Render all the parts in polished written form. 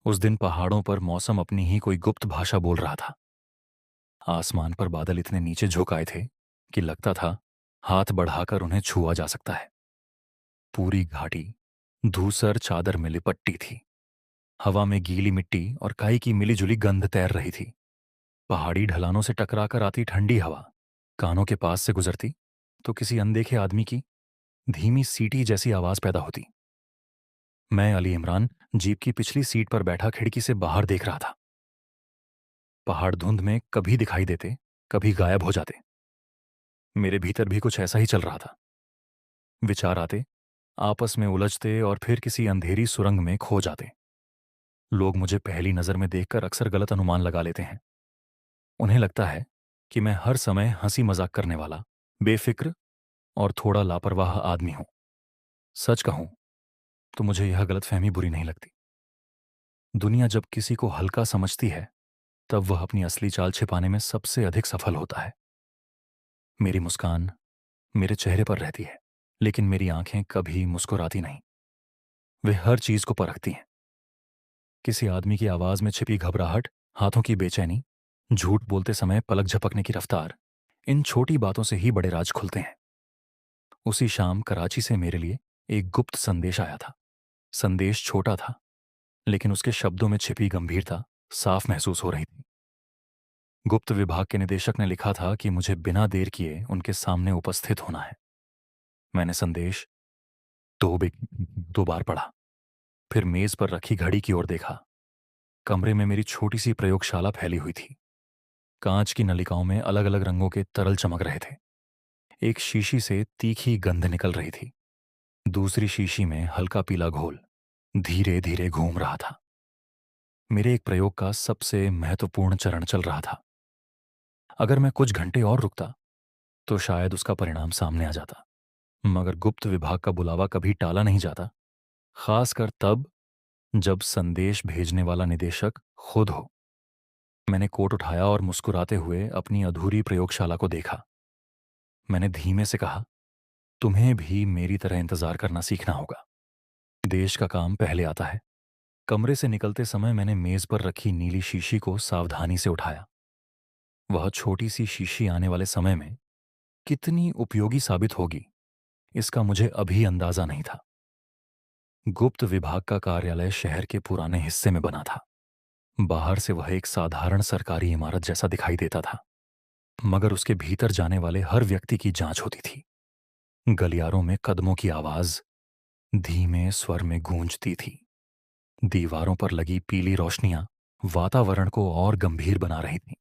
उस दिन पहाड़ों पर मौसम अपनी ही कोई गुप्त भाषा बोल रहा था। आसमान पर बादल इतने नीचे झुक आए थे कि लगता था हाथ बढ़ाकर उन्हें छुआ जा सकता है। पूरी घाटी धूसर चादर में लिपटी थी। हवा में गीली मिट्टी और काई की मिलीजुली गंध तैर रही थी। पहाड़ी ढलानों से टकराकर आती ठंडी हवा कानों के पास से गुजरती तो किसी अनदेखे आदमी की धीमी सीटी जैसी आवाज पैदा होती। मैं अली इमरान जीप की पिछली सीट पर बैठा खिड़की से बाहर देख रहा था। पहाड़ धुंध में कभी दिखाई देते, कभी गायब हो जाते। मेरे भीतर भी कुछ ऐसा ही चल रहा था। विचार आते, आपस में उलझते और फिर किसी अंधेरी सुरंग में खो जाते। लोग मुझे पहली नजर में देखकर अक्सर गलत अनुमान लगा लेते हैं। उन्हें लगता है कि मैं हर समय हंसी मजाक करने वाला, बेफिक्र और थोड़ा लापरवाह आदमी हूं। सच कहूं तो मुझे यह गलतफहमी बुरी नहीं लगती। दुनिया जब किसी को हल्का समझती है तब वह अपनी असली चाल छिपाने में सबसे अधिक सफल होता है। मेरी मुस्कान मेरे चेहरे पर रहती है, लेकिन मेरी आंखें कभी मुस्कुराती नहीं। वे हर चीज को परखती हैं। किसी आदमी की आवाज में छिपी घबराहट, हाथों की बेचैनी, झूठ बोलते समय पलक झपकने की रफ्तार, इन छोटी बातों से ही बड़े राज खुलते हैं। उसी शाम कराची से मेरे लिए एक गुप्त संदेश आया था। संदेश छोटा था, लेकिन उसके शब्दों में छिपी गंभीरता साफ महसूस हो रही थी। गुप्त विभाग के निदेशक ने लिखा था कि मुझे बिना देर किए उनके सामने उपस्थित होना है। मैंने संदेश दो बार पढ़ा, फिर मेज पर रखी घड़ी की ओर देखा। कमरे में मेरी छोटी सी प्रयोगशाला फैली हुई थी। कांच की नलिकाओं में अलग अलग रंगों के तरल चमक रहे थे। एक शीशी से तीखी गंध निकल रही थी। दूसरी शीशी में हल्का पीला घोल धीरे धीरे घूम रहा था। मेरे एक प्रयोग का सबसे महत्वपूर्ण चरण चल रहा था। अगर मैं कुछ घंटे और रुकता तो शायद उसका परिणाम सामने आ जाता। मगर गुप्त विभाग का बुलावा कभी टाला नहीं जाता, खासकर तब जब संदेश भेजने वाला निदेशक खुद हो। मैंने कोट उठाया और मुस्कुराते हुए अपनी अधूरी प्रयोगशाला को देखा। मैंने धीमे से कहा, तुम्हें भी मेरी तरह इंतजार करना सीखना होगा। देश का काम पहले आता है। कमरे से निकलते समय मैंने मेज पर रखी नीली शीशी को सावधानी से उठाया। वह छोटी सी शीशी आने वाले समय में कितनी उपयोगी साबित होगी, इसका मुझे अभी अंदाजा नहीं था। गुप्त विभाग का कार्यालय शहर के पुराने हिस्से में बना था। बाहर से वह एक साधारण सरकारी इमारत जैसा दिखाई देता था, मगर उसके भीतर जाने वाले हर व्यक्ति की जांच होती थी। गलियारों में कदमों की आवाज धीमे स्वर में गूंजती थी। दीवारों पर लगी पीली रोशनियां वातावरण को और गंभीर बना रही थीं।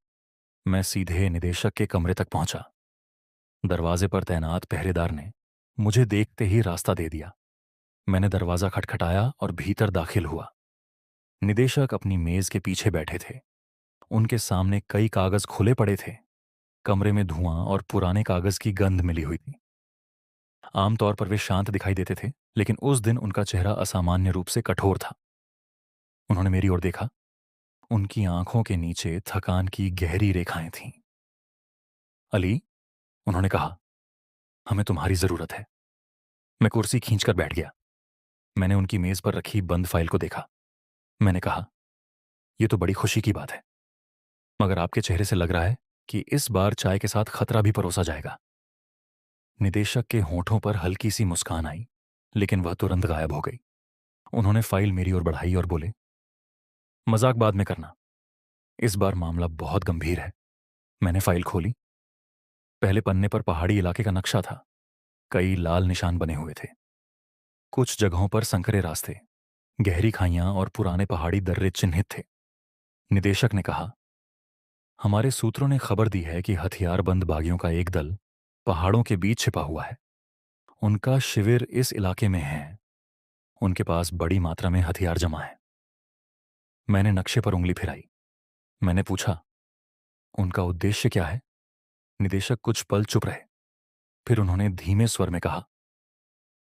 मैं सीधे निदेशक के कमरे तक पहुंचा। दरवाजे पर तैनात पहरेदार ने मुझे देखते ही रास्ता दे दिया। मैंने दरवाजा खटखटाया और भीतर दाखिल हुआ। निदेशक अपनी मेज के पीछे बैठे थे। उनके सामने कई कागज खुले पड़े थे। कमरे में धुआं और पुराने कागज की गंध मिली हुई थी। आमतौर पर वे शांत दिखाई देते थे, लेकिन उस दिन उनका चेहरा असामान्य रूप से कठोर था। उन्होंने मेरी ओर देखा। उनकी आंखों के नीचे थकान की गहरी रेखाएं थीं। अली, उन्होंने कहा, हमें तुम्हारी जरूरत है। मैं कुर्सी खींचकर बैठ गया। मैंने उनकी मेज पर रखी बंद फाइल को देखा। मैंने कहा, यह तो बड़ी खुशी की बात है, मगर आपके चेहरे से लग रहा है कि इस बार चाय के साथ खतरा भी परोसा जाएगा। निदेशक के होठों पर हल्की सी मुस्कान आई, लेकिन वह तुरंत गायब हो गई। उन्होंने फाइल मेरी ओर बढ़ाई और बोले, मजाक बाद में करना, इस बार मामला बहुत गंभीर है। मैंने फाइल खोली। पहले पन्ने पर पहाड़ी इलाके का नक्शा था। कई लाल निशान बने हुए थे। कुछ जगहों पर संकरे रास्ते, गहरी खाइयां और पुराने पहाड़ी दर्रे चिन्हित थे। निदेशक ने कहा, हमारे सूत्रों ने खबर दी है कि हथियारबंद बागियों का एक दल पहाड़ों के बीच छिपा हुआ है। उनका शिविर इस इलाके में है। उनके पास बड़ी मात्रा में हथियार जमा है। मैंने नक्शे पर उंगली फिराई। मैंने पूछा, उनका उद्देश्य क्या है? निदेशक कुछ पल चुप रहे। फिर उन्होंने धीमे स्वर में कहा,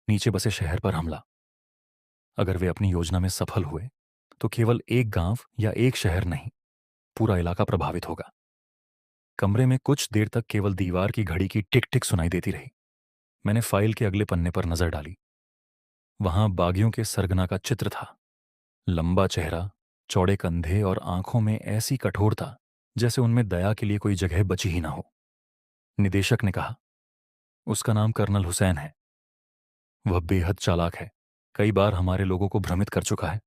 नीचे बसे शहर पर हमला। अगर वे अपनी योजना में सफल हुए तो केवल एक गांव या एक शहर नहीं, पूरा इलाका प्रभावित होगा। कमरे में कुछ देर तक केवल दीवार की घड़ी की टिक टिक सुनाई देती रही। मैंने फाइल के अगले पन्ने पर नजर डाली। वहां बागियों के सरगना का चित्र था। लंबा चेहरा, चौड़े कंधे और आंखों में ऐसी कठोरता जैसे उनमें दया के लिए कोई जगह बची ही ना हो। निदेशक ने कहा, उसका नाम कर्नल हुसैन है। वह बेहद चालाक है, कई बार हमारे लोगों को भ्रमित कर चुका है।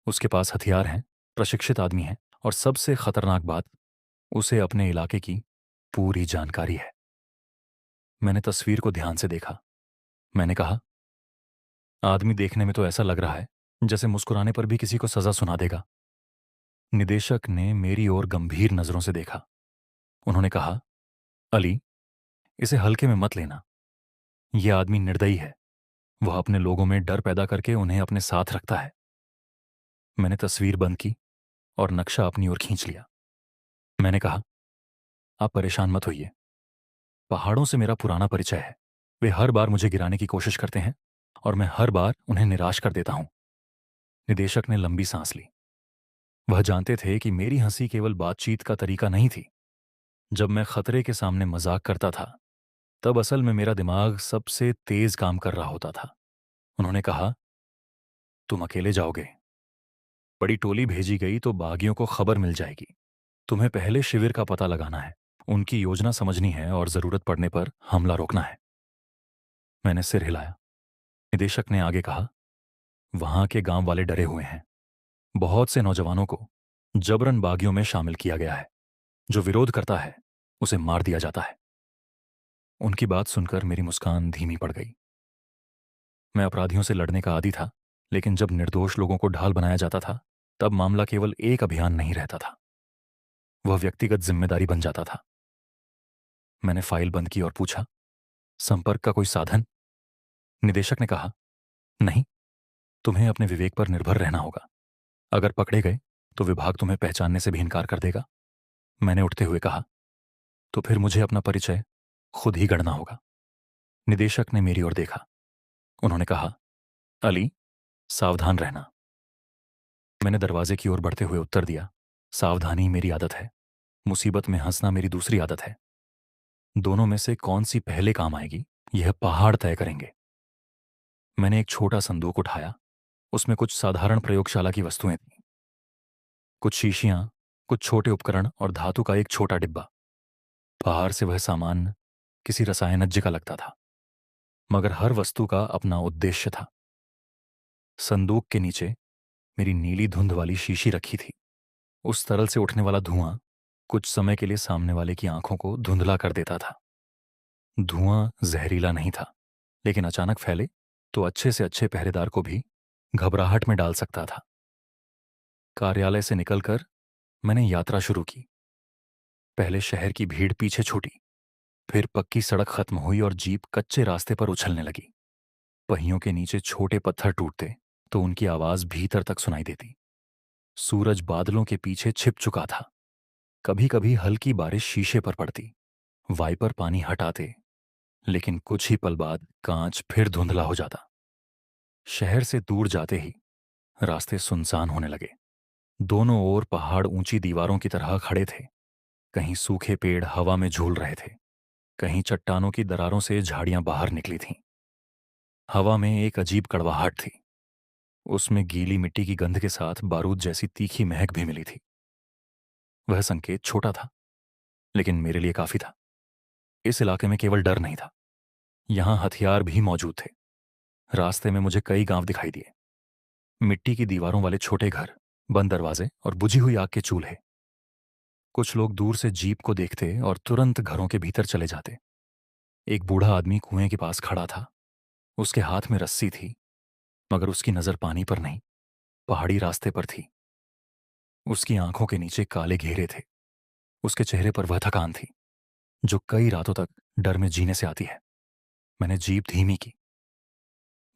उसके पास हथियार हैं, प्रशिक्षित आदमी है, और सबसे खतरनाक बात, उसे अपने इलाके की पूरी जानकारी है। मैंने तस्वीर को ध्यान से देखा। मैंने कहा, आदमी देखने में तो ऐसा लग रहा है जैसे मुस्कुराने पर भी किसी को सजा सुना देगा। निदेशक ने मेरी ओर गंभीर नजरों से देखा। उन्होंने कहा, अली, इसे हल्के में मत लेना। यह आदमी निर्दयी है। वह अपने लोगों में डर पैदा करके उन्हें अपने साथ रखता है। मैंने तस्वीर बंद की और नक्शा अपनी ओर खींच लिया। मैंने कहा, आप परेशान मत होइए। पहाड़ों से मेरा पुराना परिचय है। वे हर बार मुझे गिराने की कोशिश करते हैं और मैं हर बार उन्हें निराश कर देता हूं। निदेशक ने लंबी सांस ली। वह जानते थे कि मेरी हंसी केवल बातचीत का तरीका नहीं थी। जब मैं खतरे के सामने मजाक करता था, तब असल में मेरा दिमाग सबसे तेज काम कर रहा होता था। उन्होंने कहा, तुम अकेले जाओगे। बड़ी टोली भेजी गई तो बागियों को खबर मिल जाएगी। तुम्हें पहले शिविर का पता लगाना है, उनकी योजना समझनी है और जरूरत पड़ने पर हमला रोकना है। मैंने सिर हिलाया। निदेशक ने आगे कहा, वहां के गांव वाले डरे हुए हैं। बहुत से नौजवानों को जबरन बागियों में शामिल किया गया है। जो विरोध करता है उसे मार दिया जाता है। उनकी बात सुनकर मेरी मुस्कान धीमी पड़ गई। मैं अपराधियों से लड़ने का आदी था, लेकिन जब निर्दोष लोगों को ढाल बनाया जाता था, तब मामला केवल एक अभियान नहीं रहता था, वह व्यक्तिगत जिम्मेदारी बन जाता था। मैंने फाइल बंद की और पूछा, संपर्क का कोई साधन? निदेशक ने कहा, नहीं, तुम्हें अपने विवेक पर निर्भर रहना होगा। अगर पकड़े गए तो विभाग तुम्हें पहचानने से भी इनकार कर देगा। मैंने उठते हुए कहा, तो फिर मुझे अपना परिचय खुद ही गढ़ना होगा। निदेशक ने मेरी ओर देखा। उन्होंने कहा, अली, सावधान रहना। मैंने दरवाजे की ओर बढ़ते हुए उत्तर दिया, सावधानी मेरी आदत है, मुसीबत में हंसना मेरी दूसरी आदत है। दोनों में से कौन सी पहले काम आएगी, यह पहाड़ तय करेंगे। मैंने एक छोटा संदूक उठाया। उसमें कुछ साधारण प्रयोगशाला की वस्तुएं थीं, कुछ शीशियां, कुछ छोटे उपकरण और धातु का एक छोटा डिब्बा। बाहर से वह सामान किसी रसायनज्ञ का लगता था, मगर हर वस्तु का अपना उद्देश्य था। संदूक के नीचे मेरी नीली धुंध वाली शीशी रखी थी। उस तरल से उठने वाला धुआं कुछ समय के लिए सामने वाले की आंखों को धुंधला कर देता था। धुआं जहरीला नहीं था, लेकिन अचानक फैले तो अच्छे से अच्छे पहरेदार को भी घबराहट में डाल सकता था। कार्यालय से निकलकर मैंने यात्रा शुरू की। पहले शहर की भीड़ पीछे छूटी, फिर पक्की सड़क खत्म हुई और जीप कच्चे रास्ते पर उछलने लगी। पहियों के नीचे छोटे पत्थर टूटते तो उनकी आवाज भीतर तक सुनाई देती। सूरज बादलों के पीछे छिप चुका था। कभी कभी हल्की बारिश शीशे पर पड़ती, वाइपर पानी हटाते, लेकिन कुछ ही पल बाद कांच फिर धुंधला हो जाता। शहर से दूर जाते ही रास्ते सुनसान होने लगे। दोनों ओर पहाड़ ऊंची दीवारों की तरह खड़े थे। कहीं सूखे पेड़ हवा में झूल रहे थे, कहीं चट्टानों की दरारों से झाड़ियां बाहर निकली थीं। हवा में एक अजीब कड़वाहट थी। उसमें गीली मिट्टी की गंध के साथ बारूद जैसी तीखी महक भी मिली थी। वह संकेत छोटा था, लेकिन मेरे लिए काफी था। इस इलाके में केवल डर नहीं था, यहां हथियार भी मौजूद थे। रास्ते में मुझे कई गांव दिखाई दिए। मिट्टी की दीवारों वाले छोटे घर, बंद दरवाजे और बुझी हुई आग के चूल्हे। कुछ लोग दूर से जीप को देखते और तुरंत घरों के भीतर चले जाते। एक बूढ़ा आदमी कुएं के पास खड़ा था। उसके हाथ में रस्सी थी, मगर उसकी नजर पानी पर नहीं, पहाड़ी रास्ते पर थी। उसकी आंखों के नीचे काले घेरे थे। उसके चेहरे पर वह थकान थी जो कई रातों तक डर में जीने से आती है। मैंने जीप धीमी की।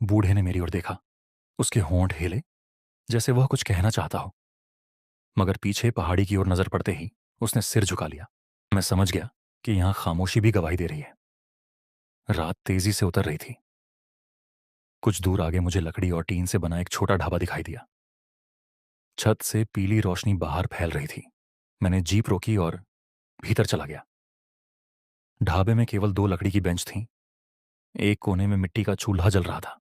बूढ़े ने मेरी ओर देखा। उसके होंठ हिले जैसे वह कुछ कहना चाहता हो, मगर पीछे पहाड़ी की ओर नजर पड़ते ही उसने सिर झुका लिया। मैं समझ गया कि यहां खामोशी भी गवाही दे रही है। रात तेजी से उतर रही थी। कुछ दूर आगे मुझे लकड़ी और टीन से बना एक छोटा ढाबा दिखाई दिया। छत से पीली रोशनी बाहर फैल रही थी। मैंने जीप रोकी और भीतर चला गया। ढाबे में केवल दो लकड़ी की बेंच थीं। एक कोने में मिट्टी का चूल्हा जल रहा था।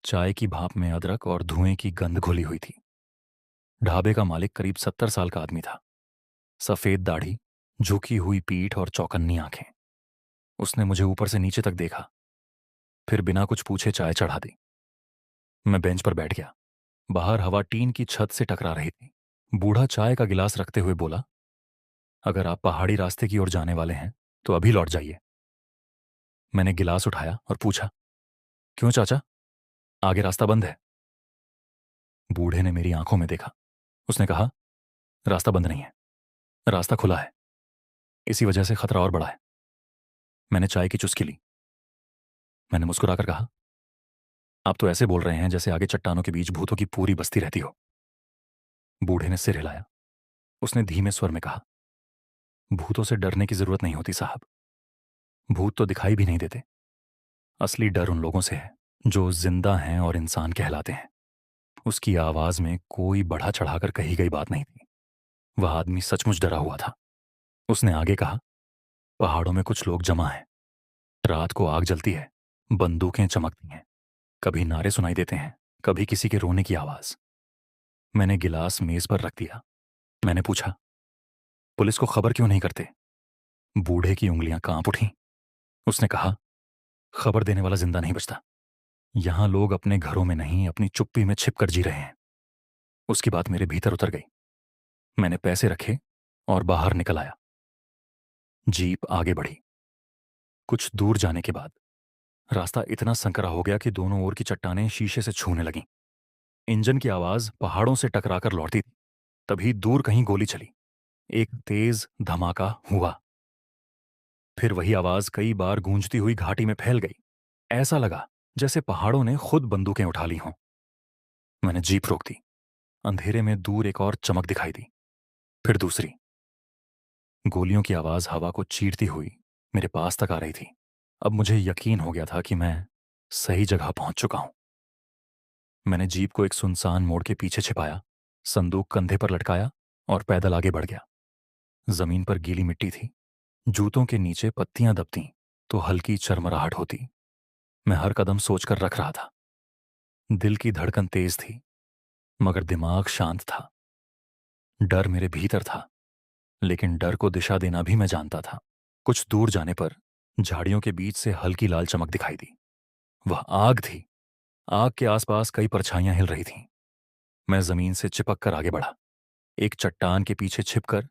चाय की भाप में अदरक और धुएं की गंध घुली हुई थी। ढाबे का मालिक करीब 70 साल का आदमी था। सफेद दाढ़ी, झुकी हुई पीठ और चौकन्नी आंखें। उसने मुझे ऊपर से नीचे तक देखा, फिर बिना कुछ पूछे चाय चढ़ा दी। मैं बेंच पर बैठ गया। बाहर हवा टीन की छत से टकरा रही थी। बूढ़ा चाय का गिलास रखते हुए बोला, अगर आप पहाड़ी रास्ते की ओर जाने वाले हैं तो अभी लौट जाइए। मैंने गिलास उठाया और पूछा, क्यों चाचा, आगे रास्ता बंद है? बूढ़े ने मेरी आंखों में देखा। उसने कहा, रास्ता बंद नहीं है, रास्ता खुला है, इसी वजह से खतरा और बढ़ा है। मैंने चाय की चुस्की ली। मैंने मुस्कुराकर कहा, आप तो ऐसे बोल रहे हैं जैसे आगे चट्टानों के बीच भूतों की पूरी बस्ती रहती हो। बूढ़े ने सिर हिलाया। उसने धीमे स्वर में कहा, भूतों से डरने की जरूरत नहीं होती साहब। भूत तो दिखाई भी नहीं देते। असली डर उन लोगों से है जो जिंदा हैं और इंसान कहलाते हैं। उसकी आवाज में कोई बढ़ा चढ़ाकर कही गई बात नहीं थी। वह आदमी सचमुच डरा हुआ था। उसने आगे कहा, पहाड़ों में कुछ लोग जमा हैं। रात को आग जलती है, बंदूकें चमकती हैं, कभी नारे सुनाई देते हैं, कभी किसी के रोने की आवाज। मैंने गिलास मेज पर रख दिया। मैंने पूछा, पुलिस को खबर क्यों नहीं करते? बूढ़े की उंगलियां कांप उठीं। उसने कहा, खबर देने वाला जिंदा नहीं बचता। यहां लोग अपने घरों में नहीं, अपनी चुप्पी में छिपकर जी रहे हैं। उसकी बात मेरे भीतर उतर गई। मैंने पैसे रखे और बाहर निकल आया। जीप आगे बढ़ी। कुछ दूर जाने के बाद रास्ता इतना संकरा हो गया कि दोनों ओर की चट्टानें शीशे से छूने लगीं। इंजन की आवाज पहाड़ों से टकराकर लौटती थी। तभी दूर कहीं गोली चली। एक तेज धमाका हुआ। फिर वही आवाज कई बार गूंजती हुई घाटी में फैल गई। ऐसा लगा जैसे पहाड़ों ने खुद बंदूकें उठा ली हों। मैंने जीप रोक दी। अंधेरे में दूर एक और चमक दिखाई दी, फिर दूसरी। गोलियों की आवाज हवा को चीरती हुई मेरे पास तक आ रही थी। अब मुझे यकीन हो गया था कि मैं सही जगह पहुंच चुका हूं। मैंने जीप को एक सुनसान मोड़ के पीछे छिपाया, संदूक कंधे पर लटकाया और पैदल आगे बढ़ गया। जमीन पर गीली मिट्टी थी। जूतों के नीचे पत्तियां दबतीं तो हल्की चरमराहट होती। मैं हर कदम सोचकर रख रहा था। दिल की धड़कन तेज थी, मगर दिमाग शांत था। डर मेरे भीतर था, लेकिन डर को दिशा देना भी मैं जानता था। कुछ दूर जाने पर झाड़ियों के बीच से हल्की लाल चमक दिखाई दी। वह आग थी। आग के आसपास कई परछाइयां हिल रही थीं। मैं जमीन से चिपक कर आगे बढ़ा। एक चट्टान के पीछे छिपकर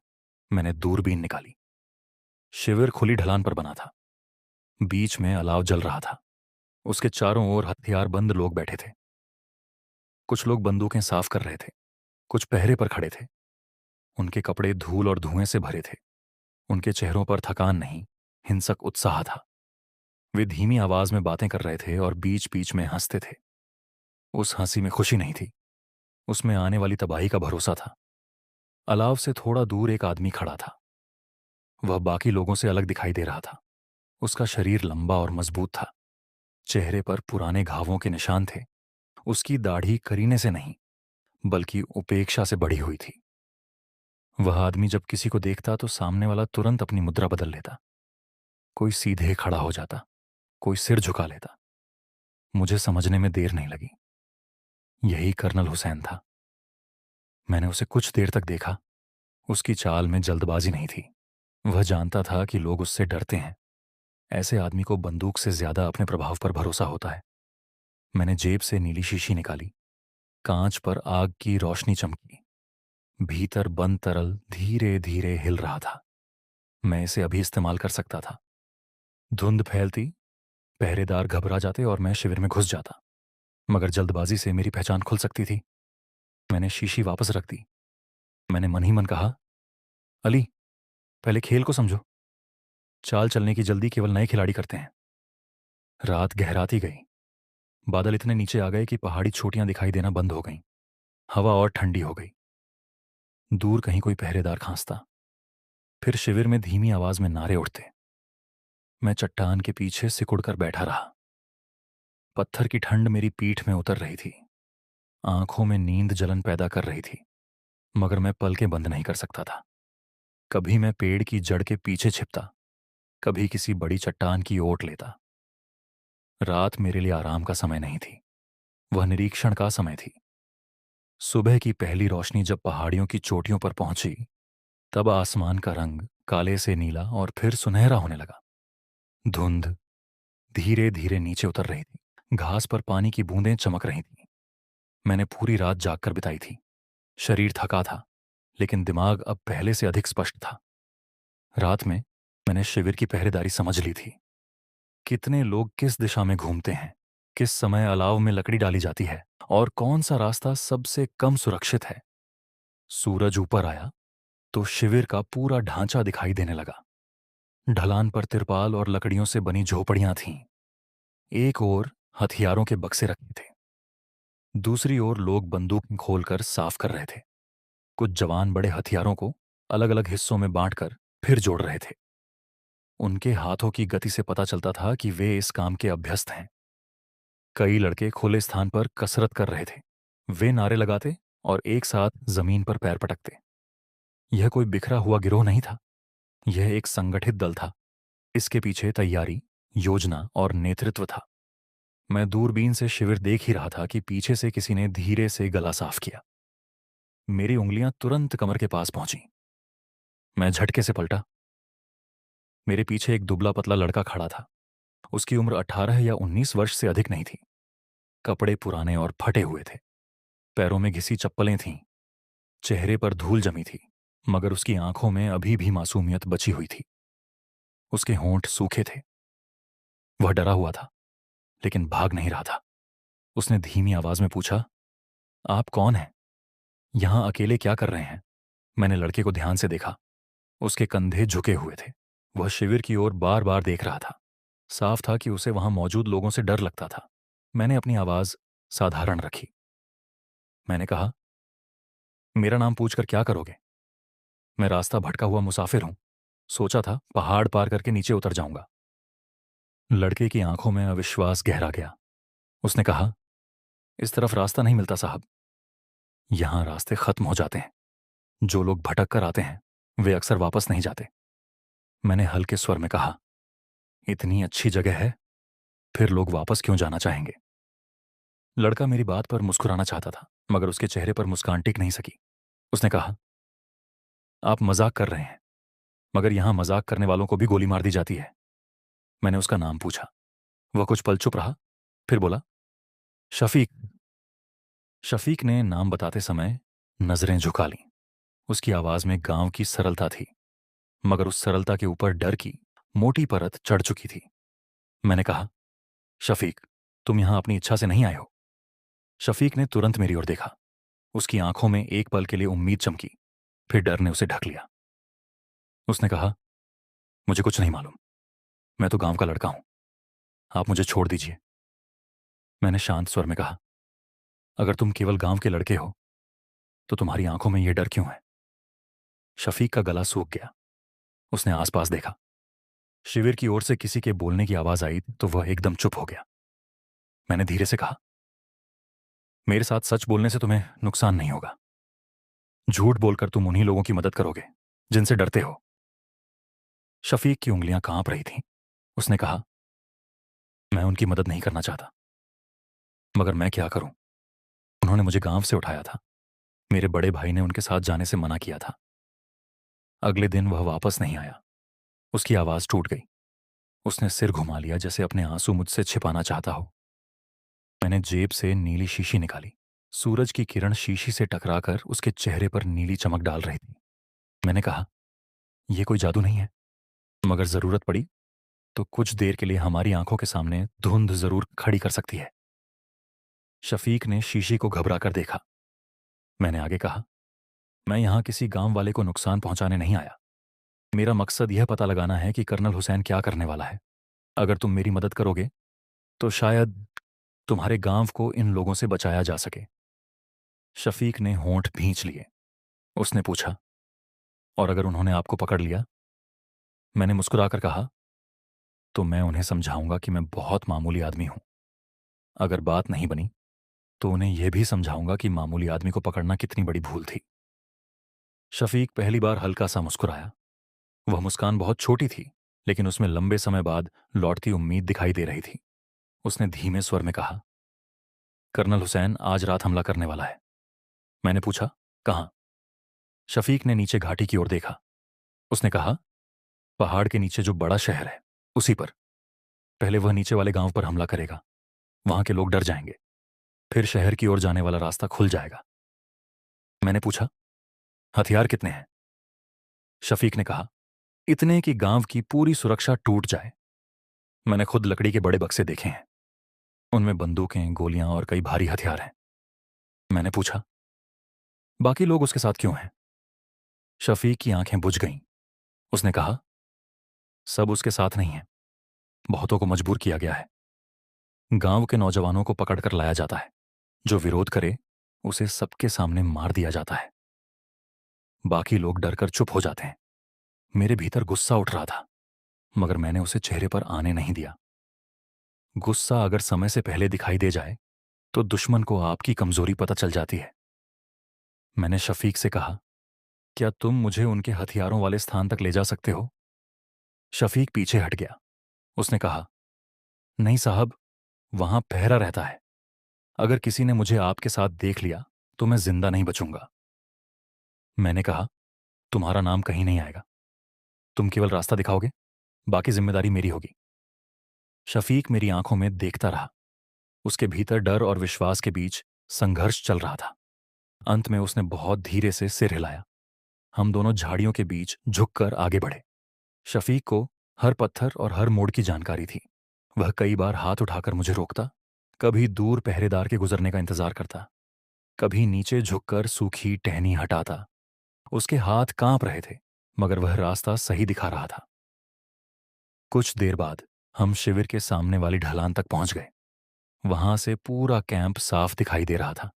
मैंने दूरबीन निकाली। शिविर खुली ढलान पर बना था। बीच में अलाव जल रहा था। उसके चारों ओर हथियारबंद लोग बैठे थे। कुछ लोग बंदूकें साफ कर रहे थे, कुछ पहरे पर खड़े थे। उनके कपड़े धूल और धुएं से भरे थे। उनके चेहरों पर थकान नहीं, हिंसक उत्साह था। वे धीमी आवाज में बातें कर रहे थे और बीच बीच में हंसते थे। उस हंसी में खुशी नहीं थी, उसमें आने वाली तबाही का भरोसा था। अलाव से थोड़ा दूर एक आदमी खड़ा था। वह बाकी लोगों से अलग दिखाई दे रहा था। उसका शरीर लंबा और मजबूत था। चेहरे पर पुराने घावों के निशान थे। उसकी दाढ़ी करीने से नहीं, बल्कि उपेक्षा से बढ़ी हुई थी। वह आदमी जब किसी को देखता तो सामने वाला तुरंत अपनी मुद्रा बदल लेता। कोई सीधे खड़ा हो जाता, कोई सिर झुका लेता। मुझे समझने में देर नहीं लगी। यही कर्नल हुसैन था। मैंने उसे कुछ देर तक देखा। उसकी चाल में जल्दबाजी नहीं थी। वह जानता था कि लोग उससे डरते हैं। ऐसे आदमी को बंदूक से ज्यादा अपने प्रभाव पर भरोसा होता है। मैंने जेब से नीली शीशी निकाली। कांच पर आग की रोशनी चमकी। भीतर बंद तरल धीरे धीरे हिल रहा था। मैं इसे अभी इस्तेमाल कर सकता था। धुंध फैलती, पहरेदार घबरा जाते और मैं शिविर में घुस जाता। मगर जल्दबाजी से मेरी पहचान खुल सकती थी। मैंने शीशी वापस रख दी। मैंने मन ही मन कहा, अली, पहले खेल को समझो। चाल चलने की जल्दी केवल नए खिलाड़ी करते हैं। रात गहराती गई। बादल इतने नीचे आ गए कि पहाड़ी चोटियां दिखाई देना बंद हो गईं। हवा और ठंडी हो गई। दूर कहीं कोई पहरेदार खांसता। फिर शिविर में धीमी आवाज में नारे उठते। मैं चट्टान के पीछे सिकुड़कर बैठा रहा। पत्थर की ठंड मेरी पीठ में उतर रही थी। आंखों में नींद जलन पैदा कर रही थी, मगर मैं पलकें बंद नहीं कर सकता था। कभी मैं पेड़ की जड़ के पीछे छिपता, कभी किसी बड़ी चट्टान की ओट लेता। रात मेरे लिए आराम का समय नहीं थी, वह निरीक्षण का समय थी। सुबह की पहली रोशनी जब पहाड़ियों की चोटियों पर पहुंची, तब आसमान का रंग काले से नीला और फिर सुनहरा होने लगा। धुंध धीरे धीरे नीचे उतर रही थी, घास पर पानी की बूंदें चमक रही थीं। मैंने पूरी रात जागकर बिताई थी। शरीर थका था, लेकिन दिमाग अब पहले से अधिक स्पष्ट था। रात में मैंने शिविर की पहरेदारी समझ ली थी। कितने लोग किस दिशा में घूमते हैं, किस समय अलाव में लकड़ी डाली जाती है, और कौन सा रास्ता सबसे कम सुरक्षित है। सूरज ऊपर आया तो शिविर का पूरा ढांचा दिखाई देने लगा। ढलान पर तिरपाल और लकड़ियों से बनी झोपड़ियां थीं। एक ओर हथियारों के बक्से रखे थे, दूसरी ओर लोग बंदूक खोलकर साफ कर रहे थे। कुछ जवान बड़े हथियारों को अलग अलग हिस्सों में बांटकर फिर जोड़ रहे थे। उनके हाथों की गति से पता चलता था कि वे इस काम के अभ्यस्त हैं। कई लड़के खुले स्थान पर कसरत कर रहे थे। वे नारे लगाते और एक साथ जमीन पर पैर पटकते। यह कोई बिखरा हुआ गिरोह नहीं था, यह एक संगठित दल था। इसके पीछे तैयारी, योजना और नेतृत्व था। मैं दूरबीन से शिविर देख ही रहा था कि पीछे से किसी ने धीरे से गला साफ किया। मेरी उंगलियां तुरंत कमर के पास पहुंची। मैं झटके से पलटा। मेरे पीछे एक दुबला पतला लड़का खड़ा था। उसकी उम्र 18 या 19 वर्ष से अधिक नहीं थी। कपड़े पुराने और फटे हुए थे, पैरों में घिसी चप्पलें थीं, चेहरे पर धूल जमी थी, मगर उसकी आंखों में अभी भी मासूमियत बची हुई थी। उसके होंठ सूखे थे। वह डरा हुआ था, लेकिन भाग नहीं रहा था। उसने धीमी आवाज में पूछा, आप कौन हैं? यहां अकेले क्या कर रहे हैं? मैंने लड़के को ध्यान से देखा। उसके कंधे झुके हुए थे। वह शिविर की ओर बार बार देख रहा था। साफ था कि उसे वहां मौजूद लोगों से डर लगता था। मैंने अपनी आवाज साधारण रखी। मैंने कहा, मेरा नाम पूछकर क्या करोगे? मैं रास्ता भटका हुआ मुसाफिर हूं। सोचा था पहाड़ पार करके नीचे उतर जाऊंगा। लड़के की आंखों में अविश्वास गहरा गया। उसने कहा, इस तरफ रास्ता नहीं मिलता साहब। यहां रास्ते खत्म हो जाते हैं। जो लोग भटक कर आते हैं वे अक्सर वापस नहीं जाते। मैंने हल्के स्वर में कहा, इतनी अच्छी जगह है, फिर लोग वापस क्यों जाना चाहेंगे? लड़का मेरी बात पर मुस्कुराना चाहता था, मगर उसके चेहरे पर मुस्कान टिक नहीं सकी। उसने कहा, आप मजाक कर रहे हैं, मगर यहां मजाक करने वालों को भी गोली मार दी जाती है। मैंने उसका नाम पूछा। वह कुछ पल चुप रहा, फिर बोला, शफीक। शफीक ने नाम बताते समय नजरें झुका लीं। उसकी आवाज में गांव की सरलता थी, मगर उस सरलता के ऊपर डर की मोटी परत चढ़ चुकी थी। मैंने कहा, शफीक, तुम यहां अपनी इच्छा से नहीं आए हो। शफीक ने तुरंत मेरी ओर देखा। उसकी आंखों में एक पल के लिए उम्मीद चमकी, फिर डर ने उसे ढक लिया। उसने कहा, मुझे कुछ नहीं मालूम। मैं तो गांव का लड़का हूं। आप मुझे छोड़ दीजिए। मैंने शांत स्वर में कहा, अगर तुम केवल गांव के लड़के हो तो तुम्हारी आंखों में यह डर क्यों है? शफीक का गला सूख गया। उसने आसपास देखा। शिविर की ओर से किसी के बोलने की आवाज आई तो वह एकदम चुप हो गया। मैंने धीरे से कहा, मेरे साथ सच बोलने से तुम्हें नुकसान नहीं होगा। झूठ बोलकर तुम उन्हीं लोगों की मदद करोगे जिनसे डरते हो। शफीक की उंगलियां कांप रही थीं। उसने कहा, मैं उनकी मदद नहीं करना चाहता, मगर मैं क्या करूं? उन्होंने मुझे गांव से उठाया था। मेरे बड़े भाई ने उनके साथ जाने से मना किया था। अगले दिन वह वापस नहीं आया। उसकी आवाज टूट गई। उसने सिर घुमा लिया, जैसे अपने आंसू मुझसे छिपाना चाहता हो। मैंने जेब से नीली शीशी निकाली। सूरज की किरण शीशी से टकराकर उसके चेहरे पर नीली चमक डाल रही थी। मैंने कहा, यह कोई जादू नहीं है, मगर जरूरत पड़ी तो कुछ देर के लिए हमारी आंखों के सामने धुंध जरूर खड़ी कर सकती है। शफीक ने शीशी को घबराकर देखा। मैंने आगे कहा, मैं यहां किसी गांव वाले को नुकसान पहुंचाने नहीं आया। मेरा मकसद यह पता लगाना है कि कर्नल हुसैन क्या करने वाला है। अगर तुम मेरी मदद करोगे तो शायद तुम्हारे गांव को इन लोगों से बचाया जा सके। शफीक ने होंठ भींच लिए। उसने पूछा, और अगर उन्होंने आपको पकड़ लिया? मैंने मुस्कुराकर कहा, तो मैं उन्हें समझाऊंगा कि मैं बहुत मामूली आदमी हूं। अगर बात नहीं बनी तो उन्हें यह भी समझाऊंगा कि मामूली आदमी को पकड़ना कितनी बड़ी भूल थी। शफीक पहली बार हल्का सा मुस्कुराया। वह मुस्कान बहुत छोटी थी, लेकिन उसमें लंबे समय बाद लौटती उम्मीद दिखाई दे रही थी। उसने धीमे स्वर में कहा, कर्नल हुसैन आज रात हमला करने वाला है। मैंने पूछा, कहाँ? शफीक ने नीचे घाटी की ओर देखा। उसने कहा, पहाड़ के नीचे जो बड़ा शहर है, उसी पर। पहले वह नीचे वाले गांव पर हमला करेगा। वहां के लोग डर जाएंगे। फिर शहर की ओर जाने वाला रास्ता खुल जाएगा। मैंने पूछा, हथियार कितने हैं? शफीक ने कहा, इतने कि गांव की पूरी सुरक्षा टूट जाए। मैंने खुद लकड़ी के बड़े बक्से देखे हैं। उनमें बंदूकें, गोलियां और कई भारी हथियार हैं। मैंने पूछा, बाकी लोग उसके साथ क्यों हैं? शफीक की आंखें बुझ गईं। उसने कहा, सब उसके साथ नहीं हैं। बहुतों को मजबूर किया गया है। गांव के नौजवानों को पकड़कर लाया जाता है। जो विरोध करे उसे सबके सामने मार दिया जाता है। बाकी लोग डरकर चुप हो जाते हैं। मेरे भीतर गुस्सा उठ रहा था, मगर मैंने उसे चेहरे पर आने नहीं दिया। गुस्सा अगर समय से पहले दिखाई दे जाए तो दुश्मन को आपकी कमजोरी पता चल जाती है। मैंने शफीक से कहा, क्या तुम मुझे उनके हथियारों वाले स्थान तक ले जा सकते हो? शफीक पीछे हट गया। उसने कहा, नहीं साहब, वहां पहरा रहता है। अगर किसी ने मुझे आपके साथ देख लिया तो मैं जिंदा नहीं बचूंगा। मैंने कहा, तुम्हारा नाम कहीं नहीं आएगा। तुम केवल रास्ता दिखाओगे, बाकी जिम्मेदारी मेरी होगी। शफीक मेरी आंखों में देखता रहा। उसके भीतर डर और विश्वास के बीच संघर्ष चल रहा था। अंत में उसने बहुत धीरे से सिर हिलाया। हम दोनों झाड़ियों के बीच झुककर आगे बढ़े। शफीक को हर पत्थर और हर मोड़ की जानकारी थी। वह कई बार हाथ उठाकर मुझे रोकता, कभी दूर पहरेदार के गुजरने का इंतजार करता, कभी नीचे झुककर सूखी टहनी हटाता। उसके हाथ कांप रहे थे, मगर वह रास्ता सही दिखा रहा था। कुछ देर बाद हम शिविर के सामने वाली ढलान तक पहुंच गए। वहां से पूरा कैंप साफ दिखाई दे रहा था।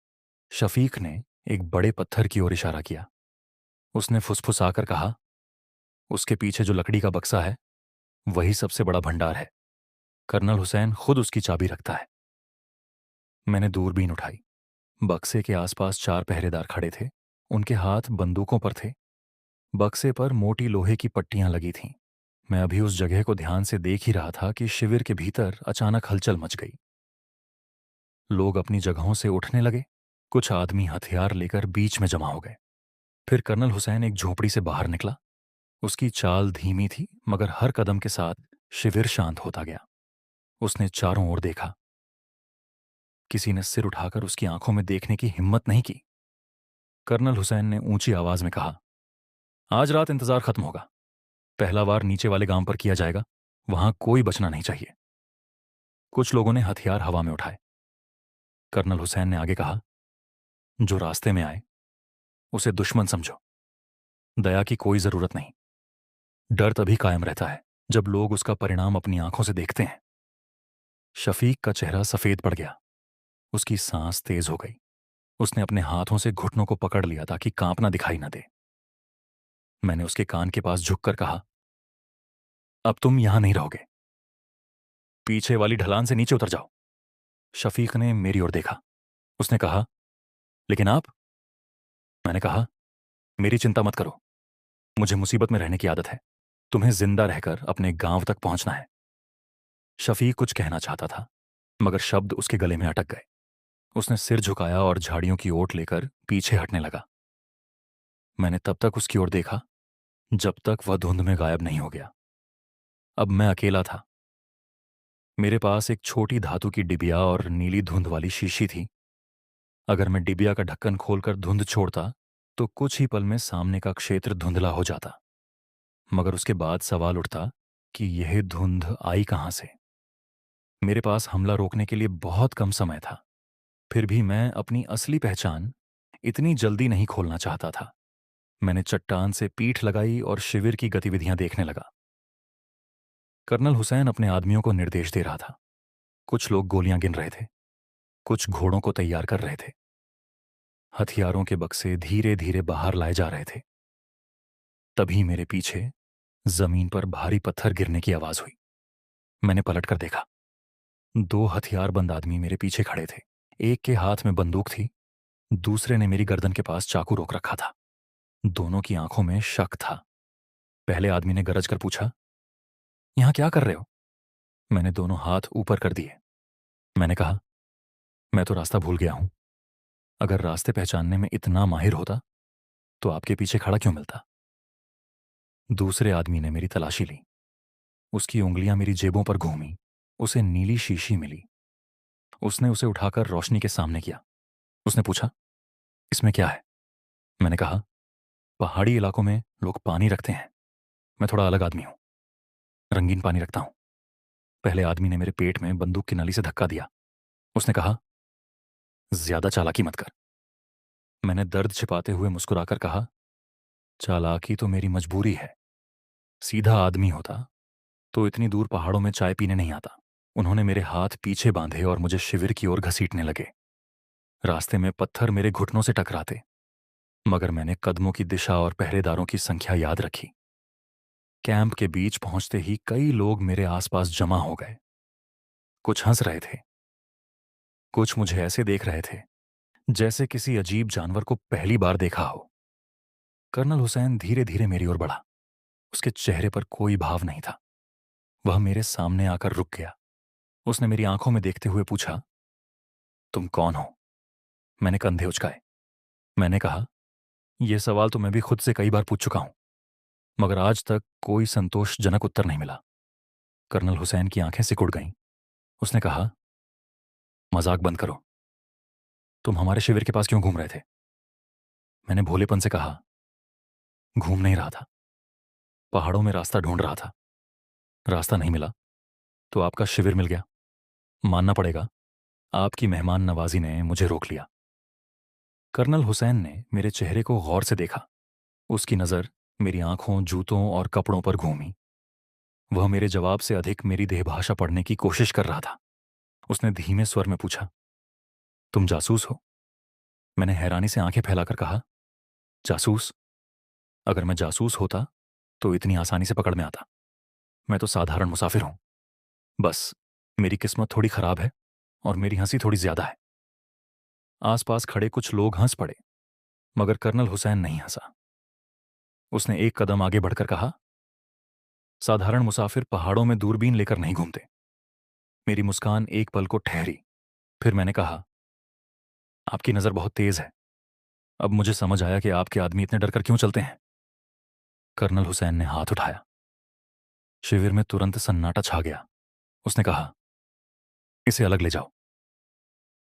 शफीक ने एक बड़े पत्थर की ओर इशारा किया। उसने फुसफुसाकर कहा, उसके पीछे जो लकड़ी का बक्सा है, वही सबसे बड़ा भंडार है। कर्नल हुसैन खुद उसकी चाबी रखता है। मैंने दूरबीन उठाई। बक्से के आसपास 4 पहरेदार खड़े थे। उनके हाथ बंदूकों पर थे। बक्से पर मोटी लोहे की पट्टियां लगी थीं। मैं अभी उस जगह को ध्यान से देख ही रहा था कि शिविर के भीतर अचानक हलचल मच गई। लोग अपनी जगहों से उठने लगे। कुछ आदमी हथियार लेकर बीच में जमा हो गए। फिर कर्नल हुसैन एक झोपड़ी से बाहर निकला। उसकी चाल धीमी थी, मगर हर कदम के साथ शिविर शांत होता गया। उसने चारों ओर देखा। किसी ने सिर उठाकर उसकी आंखों में देखने की हिम्मत नहीं की। कर्नल हुसैन ने ऊंची आवाज में कहा, आज रात इंतजार खत्म होगा। पहला वार नीचे वाले गांव पर किया जाएगा। वहां कोई बचना नहीं चाहिए। कुछ लोगों ने हथियार हवा में उठाए। कर्नल हुसैन ने आगे कहा, जो रास्ते में आए उसे दुश्मन समझो। दया की कोई जरूरत नहीं। डर तभी कायम रहता है जब लोग उसका परिणाम अपनी आंखों से देखते हैं। शफीक का चेहरा सफेद पड़ गया। उसकी सांस तेज हो गई। उसने अपने हाथों से घुटनों को पकड़ लिया ताकि कांपना दिखाई न दे। मैंने उसके कान के पास झुककर कहा, अब तुम यहां नहीं रहोगे। पीछे वाली ढलान से नीचे उतर जाओ। शफीक ने मेरी ओर देखा। उसने कहा, लेकिन आप? मैंने कहा, मेरी चिंता मत करो। मुझे मुसीबत में रहने की आदत है। तुम्हें जिंदा रहकर अपने गांव तक पहुंचना है। शफीक कुछ कहना चाहता था, मगर शब्द उसके गले में अटक गए। उसने सिर झुकाया और झाड़ियों की ओट लेकर पीछे हटने लगा। मैंने तब तक उसकी ओर देखा जब तक वह धुंध में गायब नहीं हो गया। अब मैं अकेला था। मेरे पास एक छोटी धातु की डिबिया और नीली धुंध वाली शीशी थी। अगर मैं डिबिया का ढक्कन खोलकर धुंध छोड़ता तो कुछ ही पल में सामने का क्षेत्र धुंधला हो जाता। मगर उसके बाद सवाल उठता कि यह धुंध आई कहां से। मेरे पास हमला रोकने के लिए बहुत कम समय था। फिर भी मैं अपनी असली पहचान इतनी जल्दी नहीं खोलना चाहता था। मैंने चट्टान से पीठ लगाई और शिविर की गतिविधियां देखने लगा। कर्नल हुसैन अपने आदमियों को निर्देश दे रहा था। कुछ लोग गोलियां गिन रहे थे। कुछ घोड़ों को तैयार कर रहे थे। हथियारों के बक्से धीरे धीरे बाहर लाए जा रहे थे। तभी मेरे पीछे जमीन पर भारी पत्थर गिरने की आवाज हुई। मैंने पलटकर देखा। 2 हथियारबंद आदमी मेरे पीछे खड़े थे। एक के हाथ में बंदूक थी, दूसरे ने मेरी गर्दन के पास चाकू रोक रखा था। दोनों की आंखों में शक था। पहले आदमी ने गरज कर पूछा, यहां क्या कर रहे हो? मैंने दोनों हाथ ऊपर कर दिए। मैंने कहा, मैं तो रास्ता भूल गया हूं। अगर रास्ते पहचानने में इतना माहिर होता तो आपके पीछे खड़ा क्यों मिलता? दूसरे आदमी ने मेरी तलाशी ली। उसकी उंगलियां मेरी जेबों पर घूमी। उसे नीली शीशी मिली। उसने उसे उठाकर रोशनी के सामने किया। उसने पूछा, इसमें क्या है? मैंने कहा, पहाड़ी इलाकों में लोग पानी रखते हैं। मैं थोड़ा अलग आदमी हूं, रंगीन पानी रखता हूं। पहले आदमी ने मेरे पेट में बंदूक की नली से धक्का दिया। उसने कहा, ज्यादा चालाकी मत कर। मैंने दर्द छिपाते हुए मुस्कुराकर कहा, चालाकी तो मेरी मजबूरी है। सीधा आदमी होता तो इतनी दूर पहाड़ों में चाय पीने नहीं आता। उन्होंने मेरे हाथ पीछे बांधे और मुझे शिविर की ओर घसीटने लगे। रास्ते में पत्थर मेरे घुटनों से टकराते, मगर मैंने कदमों की दिशा और पहरेदारों की संख्या याद रखी। कैंप के बीच पहुंचते ही कई लोग मेरे आसपास जमा हो गए। कुछ हंस रहे थे, कुछ मुझे ऐसे देख रहे थे जैसे किसी अजीब जानवर को पहली बार देखा हो। कर्नल हुसैन धीरे धीरे मेरी ओर बढ़ा। उसके चेहरे पर कोई भाव नहीं था। वह मेरे सामने आकर रुक गया। उसने मेरी आंखों में देखते हुए पूछा, तुम कौन हो? मैंने कंधे उचकाए। मैंने कहा, यह सवाल तो मैं भी खुद से कई बार पूछ चुका हूं, मगर आज तक कोई संतोषजनक उत्तर नहीं मिला। कर्नल हुसैन की आंखें सिकुड़ गईं। उसने कहा, मजाक बंद करो। तुम हमारे शिविर के पास क्यों घूम रहे थे? मैंने भोलेपन से कहा, घूम नहीं रहा था, पहाड़ों में रास्ता ढूंढ रहा था। रास्ता नहीं मिला तो आपका शिविर मिल गया। मानना पड़ेगा, आपकी मेहमान नवाजी ने मुझे रोक लिया। कर्नल हुसैन ने मेरे चेहरे को गौर से देखा। उसकी नजर मेरी आंखों, जूतों और कपड़ों पर घूमी। वह मेरे जवाब से अधिक मेरी देहभाषा पढ़ने की कोशिश कर रहा था। उसने धीमे स्वर में पूछा, तुम जासूस हो? मैंने हैरानी से आंखें फैलाकर कहा, जासूस? अगर मैं जासूस होता तो इतनी आसानी से पकड़ में आता। मैं तो साधारण मुसाफिर हूं। बस मेरी किस्मत थोड़ी खराब है और मेरी हंसी थोड़ी ज्यादा है। आसपास खड़े कुछ लोग हंस पड़े, मगर कर्नल हुसैन नहीं हंसा। उसने एक कदम आगे बढ़कर कहा, साधारण मुसाफिर पहाड़ों में दूरबीन लेकर नहीं घूमते। मेरी मुस्कान एक पल को ठहरी। फिर मैंने कहा, आपकी नजर बहुत तेज है। अब मुझे समझ आया कि आपके आदमी इतने डरकर क्यों चलते हैं। कर्नल हुसैन ने हाथ उठाया। शिविर में तुरंत सन्नाटा छा गया। उसने कहा, इसे अलग ले जाओ।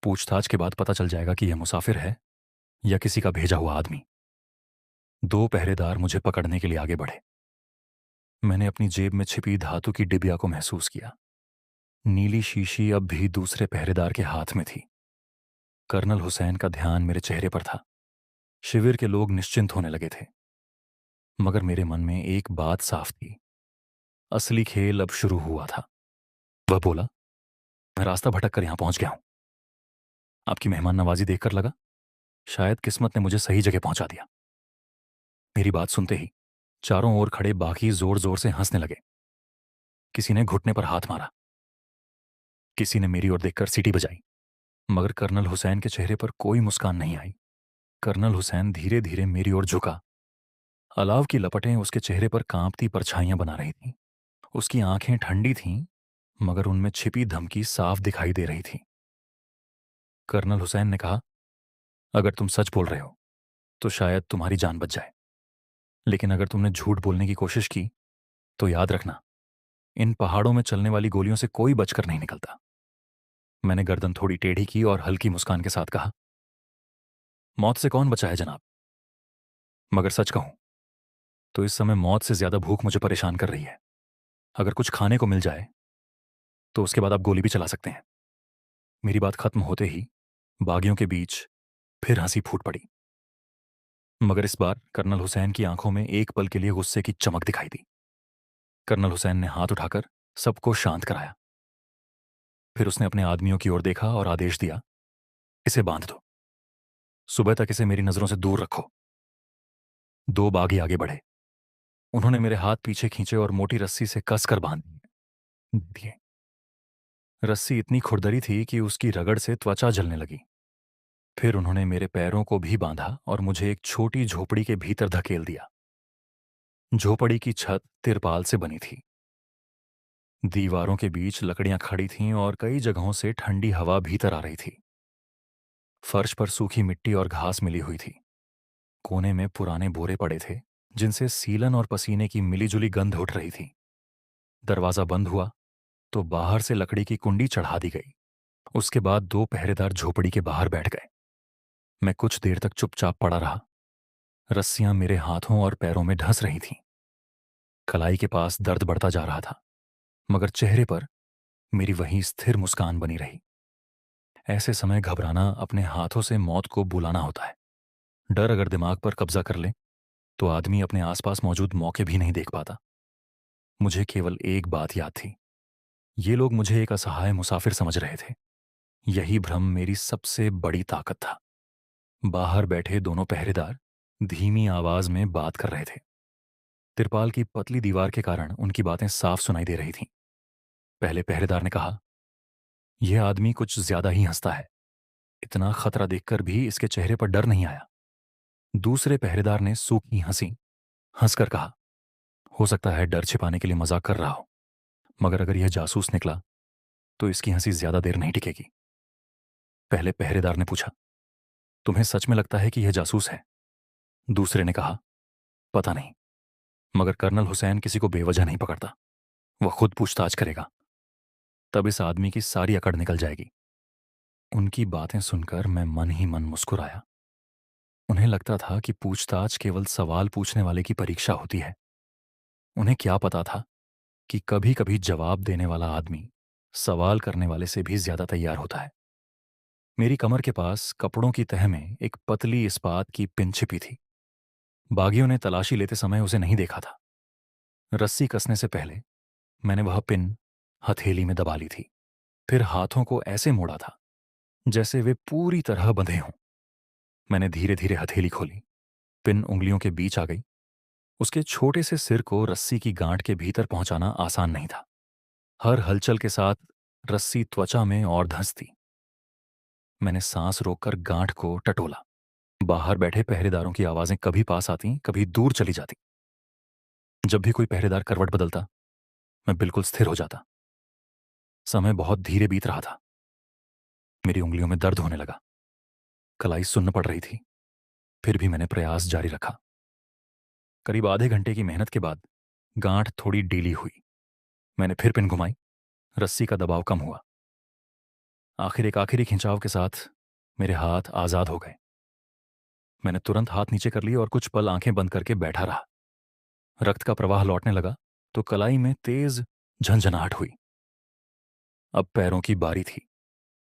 पूछताछ के बाद पता चल जाएगा कि यह मुसाफिर है या किसी का भेजा हुआ आदमी। दो पहरेदार मुझे पकड़ने के लिए आगे बढ़े। मैंने अपनी जेब में छिपी धातु की डिबिया को महसूस किया। नीली शीशी अब भी दूसरे पहरेदार के हाथ में थी। कर्नल हुसैन का ध्यान मेरे चेहरे पर था। शिविर के लोग निश्चिंत होने लगे थे, मगर मेरे मन में एक बात साफ थी, असली खेल अब शुरू हुआ था। वह बोला, मैं रास्ता भटक कर यहां पहुंच गया हूं। आपकी मेहमान नवाजी देखकर लगा शायद किस्मत ने मुझे सही जगह पहुंचा दिया। मेरी बात सुनते ही चारों ओर खड़े बाकी जोर जोर से हंसने लगे। किसी ने घुटने पर हाथ मारा, किसी ने मेरी ओर देखकर सीटी बजाई, मगर कर्नल हुसैन के चेहरे पर कोई मुस्कान नहीं आई। कर्नल हुसैन धीरे धीरे मेरी ओर झुका। अलाव की लपटें उसके चेहरे पर कांपती परछाइयां बना रही थीं। उसकी आंखें ठंडी थीं, मगर उनमें छिपी धमकी साफ दिखाई दे रही थी। कर्नल हुसैन ने कहा, अगर तुम सच बोल रहे हो तो शायद तुम्हारी जान बच जाए, लेकिन अगर तुमने झूठ बोलने की कोशिश की तो याद रखना, इन पहाड़ों में चलने वाली गोलियों से कोई बचकर नहीं निकलता। मैंने गर्दन थोड़ी टेढ़ी की और हल्की मुस्कान के साथ कहा, मौत से कौन बचा है जनाब? मगर सच कहूं तो इस समय मौत से ज्यादा भूख मुझे परेशान कर रही है। अगर कुछ खाने को मिल जाए तो उसके बाद आप गोली भी चला सकते हैं। मेरी बात खत्म होते ही बागियों के बीच फिर हंसी फूट पड़ी, मगर इस बार कर्नल हुसैन की आंखों में एक पल के लिए गुस्से की चमक दिखाई दी। कर्नल हुसैन ने हाथ उठाकर सबको शांत कराया। फिर उसने अपने आदमियों की ओर देखा और आदेश दिया, इसे बांध दो। सुबह तक इसे मेरी नजरों से दूर रखो। दो बागी आगे बढ़े। उन्होंने मेरे हाथ पीछे खींचे और मोटी रस्सी से कसकर बांध दिए। रस्सी इतनी खुरदरी थी कि उसकी रगड़ से त्वचा जलने लगी। फिर उन्होंने मेरे पैरों को भी बांधा और मुझे एक छोटी झोपड़ी के भीतर धकेल दिया। झोपड़ी की छत तिरपाल से बनी थी। दीवारों के बीच लकड़ियां खड़ी थीं और कई जगहों से ठंडी हवा भीतर आ रही थी। फर्श पर सूखी मिट्टी और घास मिली हुई थी। कोने में पुराने बोरे पड़े थे, जिनसे सीलन और पसीने की मिलीजुली गंध उठ रही थी। दरवाजा बंद हुआ तो बाहर से लकड़ी की कुंडी चढ़ा दी गई। उसके बाद दो पहरेदार झोपड़ी के बाहर बैठ गए। मैं कुछ देर तक चुपचाप पड़ा रहा। रस्सियां मेरे हाथों और पैरों में ढस रही थीं। कलाई के पास दर्द बढ़ता जा रहा था, मगर चेहरे पर मेरी वही स्थिर मुस्कान बनी रही। ऐसे समय घबराना अपने हाथों से मौत को बुलाना होता है। डर अगर दिमाग पर कब्जा कर ले तो आदमी अपने आसपास मौजूद मौके भी नहीं देख पाता। मुझे केवल एक बात याद थी, ये लोग मुझे एक असहाय मुसाफिर समझ रहे थे। यही भ्रम मेरी सबसे बड़ी ताकत था। बाहर बैठे दोनों पहरेदार धीमी आवाज में बात कर रहे थे। तिरपाल की पतली दीवार के कारण उनकी बातें साफ सुनाई दे रही थीं। पहले पहरेदार ने कहा, यह आदमी कुछ ज्यादा ही हंसता है। इतना खतरा देखकर भी इसके चेहरे पर डर नहीं आया। दूसरे पहरेदार ने सूखी हंसी हंसकर कहा, हो सकता है डर छिपाने के लिए मजाक कर रहा हो, मगर अगर यह जासूस निकला तो इसकी हंसी ज्यादा देर नहीं टिकेगी। पहले पहरेदार ने पूछा, तुम्हें सच में लगता है कि यह जासूस है? दूसरे ने कहा, पता नहीं, मगर कर्नल हुसैन किसी को बेवजह नहीं पकड़ता। वह खुद पूछताछ करेगा, तब इस आदमी की सारी अकड़ निकल जाएगी। उनकी बातें सुनकर मैं मन ही मन मुस्कुराया। उन्हें लगता था कि पूछताछ केवल सवाल पूछने वाले की परीक्षा होती है। उन्हें क्या पता था कि कभी कभी जवाब देने वाला आदमी सवाल करने वाले से भी ज्यादा तैयार होता है। मेरी कमर के पास कपड़ों की तह में एक पतली इस्पात की पिन छिपी थी। बागियों ने तलाशी लेते समय उसे नहीं देखा था। रस्सी कसने से पहले मैंने वह पिन हथेली में दबा ली थी, फिर हाथों को ऐसे मोड़ा था जैसे वे पूरी तरह बंधे हों। मैंने धीरे धीरे हथेली खोली। पिन उंगलियों के बीच आ गई। उसके छोटे से सिर को रस्सी की गांठ के भीतर पहुंचाना आसान नहीं था। हर हलचल के साथ रस्सी त्वचा में और धंसती। मैंने सांस रोककर गांठ को टटोला। बाहर बैठे पहरेदारों की आवाजें कभी पास आती, कभी दूर चली जाती। जब भी कोई पहरेदार करवट बदलता, मैं बिल्कुल स्थिर हो जाता। समय बहुत धीरे बीत रहा था। मेरी उंगलियों में दर्द होने लगा। कलाई सुन्न पड़ रही थी, फिर भी मैंने प्रयास जारी रखा। करीब आधे घंटे की मेहनत के बाद गांठ थोड़ी ढीली हुई। मैंने फिर पिन घुमाई। रस्सी का दबाव कम हुआ। आखिर एक आखिरी खिंचाव के साथ मेरे हाथ आजाद हो गए। मैंने तुरंत हाथ नीचे कर लिए और कुछ पल आंखें बंद करके बैठा रहा। रक्त का प्रवाह लौटने लगा तो कलाई में तेज झंझनाहट हुई। अब पैरों की बारी थी।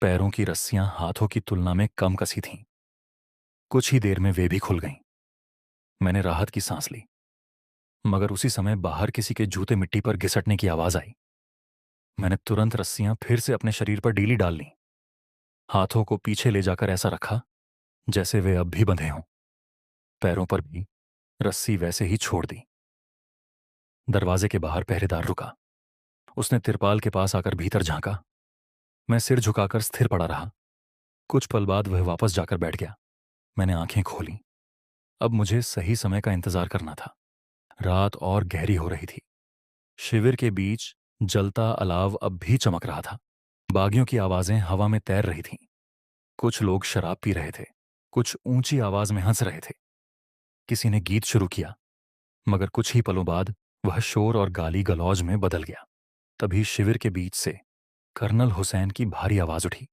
पैरों की रस्सियां हाथों की तुलना में कम कसी थीं। कुछ ही देर में वे भी खुल गईं। मैंने राहत की सांस ली, मगर उसी समय बाहर किसी के जूते मिट्टी पर घिसटने की आवाज आई। मैंने तुरंत रस्सियां फिर से अपने शरीर पर ढीली डाल लीं। हाथों को पीछे ले जाकर ऐसा रखा जैसे वे अब भी बंधे हों। पैरों पर भी रस्सी वैसे ही छोड़ दी। दरवाजे के बाहर पहरेदार रुका। उसने तिरपाल के पास आकर भीतर झांका। मैं सिर झुकाकर स्थिर पड़ा रहा। कुछ पल बाद वह वापस जाकर बैठ गया। मैंने आंखें खोली। अब मुझे सही समय का इंतजार करना था। रात और गहरी हो रही थी। शिविर के बीच जलता अलाव अब भी चमक रहा था। बागियों की आवाजें हवा में तैर रही थीं। कुछ लोग शराब पी रहे थे, कुछ ऊंची आवाज में हंस रहे थे। किसी ने गीत शुरू किया, मगर कुछ ही पलों बाद वह शोर और गाली गलौज में बदल गया। तभी शिविर के बीच से कर्नल हुसैन की भारी आवाज उठी।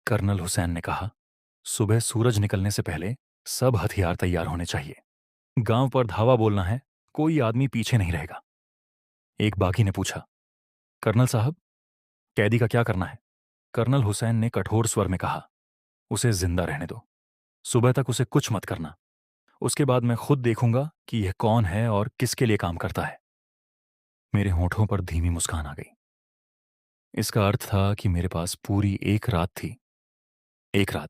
कर्नल हुसैन ने कहा, सुबह सूरज निकलने से पहले सब हथियार तैयार होने चाहिए। गांव पर धावा बोलना है, कोई आदमी पीछे नहीं रहेगा। एक बागी ने पूछा, कर्नल साहब, कैदी का क्या करना है? कर्नल हुसैन ने कठोर स्वर में कहा, उसे जिंदा रहने दो। सुबह तक उसे कुछ मत करना। उसके बाद मैं खुद देखूंगा कि यह कौन है और किसके लिए काम करता है। मेरे होठों पर धीमी मुस्कान आ गई। इसका अर्थ था कि मेरे पास पूरी एक रात थी। एक रात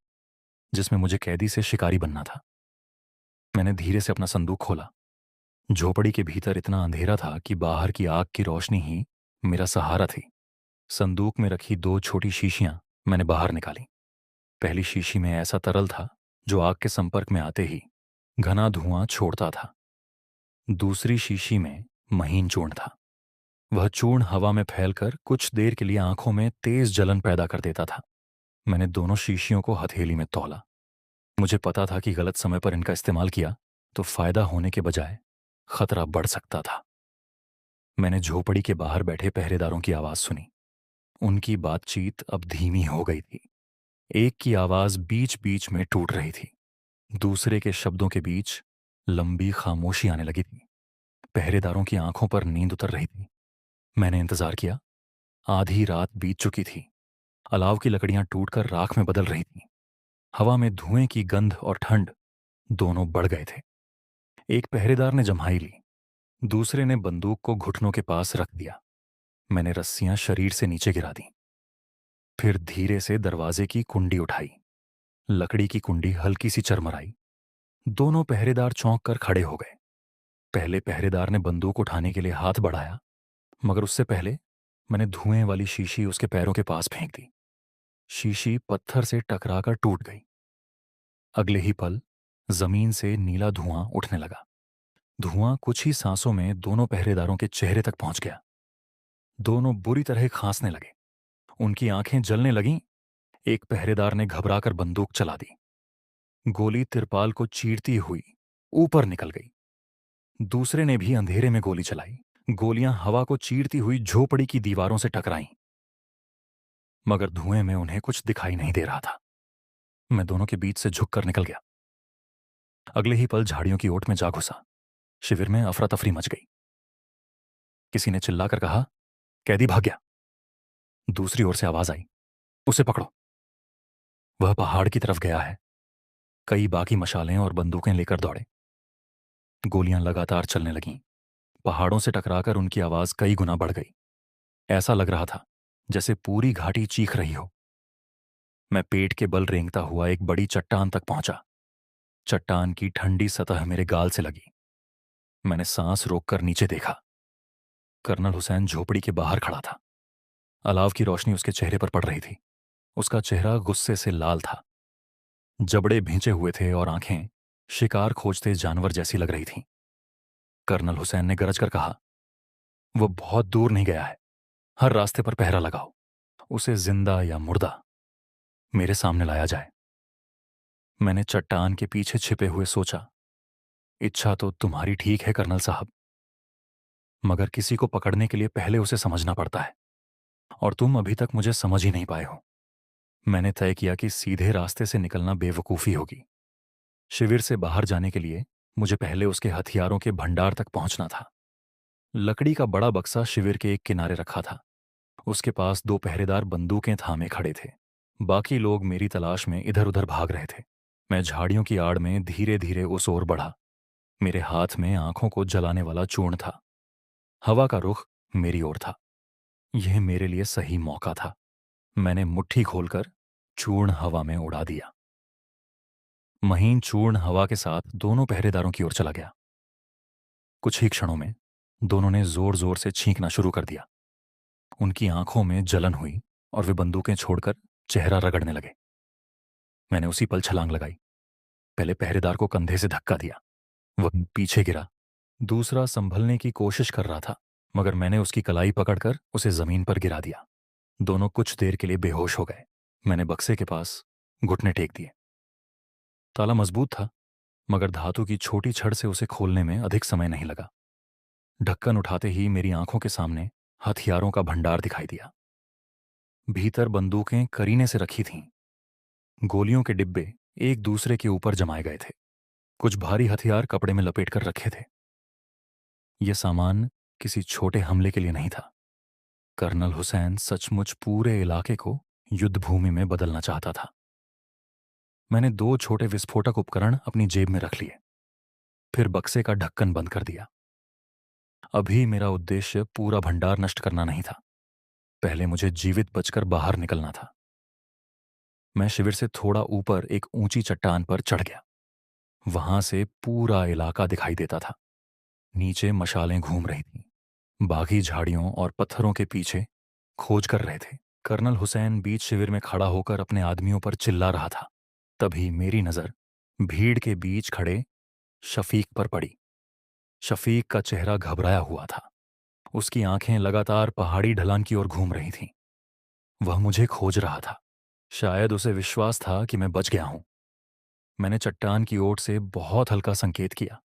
जिसमें मुझे कैदी से शिकारी बनना था। मैंने धीरे से अपना संदूक खोला। झोपड़ी के भीतर इतना अंधेरा था कि बाहर की आग की रोशनी ही मेरा सहारा थी। संदूक में रखी दो छोटी शीशियां मैंने बाहर निकाली। पहली शीशी में ऐसा तरल था जो आग के संपर्क में आते ही घना धुआं छोड़ता था। दूसरी शीशी में महीन चूर्ण था। वह चूर्ण हवा में फैलकर कुछ देर के लिए आंखों में तेज जलन पैदा कर देता था। मैंने दोनों शीशियों को हथेली में तौला। मुझे पता था कि गलत समय पर इनका इस्तेमाल किया तो फायदा होने के बजाय खतरा बढ़ सकता था। मैंने झोपड़ी के बाहर बैठे पहरेदारों की आवाज सुनी। उनकी बातचीत अब धीमी हो गई थी। एक की आवाज बीच बीच में टूट रही थी, दूसरे के शब्दों के बीच लंबी खामोशी आने लगी थी। पहरेदारों की आंखों पर नींद उतर रही थी। मैंने इंतजार किया। आधी रात बीत चुकी थी। अलाव की लकड़ियां टूटकर राख में बदल रही थीं। हवा में धुएं की गंध और ठंड दोनों बढ़ गए थे। एक पहरेदार ने जम्हाई ली, दूसरे ने बंदूक को घुटनों के पास रख दिया। मैंने रस्सियां शरीर से नीचे गिरा दी। फिर धीरे से दरवाजे की कुंडी उठाई। लकड़ी की कुंडी हल्की सी चरमराई। दोनों पहरेदार चौंक कर खड़े हो गए। पहले पहरेदार ने बंदूक उठाने के लिए हाथ बढ़ाया, मगर उससे पहले मैंने धुएं वाली शीशी उसके पैरों के पास फेंक दी। शीशी पत्थर से टकराकर टूट गई। अगले ही पल जमीन से नीला धुआं उठने लगा। धुआं कुछ ही सांसों में दोनों पहरेदारों के चेहरे तक पहुंच गया। दोनों बुरी तरह खांसने लगे। उनकी आंखें जलने लगीं। एक पहरेदार ने घबराकर बंदूक चला दी। गोली तिरपाल को चीरती हुई ऊपर निकल गई। दूसरे ने भी अंधेरे में गोली चलाई। गोलियां हवा को चीरती हुई झोपड़ी की दीवारों से टकराईं, मगर धुएं में उन्हें कुछ दिखाई नहीं दे रहा था। मैं दोनों के बीच से झुककर निकल गया। अगले ही पल झाड़ियों की ओट में जा घुसा। शिविर में अफरा तफरी मच गई। किसी ने चिल्लाकर कहा, कैदी भाग गया। दूसरी ओर से आवाज आई, उसे पकड़ो। वह पहाड़ की तरफ गया है। कई बाकी मशालें और बंदूकें लेकर दौड़े। गोलियां लगातार चलने लगीं। पहाड़ों से टकराकर उनकी आवाज कई गुना बढ़ गई। ऐसा लग रहा था जैसे पूरी घाटी चीख रही हो। मैं पेट के बल रेंगता हुआ एक बड़ी चट्टान तक पहुंचा। चट्टान की ठंडी सतह मेरे गाल से लगी। मैंने सांस रोककर नीचे देखा। कर्नल हुसैन झोपड़ी के बाहर खड़ा था। अलाव की रोशनी उसके चेहरे पर पड़ रही थी। उसका चेहरा गुस्से से लाल था। जबड़े भींचे हुए थे और आंखें शिकार खोजते जानवर जैसी लग रही थीं। कर्नल हुसैन ने गरज कर कहा, वो बहुत दूर नहीं गया है। हर रास्ते पर पहरा लगाओ। उसे जिंदा या मुर्दा मेरे सामने लाया जाए। मैंने चट्टान के पीछे छिपे हुए सोचा, इच्छा तो तुम्हारी ठीक है कर्नल साहब, मगर किसी को पकड़ने के लिए पहले उसे समझना पड़ता है, और तुम अभी तक मुझे समझ ही नहीं पाए हो। मैंने तय किया कि सीधे रास्ते से निकलना बेवकूफ़ी होगी। शिविर से बाहर जाने के लिए मुझे पहले उसके हथियारों के भंडार तक पहुंचना था। लकड़ी का बड़ा बक्सा शिविर के एक किनारे रखा था। उसके पास दो पहरेदार बंदूकें थामे खड़े थे। बाकी लोग मेरी तलाश में इधर उधर भाग रहे थे। मैं झाड़ियों की आड़ में धीरे धीरे उस ओर बढ़ा। मेरे हाथ में आंखों को जलाने वाला चूर्ण था। हवा का रुख मेरी ओर था। यह मेरे लिए सही मौका था। मैंने मुट्ठी खोलकर चूर्ण हवा में उड़ा दिया। महीन चूर्ण हवा के साथ दोनों पहरेदारों की ओर चला गया। कुछ ही क्षणों में दोनों ने जोर जोर से छींकना शुरू कर दिया। उनकी आंखों में जलन हुई और वे बंदूकें छोड़कर चेहरा रगड़ने लगे। मैंने उसी पल छलांग लगाई। पहले पहरेदार को कंधे से धक्का दिया। वह पीछे गिरा। दूसरा संभलने की कोशिश कर रहा था, मगर मैंने उसकी कलाई पकड़कर उसे जमीन पर गिरा दिया। दोनों कुछ देर के लिए बेहोश हो गए। मैंने बक्से के पास घुटने टेक दिए। ताला मजबूत था, मगर धातु की छोटी छड़ से उसे खोलने में अधिक समय नहीं लगा। ढक्कन उठाते ही मेरी आंखों के सामने हथियारों का भंडार दिखाई दिया। भीतर बंदूकें करीने से रखी थीं। गोलियों के डिब्बे एक दूसरे के ऊपर जमाए गए थे। कुछ भारी हथियार कपड़े में लपेटकर रखे थे। यह सामान किसी छोटे हमले के लिए नहीं था। कर्नल हुसैन सचमुच पूरे इलाके को युद्ध भूमि में बदलना चाहता था। मैंने दो छोटे विस्फोटक उपकरण अपनी जेब में रख लिए, फिर बक्से का ढक्कन बंद कर दिया। अभी मेरा उद्देश्य पूरा भंडार नष्ट करना नहीं था। पहले मुझे जीवित बचकर बाहर निकलना था। मैं शिविर से थोड़ा ऊपर एक ऊंची चट्टान पर चढ़ गया। वहां से पूरा इलाका दिखाई देता था। नीचे मशालें घूम रही थीं। बागी झाड़ियों और पत्थरों के पीछे खोज कर रहे थे। कर्नल हुसैन बीच शिविर में खड़ा होकर अपने आदमियों पर चिल्ला रहा था। तभी मेरी नजर भीड़ के बीच खड़े शफीक पर पड़ी। शफीक का चेहरा घबराया हुआ था। उसकी आंखें लगातार पहाड़ी ढलान की ओर घूम रही थीं। वह मुझे खोज रहा था। शायद उसे विश्वास था कि मैं बच गया हूं। मैंने चट्टान की ओट से बहुत हल्का संकेत किया।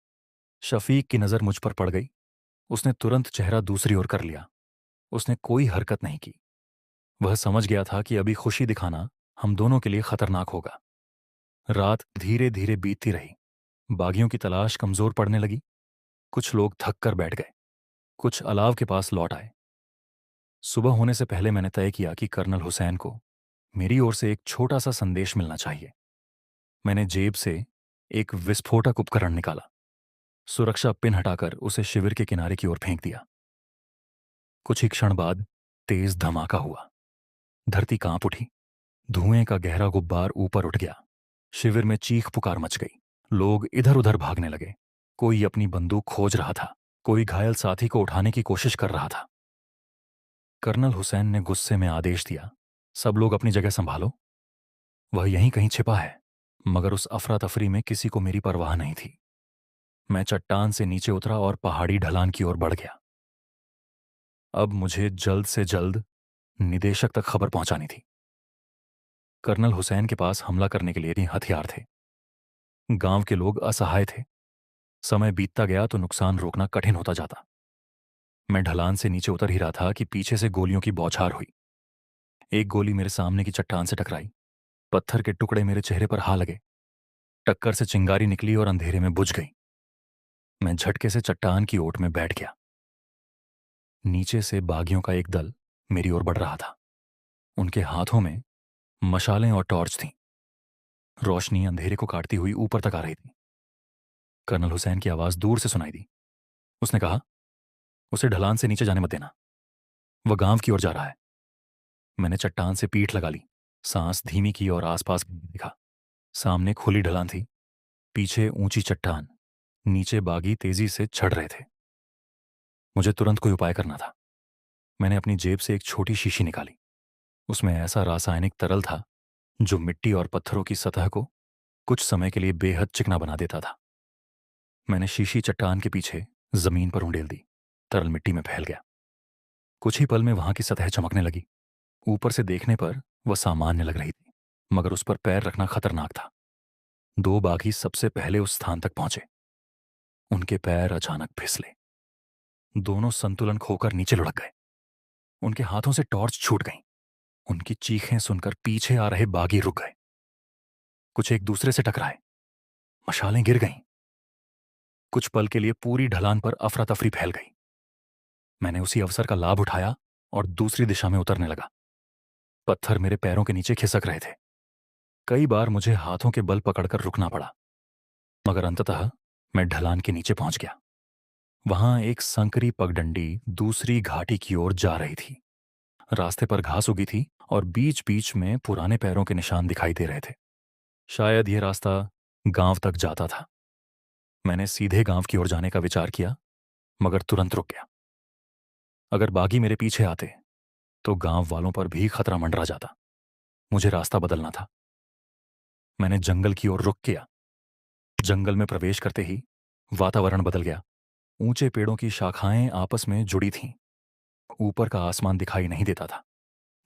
शफीक की नज़र मुझ पर पड़ गई। उसने तुरंत चेहरा दूसरी ओर कर लिया। उसने कोई हरकत नहीं की। वह समझ गया था कि अभी खुशी दिखाना हम दोनों के लिए खतरनाक होगा। रात धीरे धीरे बीतती रही। बागियों की तलाश कमजोर पड़ने लगी। कुछ लोग थक कर बैठ गए। कुछ अलाव के पास लौट आए। सुबह होने से पहले मैंने तय किया कि कर्नल हुसैन को मेरी ओर से एक छोटा सा संदेश मिलना चाहिए। मैंने जेब से एक विस्फोटक उपकरण निकाला। सुरक्षा पिन हटाकर उसे शिविर के किनारे की ओर फेंक दिया। कुछ ही क्षण बाद तेज धमाका हुआ। धरती कांप उठी। धुएं का गहरा गुब्बार ऊपर उठ गया। शिविर में चीख पुकार मच गई। लोग इधर उधर भागने लगे। कोई अपनी बंदूक खोज रहा था। कोई घायल साथी को उठाने की कोशिश कर रहा था। कर्नल हुसैन ने गुस्से में आदेश दिया, सब लोग अपनी जगह संभालो। वह यहीं कहीं छिपा है। मगर उस अफरा तफरी में किसी को मेरी परवाह नहीं थी। मैं चट्टान से नीचे उतरा और पहाड़ी ढलान की ओर बढ़ गया। अब मुझे जल्द से जल्द निदेशक तक खबर पहुंचानी थी। कर्नल हुसैन के पास हमला करने के लिए भी हथियार थे। गांव के लोग असहाय थे। समय बीतता गया तो नुकसान रोकना कठिन होता जाता। मैं ढलान से नीचे उतर ही रहा था कि पीछे से गोलियों की बौछार हुई। एक गोली मेरे सामने की चट्टान से टकराई। पत्थर के टुकड़े मेरे चेहरे पर आ लगे। टक्कर से चिंगारी निकली और अंधेरे में बुझ गई। मैं झटके से चट्टान की ओट में बैठ गया। नीचे से बागियों का एक दल मेरी ओर बढ़ रहा था। उनके हाथों में मशालें और टॉर्च थीं। रोशनी अंधेरे को काटती हुई ऊपर तक आ रही थी। कर्नल हुसैन की आवाज दूर से सुनाई दी। उसने कहा, उसे ढलान से नीचे जाने मत देना। वह गांव की ओर जा रहा है। मैंने चट्टान से पीठ लगा ली, सांस धीमी की और आसपास देखा। सामने खुली ढलान थी। पीछे ऊंची चट्टान। नीचे बागी तेजी से चढ़ रहे थे। मुझे तुरंत कोई उपाय करना था। मैंने अपनी जेब से एक छोटी शीशी निकाली। उसमें ऐसा रासायनिक तरल था जो मिट्टी और पत्थरों की सतह को कुछ समय के लिए बेहद चिकना बना देता था। मैंने शीशी चट्टान के पीछे जमीन पर उंडेल दी। तरल मिट्टी में फैल गया। कुछ ही पल में वहां की सतह चमकने लगी। ऊपर से देखने पर वह सामान्य लग रही थी, मगर उस पर पैर रखना खतरनाक था। दो बाघी सबसे पहले उस स्थान तक पहुंचे। उनके पैर अचानक फिसले। दोनों संतुलन खोकर नीचे लुढ़क गए। उनके हाथों से टॉर्च छूट गई। उनकी चीखें सुनकर पीछे आ रहे बागी रुक गए। कुछ एक दूसरे से टकराए। मशालें गिर गईं। कुछ पल के लिए पूरी ढलान पर अफरा तफरी फैल गई। मैंने उसी अवसर का लाभ उठाया और दूसरी दिशा में उतरने लगा। पत्थर मेरे पैरों के नीचे खिसक रहे थे। कई बार मुझे हाथों के बल पकड़कर रुकना पड़ा, मगर अंततः मैं ढलान के नीचे पहुंच गया। वहां एक संकरी पगडंडी दूसरी घाटी की ओर जा रही थी। रास्ते पर घास उगी थी और बीच बीच में पुराने पैरों के निशान दिखाई दे रहे थे। शायद यह रास्ता गांव तक जाता था। मैंने सीधे गांव की ओर जाने का विचार किया, मगर तुरंत रुक गया। अगर बागी मेरे पीछे आते तो गांव वालों पर भी खतरा मंडरा जाता। मुझे रास्ता बदलना था। मैंने जंगल की ओर रुख किया। जंगल में प्रवेश करते ही वातावरण बदल गया। ऊंचे पेड़ों की शाखाएं आपस में जुड़ी थीं। ऊपर का आसमान दिखाई नहीं देता था।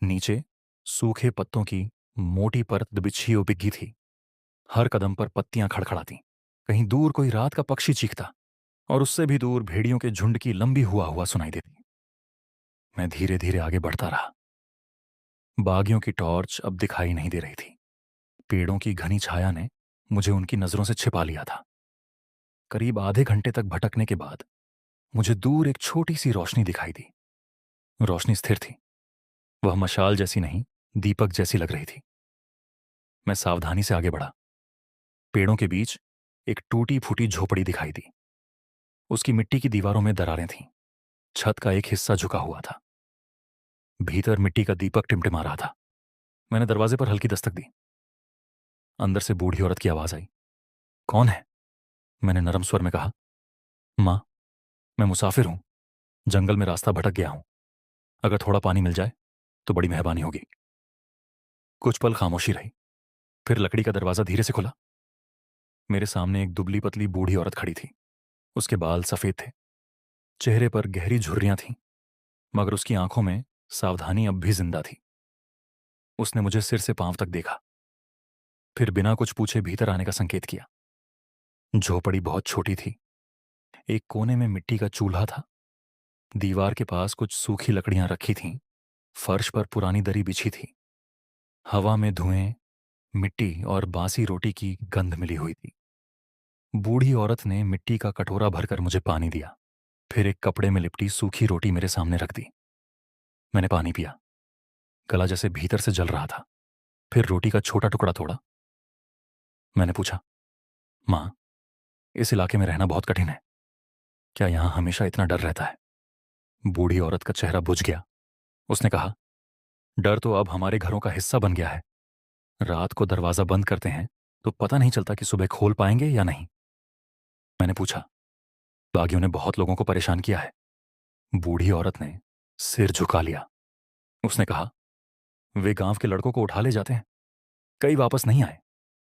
नीचे सूखे पत्तों की मोटी परत बिछी बिग्गी थी। हर कदम पर पत्तियां खड़खड़ाती। कहीं दूर कोई रात का पक्षी चीखता और उससे भी दूर भेड़ियों के झुंड की लंबी हुआ हुआ सुनाई देती। मैं धीरे धीरे आगे बढ़ता रहा। बागियों की टॉर्च अब दिखाई नहीं दे रही थी। पेड़ों की घनी छाया ने मुझे उनकी नजरों से छिपा लिया था। करीब आधे घंटे तक भटकने के बाद मुझे दूर एक छोटी सी रोशनी दिखाई दी। रोशनी स्थिर थी। वह मशाल जैसी नहीं, दीपक जैसी लग रही थी। मैं सावधानी से आगे बढ़ा। पेड़ों के बीच एक टूटी फूटी झोपड़ी दिखाई दी। उसकी मिट्टी की दीवारों में दरारें थीं। छत का एक हिस्सा झुका हुआ था। भीतर मिट्टी का दीपक टिमटिमा रहा था। मैंने दरवाजे पर हल्की दस्तक दी। अंदर से बूढ़ी औरत की आवाज आई। कौन है? मैंने नरम स्वर में कहा। मां, मैं मुसाफिर हूं। जंगल में रास्ता भटक गया हूं। अगर थोड़ा पानी मिल जाए तो बड़ी मेहरबानी होगी। कुछ पल खामोशी रही। फिर लकड़ी का दरवाजा धीरे से खुला। मेरे सामने एक दुबली पतली बूढ़ी औरत खड़ी थी। उसके बाल सफेद थे। चेहरे पर गहरी झुर्रियां थीं, मगर उसकी आंखों में सावधानी अब भी जिंदा थी। उसने मुझे सिर से पांव तक देखा। फिर बिना कुछ पूछे भीतर आने का संकेत किया। झोपड़ी बहुत छोटी थी। एक कोने में मिट्टी का चूल्हा था। दीवार के पास कुछ सूखी लकड़ियां रखी थीं। फर्श पर पुरानी दरी बिछी थी। हवा में धुएं, मिट्टी और बासी रोटी की गंध मिली हुई थी। बूढ़ी औरत ने मिट्टी का कटोरा भरकर मुझे पानी दिया। फिर एक कपड़े में लिपटी सूखी रोटी मेरे सामने रख दी। मैंने पानी पिया। गला जैसे भीतर से जल रहा था। फिर रोटी का छोटा टुकड़ा तोड़ा। मैंने पूछा, माँ, इस इलाके में रहना बहुत कठिन है। क्या यहां हमेशा इतना डर रहता है? बूढ़ी औरत का चेहरा बुझ गया। उसने कहा, डर तो अब हमारे घरों का हिस्सा बन गया है। रात को दरवाजा बंद करते हैं तो पता नहीं चलता कि सुबह खोल पाएंगे या नहीं। मैंने पूछा, बागियों ने बहुत लोगों को परेशान किया है। बूढ़ी औरत ने सिर झुका लिया। उसने कहा, वे गांव के लड़कों को उठा ले जाते हैं। कई वापस नहीं आए।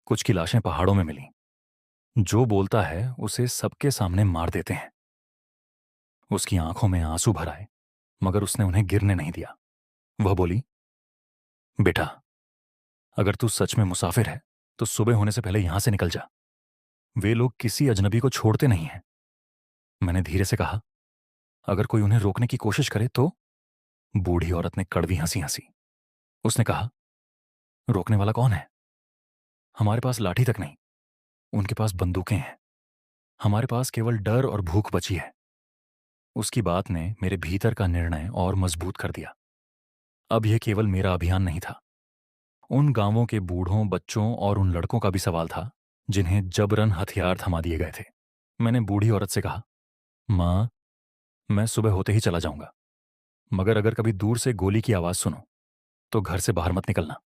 कुछ की लाशें पहाड़ों में मिली। जो बोलता है उसे सबके सामने मार देते हैं। उसकी आंखों में आंसू भर आए, मगर उसने उन्हें गिरने नहीं दिया। वह बोली, बेटा, अगर तू सच में मुसाफिर है तो सुबह होने से पहले यहां से निकल जा। वे लोग किसी अजनबी को छोड़ते नहीं हैं। मैंने धीरे से कहा, अगर कोई उन्हें रोकने की कोशिश करे तो? बूढ़ी औरत ने कड़वी हंसी हंसी। उसने कहा, रोकने वाला कौन है? हमारे पास लाठी तक नहीं। उनके पास बंदूकें हैं। हमारे पास केवल डर और भूख बची है। उसकी बात ने मेरे भीतर का निर्णय और मजबूत कर दिया। अब यह केवल मेरा अभियान नहीं था। उन गांवों के बूढ़ों, बच्चों और उन लड़कों का भी सवाल था जिन्हें जबरन हथियार थमा दिए गए थे। मैंने बूढ़ी औरत से कहा, मां, मैं सुबह होते ही चला जाऊंगा, मगर अगर कभी दूर से गोली की आवाज सुनो तो घर से बाहर मत निकलना।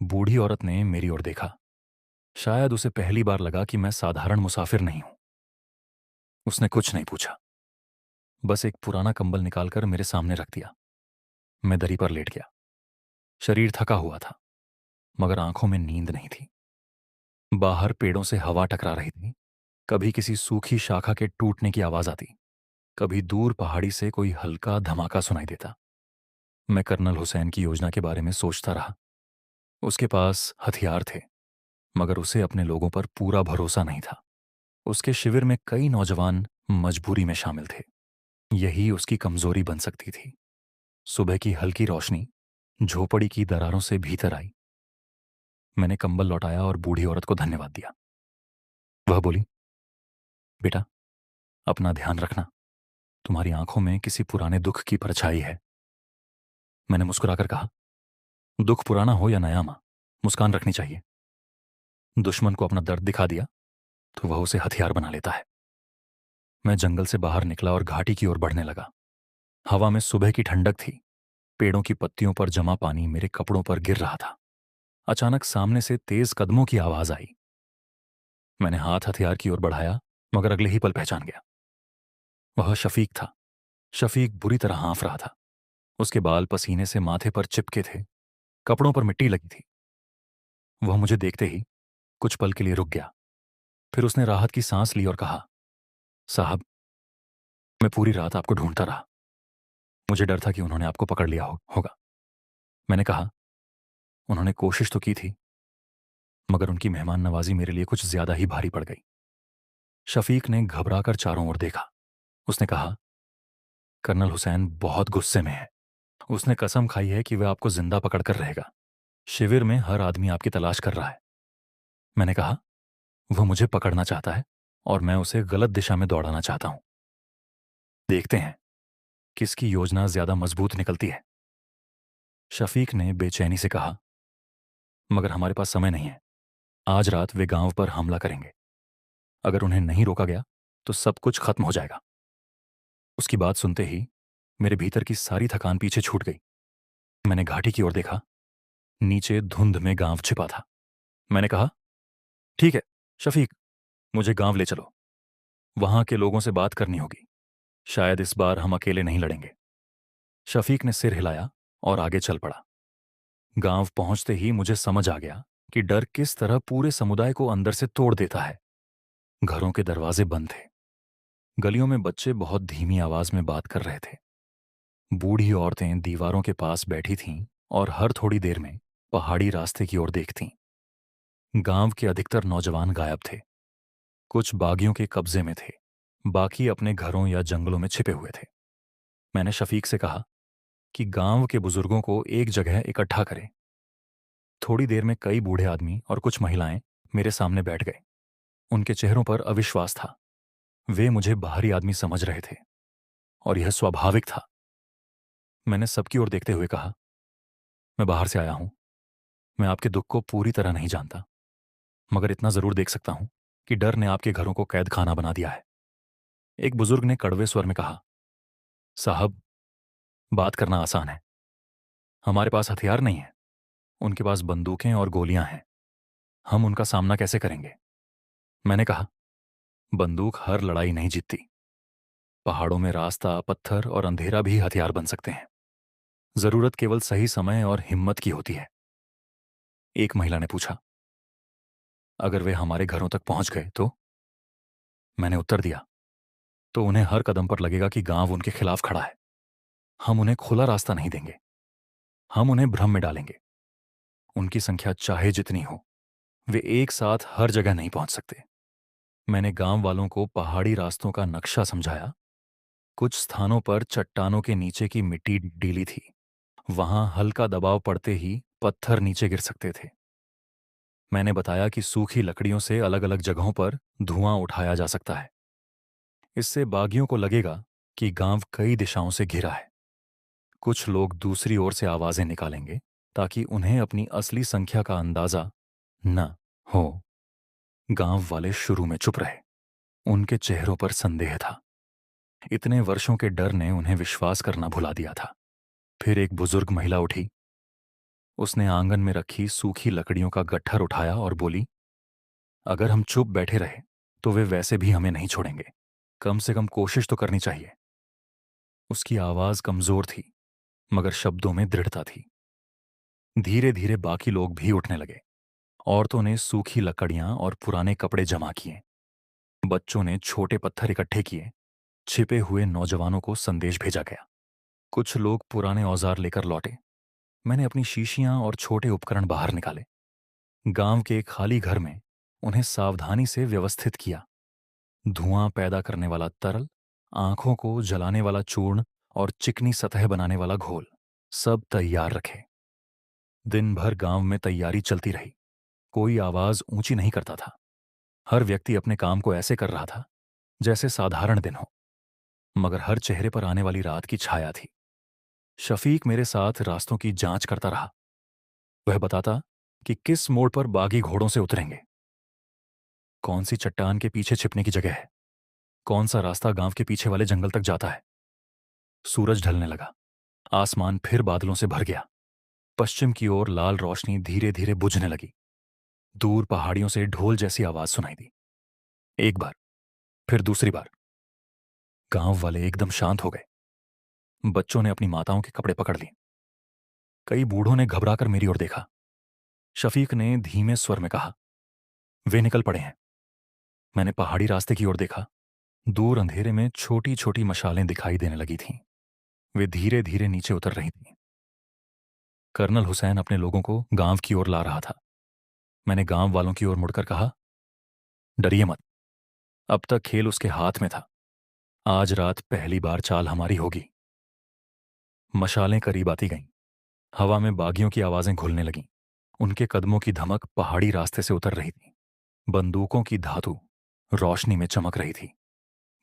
बूढ़ी औरत ने मेरी ओर देखा। शायद उसे पहली बार लगा कि मैं साधारण मुसाफिर नहीं हूं। उसने कुछ नहीं पूछा, बस एक पुराना कंबल निकालकर मेरे सामने रख दिया। मैं दरी पर लेट गया। शरीर थका हुआ था, मगर आंखों में नींद नहीं थी। बाहर पेड़ों से हवा टकरा रही थी। कभी किसी सूखी शाखा के टूटने की आवाज आती, कभी दूर पहाड़ी से कोई हल्का धमाका सुनाई देता। मैं कर्नल हुसैन की योजना के बारे में सोचता रहा। उसके पास हथियार थे, मगर उसे अपने लोगों पर पूरा भरोसा नहीं था। उसके शिविर में कई नौजवान मजबूरी में शामिल थे। यही उसकी कमजोरी बन सकती थी। सुबह की हल्की रोशनी झोपड़ी की दरारों से भीतर आई। मैंने कंबल लौटाया और बूढ़ी औरत को धन्यवाद दिया। वह बोली, बेटा, अपना ध्यान रखना। तुम्हारी आंखों में किसी पुराने दुख की परछाई है। मैंने मुस्कुराकर कहा, दुख पुराना हो या नया, मां, मुस्कान रखनी चाहिए। दुश्मन को अपना दर्द दिखा दिया तो वह उसे हथियार बना लेता है। मैं जंगल से बाहर निकला और घाटी की ओर बढ़ने लगा। हवा में सुबह की ठंडक थी। पेड़ों की पत्तियों पर जमा पानी मेरे कपड़ों पर गिर रहा था। अचानक सामने से तेज कदमों की आवाज आई। मैंने हाथ हथियार की ओर बढ़ाया, मगर अगले ही पल पहचान गया। वह शफीक था। शफीक बुरी तरह हाँफ रहा था। उसके बाल पसीने से माथे पर चिपके थे। कपड़ों पर मिट्टी लगी थी। वह मुझे देखते ही कुछ पल के लिए रुक गया। फिर उसने राहत की सांस ली और कहा, साहब, मैं पूरी रात आपको ढूंढता रहा। मुझे डर था कि उन्होंने आपको पकड़ लिया होगा। मैंने कहा, उन्होंने कोशिश तो की थी, मगर उनकी मेहमान नवाजी मेरे लिए कुछ ज्यादा ही भारी पड़ गई। शफीक ने घबराकर चारों ओर देखा। उसने कहा, कर्नल हुसैन बहुत गुस्से में है। उसने कसम खाई है कि वह आपको जिंदा पकड़कर रहेगा। शिविर में हर आदमी आपकी तलाश कर रहा है। मैंने कहा, वह मुझे पकड़ना चाहता है और मैं उसे गलत दिशा में दौड़ाना चाहता हूं। देखते हैं किसकी योजना ज्यादा मजबूत निकलती है। शफीक ने बेचैनी से कहा, मगर हमारे पास समय नहीं है। आज रात वे गांव पर हमला करेंगे। अगर उन्हें नहीं रोका गया तो सब कुछ खत्म हो जाएगा। उसकी बात सुनते ही मेरे भीतर की सारी थकान पीछे छूट गई। मैंने घाटी की ओर देखा। नीचे धुंध में गांव छिपा था। मैंने कहा, ठीक है शफीक, मुझे गांव ले चलो। वहां के लोगों से बात करनी होगी। शायद इस बार हम अकेले नहीं लड़ेंगे। शफीक ने सिर हिलाया और आगे चल पड़ा। गांव पहुंचते ही मुझे समझ आ गया कि डर किस तरह पूरे समुदाय को अंदर से तोड़ देता है। घरों के दरवाजे बंद थे। गलियों में बच्चे बहुत धीमी आवाज में बात कर रहे थे। बूढ़ी औरतें दीवारों के पास बैठी थीं और हर थोड़ी देर में पहाड़ी रास्ते की ओर देखतीं। गांव के अधिकतर नौजवान गायब थे। कुछ बागियों के कब्जे में थे, बाकी अपने घरों या जंगलों में छिपे हुए थे। मैंने शफीक से कहा कि गांव के बुजुर्गों को एक जगह इकट्ठा करें। थोड़ी देर में कई बूढ़े आदमी और कुछ महिलाएं मेरे सामने बैठ गए। उनके चेहरों पर अविश्वास था। वे मुझे बाहरी आदमी समझ रहे थे और यह स्वाभाविक था। मैंने सबकी ओर देखते हुए कहा, मैं बाहर से आया हूं। मैं आपके दुख को पूरी तरह नहीं जानता, मगर इतना जरूर देख सकता हूं कि डर ने आपके घरों को कैद खाना बना दिया है। एक बुजुर्ग ने कड़वे स्वर में कहा, साहब, बात करना आसान है। हमारे पास हथियार नहीं है। उनके पास बंदूकें और गोलियां हैं। हम उनका सामना कैसे करेंगे? मैंने कहा, बंदूक हर लड़ाई नहीं जीतती। पहाड़ों में रास्ता, पत्थर और अंधेरा भी हथियार बन सकते हैं। जरूरत केवल सही समय और हिम्मत की होती है। एक महिला ने पूछा, अगर वे हमारे घरों तक पहुंच गए तो? मैंने उत्तर दिया, तो उन्हें हर कदम पर लगेगा कि गांव उनके खिलाफ खड़ा है। हम उन्हें खुला रास्ता नहीं देंगे। हम उन्हें भ्रम में डालेंगे। उनकी संख्या चाहे जितनी हो, वे एक साथ हर जगह नहीं पहुंच सकते। मैंने गांव वालों को पहाड़ी रास्तों का नक्शा समझाया। कुछ स्थानों पर चट्टानों के नीचे की मिट्टी डीली थी। वहां हल्का दबाव पड़ते ही पत्थर नीचे गिर सकते थे। मैंने बताया कि सूखी लकड़ियों से अलग अलग जगहों पर धुआं उठाया जा सकता है। इससे बागियों को लगेगा कि गांव कई दिशाओं से घिरा है। कुछ लोग दूसरी ओर से आवाजें निकालेंगे ताकि उन्हें अपनी असली संख्या का अंदाजा न हो। गांव वाले शुरू में चुप रहे। उनके चेहरों पर संदेह था। इतने वर्षों के डर ने उन्हें विश्वास करना भुला दिया था। फिर एक बुजुर्ग महिला उठी। उसने आंगन में रखी सूखी लकड़ियों का गट्ठर उठाया और बोली, अगर हम चुप बैठे रहे तो वे वैसे भी हमें नहीं छोड़ेंगे। कम से कम कोशिश तो करनी चाहिए। उसकी आवाज कमजोर थी, मगर शब्दों में दृढ़ता थी। धीरे धीरे बाकी लोग भी उठने लगे। औरतों ने सूखी लकड़ियां और पुराने कपड़े जमा किए। बच्चों ने छोटे पत्थर इकट्ठे किए। छिपे हुए नौजवानों को संदेश भेजा गया। कुछ लोग पुराने औजार लेकर लौटे। मैंने अपनी शीशियां और छोटे उपकरण बाहर निकाले। गांव के एक खाली घर में उन्हें सावधानी से व्यवस्थित किया। धुआं पैदा करने वाला तरल, आंखों को जलाने वाला चूर्ण और चिकनी सतह बनाने वाला घोल सब तैयार रखे। दिन भर गांव में तैयारी चलती रही। कोई आवाज ऊंची नहीं करता था। हर व्यक्ति अपने काम को ऐसे कर रहा था जैसे साधारण दिन हो, मगर हर चेहरे पर आने वाली रात की छाया थी। शफीक मेरे साथ रास्तों की जांच करता रहा। वह बताता कि किस मोड़ पर बागी घोड़ों से उतरेंगे, कौन सी चट्टान के पीछे छिपने की जगह है, कौन सा रास्ता गांव के पीछे वाले जंगल तक जाता है। सूरज ढलने लगा। आसमान फिर बादलों से भर गया। पश्चिम की ओर लाल रोशनी धीरे धीरे बुझने लगी। दूर पहाड़ियों से ढोल जैसी आवाज सुनाई दी। एक बार, फिर दूसरी बार। गांव वाले एकदम शांत हो गए। बच्चों ने अपनी माताओं के कपड़े पकड़ लिए। कई बूढ़ों ने घबराकर मेरी ओर देखा। शफीक ने धीमे स्वर में कहा, वे निकल पड़े हैं। मैंने पहाड़ी रास्ते की ओर देखा। दूर अंधेरे में छोटी छोटी मशालें दिखाई देने लगी थीं। वे धीरे धीरे नीचे उतर रही थीं। कर्नल हुसैन अपने लोगों को गांव की ओर ला रहा था। मैंने गांव वालों की ओर मुड़कर कहा, डरिए मत। अब तक खेल उसके हाथ में था। आज रात पहली बार चाल हमारी होगी। मशालें करीब आती गईं। हवा में बागियों की आवाजें घुलने लगीं। उनके कदमों की धमक पहाड़ी रास्ते से उतर रही थी। बंदूकों की धातु रोशनी में चमक रही थी।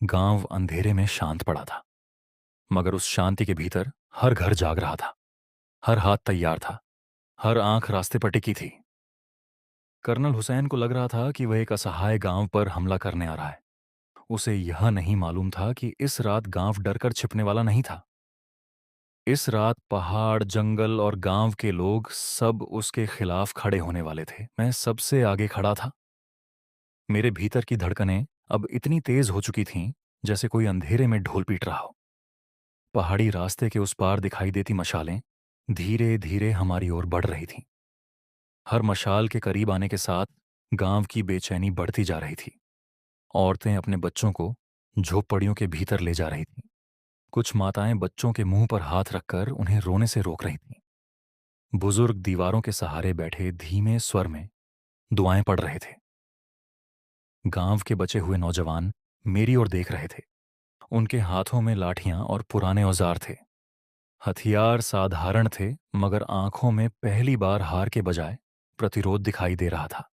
गांव अंधेरे में शांत पड़ा था, मगर उस शांति के भीतर हर घर जाग रहा था। हर हाथ तैयार था। हर आंख रास्ते पर टिकी थी। कर्नल हुसैन को लग रहा था कि वह एक असहाय गांव पर हमला करने आ रहा है। उसे यह नहीं मालूम था कि इस रात गांव डरकर छिपने वाला नहीं था। इस रात पहाड़, जंगल और गांव के लोग सब उसके खिलाफ खड़े होने वाले थे। मैं सबसे आगे खड़ा था। मेरे भीतर की धड़कनें अब इतनी तेज हो चुकी थीं जैसे कोई अंधेरे में ढोल पीट रहा हो। पहाड़ी रास्ते के उस पार दिखाई देती मशालें धीरे धीरे हमारी ओर बढ़ रही थीं। हर मशाल के करीब आने के साथ गांव की बेचैनी बढ़ती जा रही थी। औरतें अपने बच्चों को झोपड़ियों के भीतर ले जा रही थीं। कुछ माताएं बच्चों के मुंह पर हाथ रखकर उन्हें रोने से रोक रही थीं। बुजुर्ग दीवारों के सहारे बैठे धीमे स्वर में दुआएं पढ़ रहे थे। गांव के बचे हुए नौजवान मेरी ओर देख रहे थे। उनके हाथों में लाठियां और पुराने औजार थे। हथियार साधारण थे, मगर आंखों में पहली बार हार के बजाय प्रतिरोध दिखाई दे रहा था।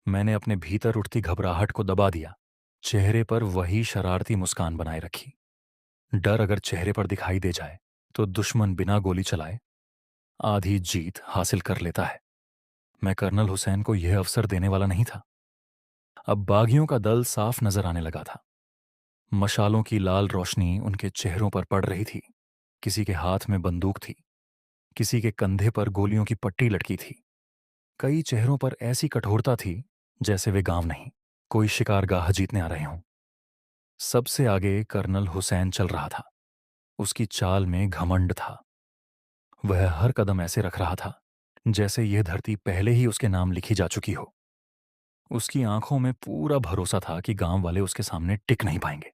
मैंने अपने भीतर उठती घबराहट को दबा दिया, चेहरे पर वही शरारती मुस्कान बनाए रखी। डर अगर चेहरे पर दिखाई दे जाए तो दुश्मन बिना गोली चलाए आधी जीत हासिल कर लेता है। मैं कर्नल हुसैन को यह अवसर देने वाला नहीं था। अब बागियों का दल साफ नजर आने लगा था। मशालों की लाल रोशनी उनके चेहरों पर पड़ रही थी। किसी के हाथ में बंदूक थी, किसी के कंधे पर गोलियों की पट्टी लटकी थी। कई चेहरों पर ऐसी कठोरता थी जैसे वे गांव नहीं, कोई शिकारगाह जीतने आ रहे हों। सबसे आगे कर्नल हुसैन चल रहा था। उसकी चाल में घमंड था। वह हर कदम ऐसे रख रहा था जैसे यह धरती पहले ही उसके नाम लिखी जा चुकी हो। उसकी आंखों में पूरा भरोसा था कि गांव वाले उसके सामने टिक नहीं पाएंगे।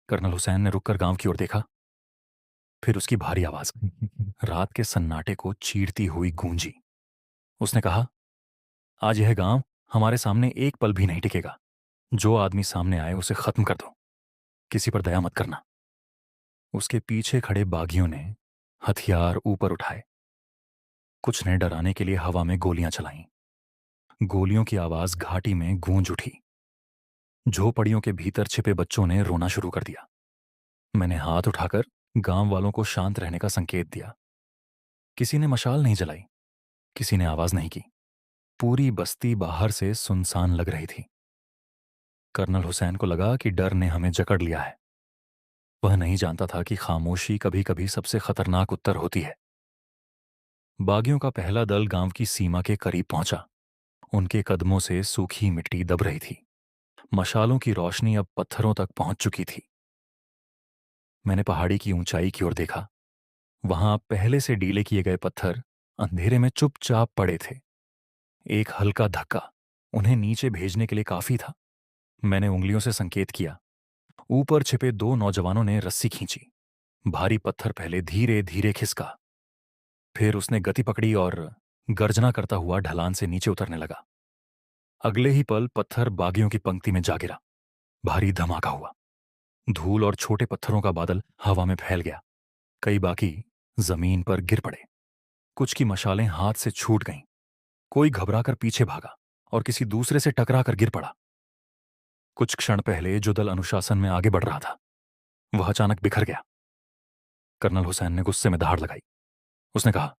कर्नल हुसैन ने रुककर गांव की ओर देखा। फिर उसकी भारी आवाज रात के सन्नाटे को चीरती हुई गूंजी। उसने कहा, आज यह गांव हमारे सामने एक पल भी नहीं टिकेगा। जो आदमी सामने आए उसे खत्म कर दो, किसी पर दया मत करना। उसके पीछे खड़े बागियों ने हथियार ऊपर उठाए। कुछ ने डराने के लिए हवा में गोलियां चलाईं। गोलियों की आवाज घाटी में गूंज उठी। झोपड़ियों के भीतर छिपे बच्चों ने रोना शुरू कर दिया। मैंने हाथ उठाकर गांव वालों को शांत रहने का संकेत दिया। किसी ने मशाल नहीं जलाई, किसी ने आवाज नहीं की। पूरी बस्ती बाहर से सुनसान लग रही थी। कर्नल हुसैन को लगा कि डर ने हमें जकड़ लिया है। वह नहीं जानता था कि खामोशी कभी कभी सबसे खतरनाक उत्तर होती है। बागियों का पहला दल गांव की सीमा के करीब पहुंचा। उनके कदमों से सूखी मिट्टी दब रही थी। मशालों की रोशनी अब पत्थरों तक पहुंच चुकी थी। मैंने पहाड़ी की ऊंचाई की ओर देखा। वहां पहले से डीले किए गए पत्थर अंधेरे में चुपचाप पड़े थे। एक हल्का धक्का उन्हें नीचे भेजने के लिए काफी था। मैंने उंगलियों से संकेत किया। ऊपर छिपे दो नौजवानों ने रस्सी खींची। भारी पत्थर पहले धीरे धीरे खिसका। फिर उसने गति पकड़ी और गर्जना करता हुआ ढलान से नीचे उतरने लगा। अगले ही पल पत्थर बागियों की पंक्ति में जा गिरा। भारी धमाका हुआ। धूल और छोटे पत्थरों का बादल हवा में फैल गया। कई बाकी जमीन पर गिर पड़े। कुछ की मशालें हाथ से छूट गईं। कोई घबराकर पीछे भागा और किसी दूसरे से टकरा कर गिर पड़ा। कुछ क्षण पहले जो दल अनुशासन में आगे बढ़ रहा था, वह अचानक बिखर गया। कर्नल हुसैन ने गुस्से में दहाड़ लगाई। उसने कहा,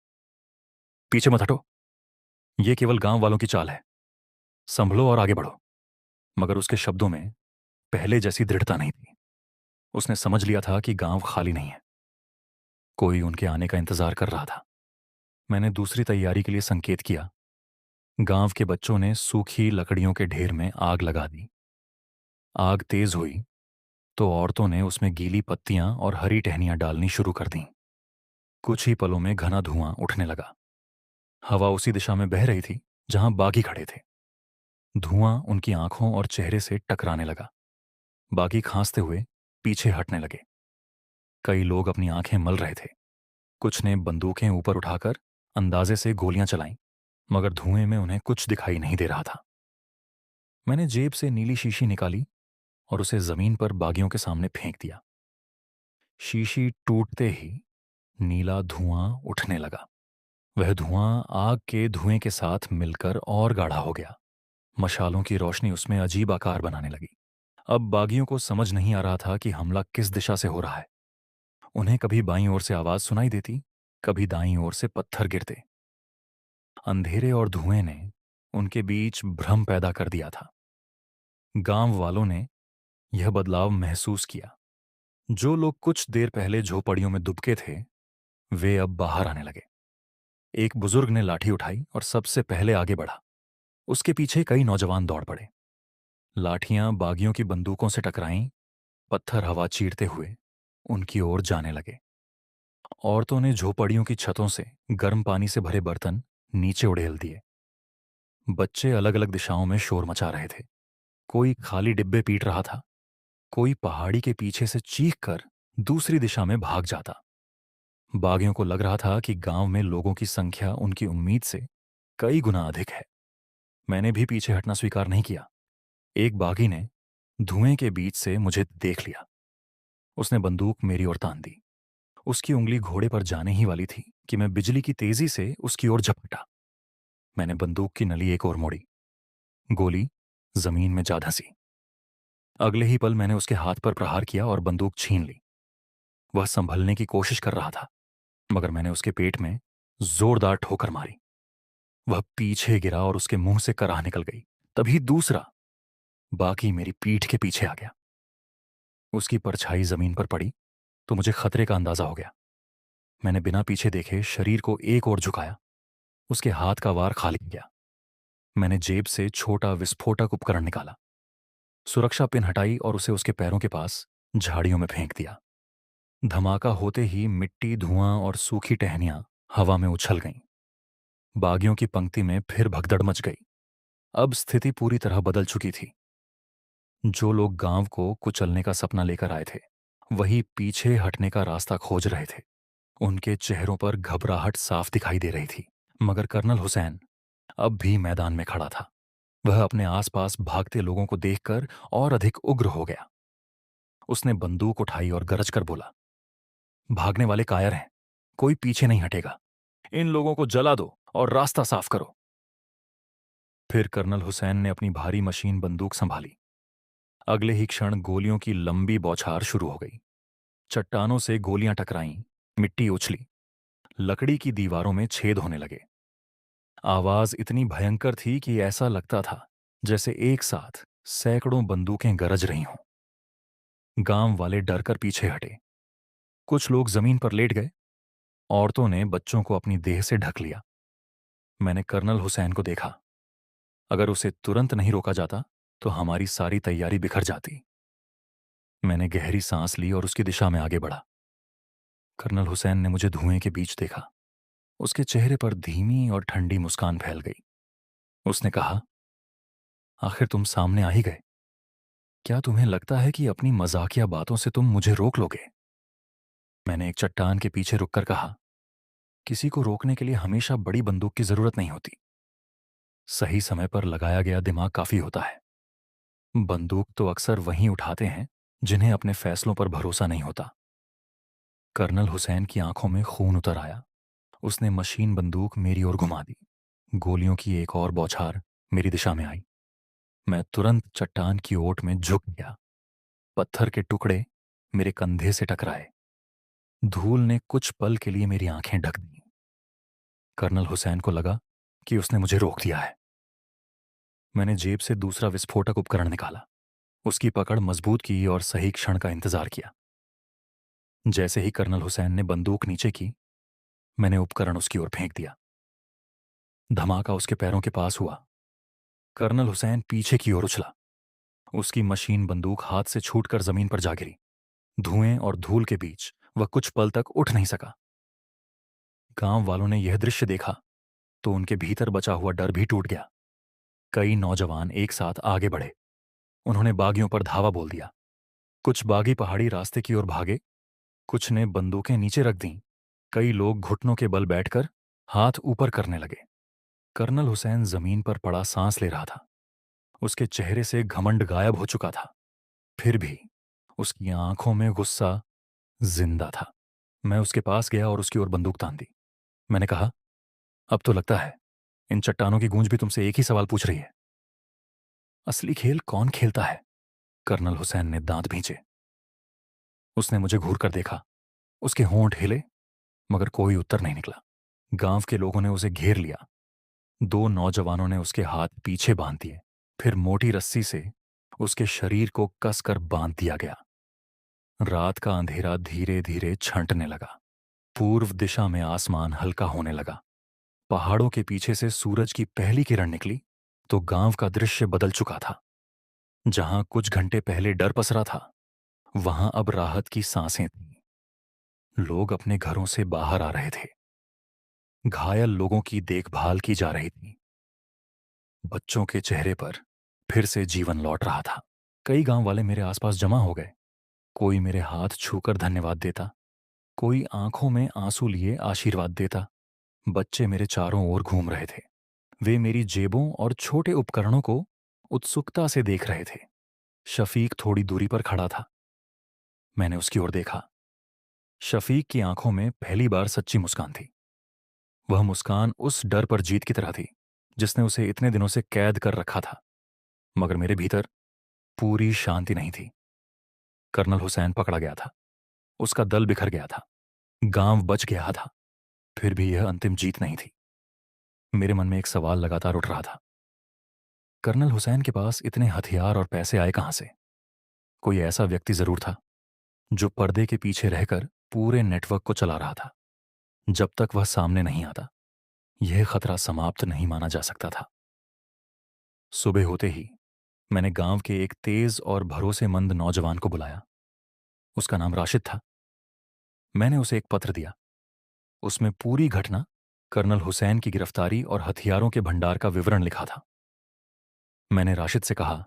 पीछे मत हटो, यह केवल गांव वालों की चाल है। संभलो और आगे बढ़ो। मगर उसके शब्दों में पहले जैसी दृढ़ता नहीं थी। उसने समझ लिया था कि गांव खाली नहीं है। कोई उनके आने का इंतजार कर रहा था। मैंने दूसरी तैयारी के लिए संकेत किया। गांव के बच्चों ने सूखी लकड़ियों के ढेर में आग लगा दी। आग तेज हुई तो औरतों ने उसमें गीली पत्तियां और हरी टहनियां डालनी शुरू कर दीं। कुछ ही पलों में घना धुआं उठने लगा। हवा उसी दिशा में बह रही थी जहां बागी खड़े थे। धुआं उनकी आंखों और चेहरे से टकराने लगा। बागी खांसते हुए पीछे हटने लगे। कई लोग अपनी आंखें मल रहे थे। कुछ ने बंदूकें ऊपर उठाकर अंदाजे से गोलियां चलाईं, मगर धुएं में उन्हें कुछ दिखाई नहीं दे रहा था। मैंने जेब से नीली शीशी निकाली और उसे जमीन पर बागियों के सामने फेंक दिया। शीशी टूटते ही नीला धुआं उठने लगा। वह धुआं आग के धुएं के साथ मिलकर और गाढ़ा हो गया। मशालों की रोशनी उसमें अजीब आकार बनाने लगी। अब बागियों को समझ नहीं आ रहा था कि हमला किस दिशा से हो रहा है। उन्हें कभी बाईं ओर से आवाज सुनाई देती, कभी दाईं ओर से पत्थर गिरते। अंधेरे और धुएं ने उनके बीच भ्रम पैदा कर दिया था। गांव वालों ने यह बदलाव महसूस किया। जो लोग कुछ देर पहले झोपड़ियों में दुबके थे, वे अब बाहर आने लगे। एक बुजुर्ग ने लाठी उठाई और सबसे पहले आगे बढ़ा। उसके पीछे कई नौजवान दौड़ पड़े। लाठियां बागियों की बंदूकों से टकराईं। पत्थर हवा चीरते हुए उनकी ओर जाने लगे। औरतों ने झोपड़ियों की छतों से गर्म पानी से भरे बर्तन नीचे उड़ेल दिए। बच्चे अलग अलग दिशाओं में शोर मचा रहे थे। कोई खाली डिब्बे पीट रहा था, कोई पहाड़ी के पीछे से चीख कर दूसरी दिशा में भाग जाता। बागियों को लग रहा था कि गांव में लोगों की संख्या उनकी उम्मीद से कई गुना अधिक है। मैंने भी पीछे हटना स्वीकार नहीं किया। एक बागी ने धुएं के बीच से मुझे देख लिया। उसने बंदूक मेरी ओर तान दी। उसकी उंगली घोड़े पर जाने ही वाली थी कि मैं बिजली की तेजी से उसकी ओर झपटा। मैंने बंदूक की नली एक ओर मोड़ी। गोली जमीन में जा धंसी। अगले ही पल मैंने उसके हाथ पर प्रहार किया और बंदूक छीन ली। वह संभलने की कोशिश कर रहा था, मगर मैंने उसके पेट में जोरदार ठोकर मारी। वह पीछे गिरा और उसके मुंह से कराह निकल गई। तभी दूसरा बाकी मेरी पीठ के पीछे आ गया। उसकी परछाई जमीन पर पड़ी तो मुझे खतरे का अंदाजा हो गया। मैंने बिना पीछे देखे शरीर को एक ओर झुकाया। उसके हाथ का वार खाली गया। मैंने जेब से छोटा विस्फोटक उपकरण निकाला, सुरक्षा पिन हटाई और उसे उसके पैरों के पास झाड़ियों में फेंक दिया। धमाका होते ही मिट्टी, धुआं और सूखी टहनियां हवा में उछल गईं। बागियों की पंक्ति में फिर भगदड़ मच गई। अब स्थिति पूरी तरह बदल चुकी थी। जो लोग गांव को कुचलने का सपना लेकर आए थे, वही पीछे हटने का रास्ता खोज रहे थे। उनके चेहरों पर घबराहट साफ दिखाई दे रही थी। मगर कर्नल हुसैन अब भी मैदान में खड़ा था। वह अपने आसपास भागते लोगों को देखकर और अधिक उग्र हो गया। उसने बंदूक उठाई और गरज कर बोला, भागने वाले कायर हैं, कोई पीछे नहीं हटेगा। इन लोगों को जला दो और रास्ता साफ करो। फिर कर्नल हुसैन ने अपनी भारी मशीन बंदूक संभाली। अगले ही क्षण गोलियों की लंबी बौछार शुरू हो गई। चट्टानों से गोलियां टकराईं, मिट्टी उछली, लकड़ी की दीवारों में छेद होने लगे। आवाज इतनी भयंकर थी कि ऐसा लगता था जैसे एक साथ सैकड़ों बंदूकें गरज रही हों। गांव वाले डरकर पीछे हटे। कुछ लोग जमीन पर लेट गए। औरतों ने बच्चों को अपनी देह से ढक लिया। मैंने कर्नल हुसैन को देखा। अगर उसे तुरंत नहीं रोका जाता तो हमारी सारी तैयारी बिखर जाती। मैंने गहरी सांस ली और उसकी दिशा में आगे बढ़ा। कर्नल हुसैन ने मुझे धुएं के बीच देखा। उसके चेहरे पर धीमी और ठंडी मुस्कान फैल गई। उसने कहा, आखिर तुम सामने आ ही गए। क्या तुम्हें लगता है कि अपनी मजाकिया बातों से तुम मुझे रोक लोगे? मैंने एक चट्टान के पीछे रुककर कहा, किसी को रोकने के लिए हमेशा बड़ी बंदूक की जरूरत नहीं होती। सही समय पर लगाया गया दिमाग काफी होता है। बंदूक तो अक्सर वहीं उठाते हैं जिन्हें अपने फैसलों पर भरोसा नहीं होता। कर्नल हुसैन की आंखों में खून उतर आया। उसने मशीन बंदूक मेरी ओर घुमा दी। गोलियों की एक और बौछार मेरी दिशा में आई। मैं तुरंत चट्टान की ओट में झुक गया। पत्थर के टुकड़े मेरे कंधे से टकराए। धूल ने कुछ पल के लिए मेरी आंखें ढक दी। कर्नल हुसैन को लगा कि उसने मुझे रोक दिया है। मैंने जेब से दूसरा विस्फोटक उपकरण निकाला, उसकी पकड़ मजबूत की और सही क्षण का इंतजार किया। जैसे ही कर्नल हुसैन ने बंदूक नीचे की, मैंने उपकरण उसकी ओर फेंक दिया। धमाका उसके पैरों के पास हुआ। कर्नल हुसैन पीछे की ओर उछला। उसकी मशीन बंदूक हाथ से छूटकर जमीन पर जा गिरी। धुएं और धूल के बीच वह कुछ पल तक उठ नहीं सका। गांव वालों ने यह दृश्य देखा तो उनके भीतर बचा हुआ डर भी टूट गया। कई नौजवान एक साथ आगे बढ़े। उन्होंने बागियों पर धावा बोल दिया। कुछ बागी पहाड़ी रास्ते की ओर भागे, कुछ ने बंदूकें नीचे रख दीं। कई लोग घुटनों के बल बैठकर हाथ ऊपर करने लगे। कर्नल हुसैन जमीन पर पड़ा सांस ले रहा था। उसके चेहरे से घमंड गायब हो चुका था। फिर भी उसकी आंखों में गुस्सा जिंदा था। मैं उसके पास गया और उसकी ओर बंदूक तान दी। मैंने कहा, अब तो लगता है इन चट्टानों की गूंज भी तुमसे एक ही सवाल पूछ रही है, असली खेल कौन खेलता है? कर्नल हुसैन ने दांत भींचे। उसने मुझे घूर कर देखा। उसके होंठ हिले, मगर कोई उत्तर नहीं निकला। गांव के लोगों ने उसे घेर लिया। दो नौजवानों ने उसके हाथ पीछे बांध दिए। फिर मोटी रस्सी से उसके शरीर को कसकर बांध दिया गया। रात का अंधेरा धीरे धीरे छंटने लगा। पूर्व दिशा में आसमान हल्का होने लगा। पहाड़ों के पीछे से सूरज की पहली किरण निकली तो गांव का दृश्य बदल चुका था। जहां कुछ घंटे पहले डर पसरा था, वहां अब राहत की सांसें थीं। लोग अपने घरों से बाहर आ रहे थे। घायल लोगों की देखभाल की जा रही थी। बच्चों के चेहरे पर फिर से जीवन लौट रहा था। कई गांव वाले मेरे आसपास जमा हो गए। कोई मेरे हाथ छूकर धन्यवाद देता, कोई आंखों में आंसू लिए आशीर्वाद देता। बच्चे मेरे चारों ओर घूम रहे थे। वे मेरी जेबों और छोटे उपकरणों को उत्सुकता से देख रहे थे। शफीक थोड़ी दूरी पर खड़ा था। मैंने उसकी ओर देखा। शफीक की आंखों में पहली बार सच्ची मुस्कान थी। वह मुस्कान उस डर पर जीत की तरह थी जिसने उसे इतने दिनों से कैद कर रखा था। मगर मेरे भीतर पूरी शांति नहीं थी। कर्नल हुसैन पकड़ा गया था। उसका दल बिखर गया था। गांव बच गया था। फिर भी यह अंतिम जीत नहीं थी। मेरे मन में एक सवाल लगातार उठ रहा था। कर्नल हुसैन के पास इतने हथियार और पैसे आए कहां से? कोई ऐसा व्यक्ति जरूर था जो पर्दे के पीछे रहकर पूरे नेटवर्क को चला रहा था। जब तक वह सामने नहीं आता, यह खतरा समाप्त नहीं माना जा सकता था। सुबह होते ही मैंने गांव के एक तेज और भरोसेमंद नौजवान को बुलाया। उसका नाम राशिद था। मैंने उसे एक पत्र दिया। उसमें पूरी घटना, कर्नल हुसैन की गिरफ्तारी और हथियारों के भंडार का विवरण लिखा था। मैंने राशिद से कहा,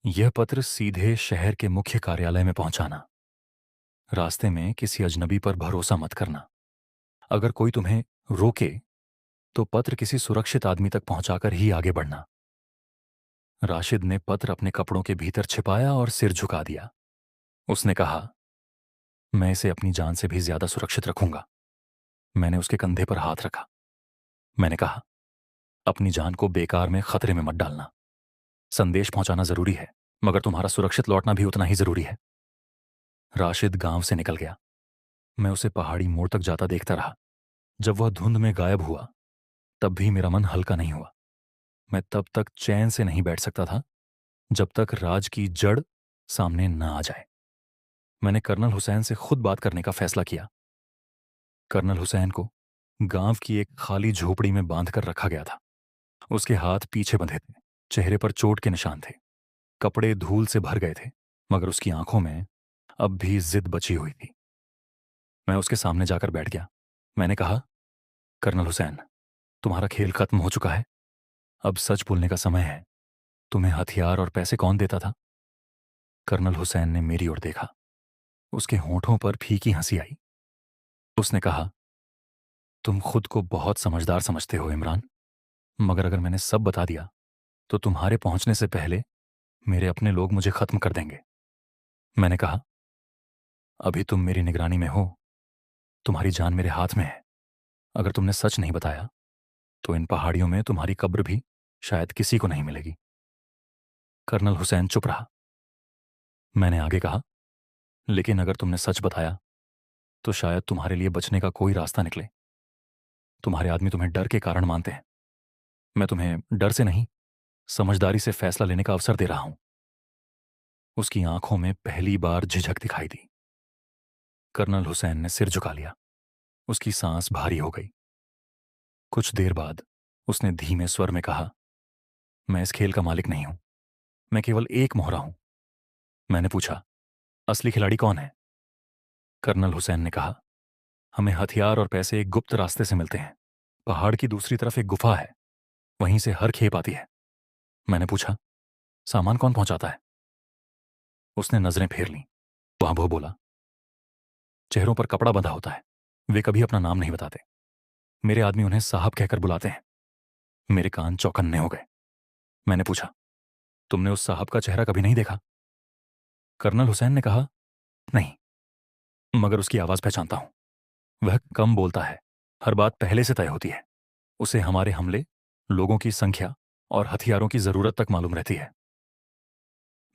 यह पत्र सीधे शहर के मुख्य कार्यालय में पहुंचाना। रास्ते में किसी अजनबी पर भरोसा मत करना। अगर कोई तुम्हें रोके तो पत्र किसी सुरक्षित आदमी तक पहुंचाकर ही आगे बढ़ना। राशिद ने पत्र अपने कपड़ों के भीतर छिपाया और सिर झुका दिया। उसने कहा, मैं इसे अपनी जान से भी ज्यादा सुरक्षित रखूंगा। मैंने उसके कंधे पर हाथ रखा। मैंने कहा, अपनी जान को बेकार में खतरे में मत डालना। संदेश पहुंचाना जरूरी है, मगर तुम्हारा सुरक्षित लौटना भी उतना ही जरूरी है। राशिद गांव से निकल गया। मैं उसे पहाड़ी मोड़ तक जाता देखता रहा। जब वह धुंध में गायब हुआ, तब भी मेरा मन हल्का नहीं हुआ। मैं तब तक चैन से नहीं बैठ सकता था जब तक राज की जड़ सामने न आ जाए। मैंने कर्नल हुसैन से खुद बात करने का फैसला किया। कर्नल हुसैन को गांव की एक खाली झोपड़ी में बांधकर रखा गया था। उसके हाथ पीछे बंधे थे। चेहरे पर चोट के निशान थे। कपड़े धूल से भर गए थे, मगर उसकी आंखों में अब भी जिद बची हुई थी। मैं उसके सामने जाकर बैठ गया। मैंने कहा, कर्नल हुसैन, तुम्हारा खेल खत्म हो चुका है। अब सच बोलने का समय है। तुम्हें हथियार और पैसे कौन देता था? कर्नल हुसैन ने मेरी ओर देखा। उसके होंठों पर फीकी हंसी आई। उसने कहा, तुम खुद को बहुत समझदार समझते हो इमरान, मगर अगर मैंने सब बता दिया तो तुम्हारे पहुंचने से पहले मेरे अपने लोग मुझे खत्म कर देंगे। मैंने कहा, अभी तुम मेरी निगरानी में हो। तुम्हारी जान मेरे हाथ में है। अगर तुमने सच नहीं बताया तो इन पहाड़ियों में तुम्हारी कब्र भी शायद किसी को नहीं मिलेगी। कर्नल हुसैन चुप रहा। मैंने आगे कहा, लेकिन अगर तुमने सच बताया तो शायद तुम्हारे लिए बचने का कोई रास्ता निकले। तुम्हारे आदमी तुम्हें डर के कारण मानते हैं। मैं तुम्हें डर से नहीं, समझदारी से फैसला लेने का अवसर दे रहा हूं। उसकी आंखों में पहली बार झिझक दिखाई दी। कर्नल हुसैन ने सिर झुका लिया। उसकी सांस भारी हो गई। कुछ देर बाद उसने धीमे स्वर में कहा, मैं इस खेल का मालिक नहीं हूं। मैं केवल एक मोहरा हूं। मैंने पूछा, असली खिलाड़ी कौन है? कर्नल हुसैन ने कहा, हमें हथियार और पैसे एक गुप्त रास्ते से मिलते हैं। पहाड़ की दूसरी तरफ एक गुफा है। वहीं से हर खेप आती है। मैंने पूछा, सामान कौन पहुंचाता है? उसने नजरें फेर लीं। वह बोला, चेहरों पर कपड़ा बंधा होता है। वे कभी अपना नाम नहीं बताते। मेरे आदमी उन्हें साहब कहकर बुलाते हैं। मेरे कान चौकन्ने हो गए। मैंने पूछा, तुमने उस साहब का चेहरा कभी नहीं देखा? कर्नल हुसैन ने कहा, नहीं, मगर उसकी आवाज पहचानता हूं। वह कम बोलता है। हर बात पहले से तय होती है। उसे हमारे हमले, लोगों की संख्या और हथियारों की जरूरत तक मालूम रहती है।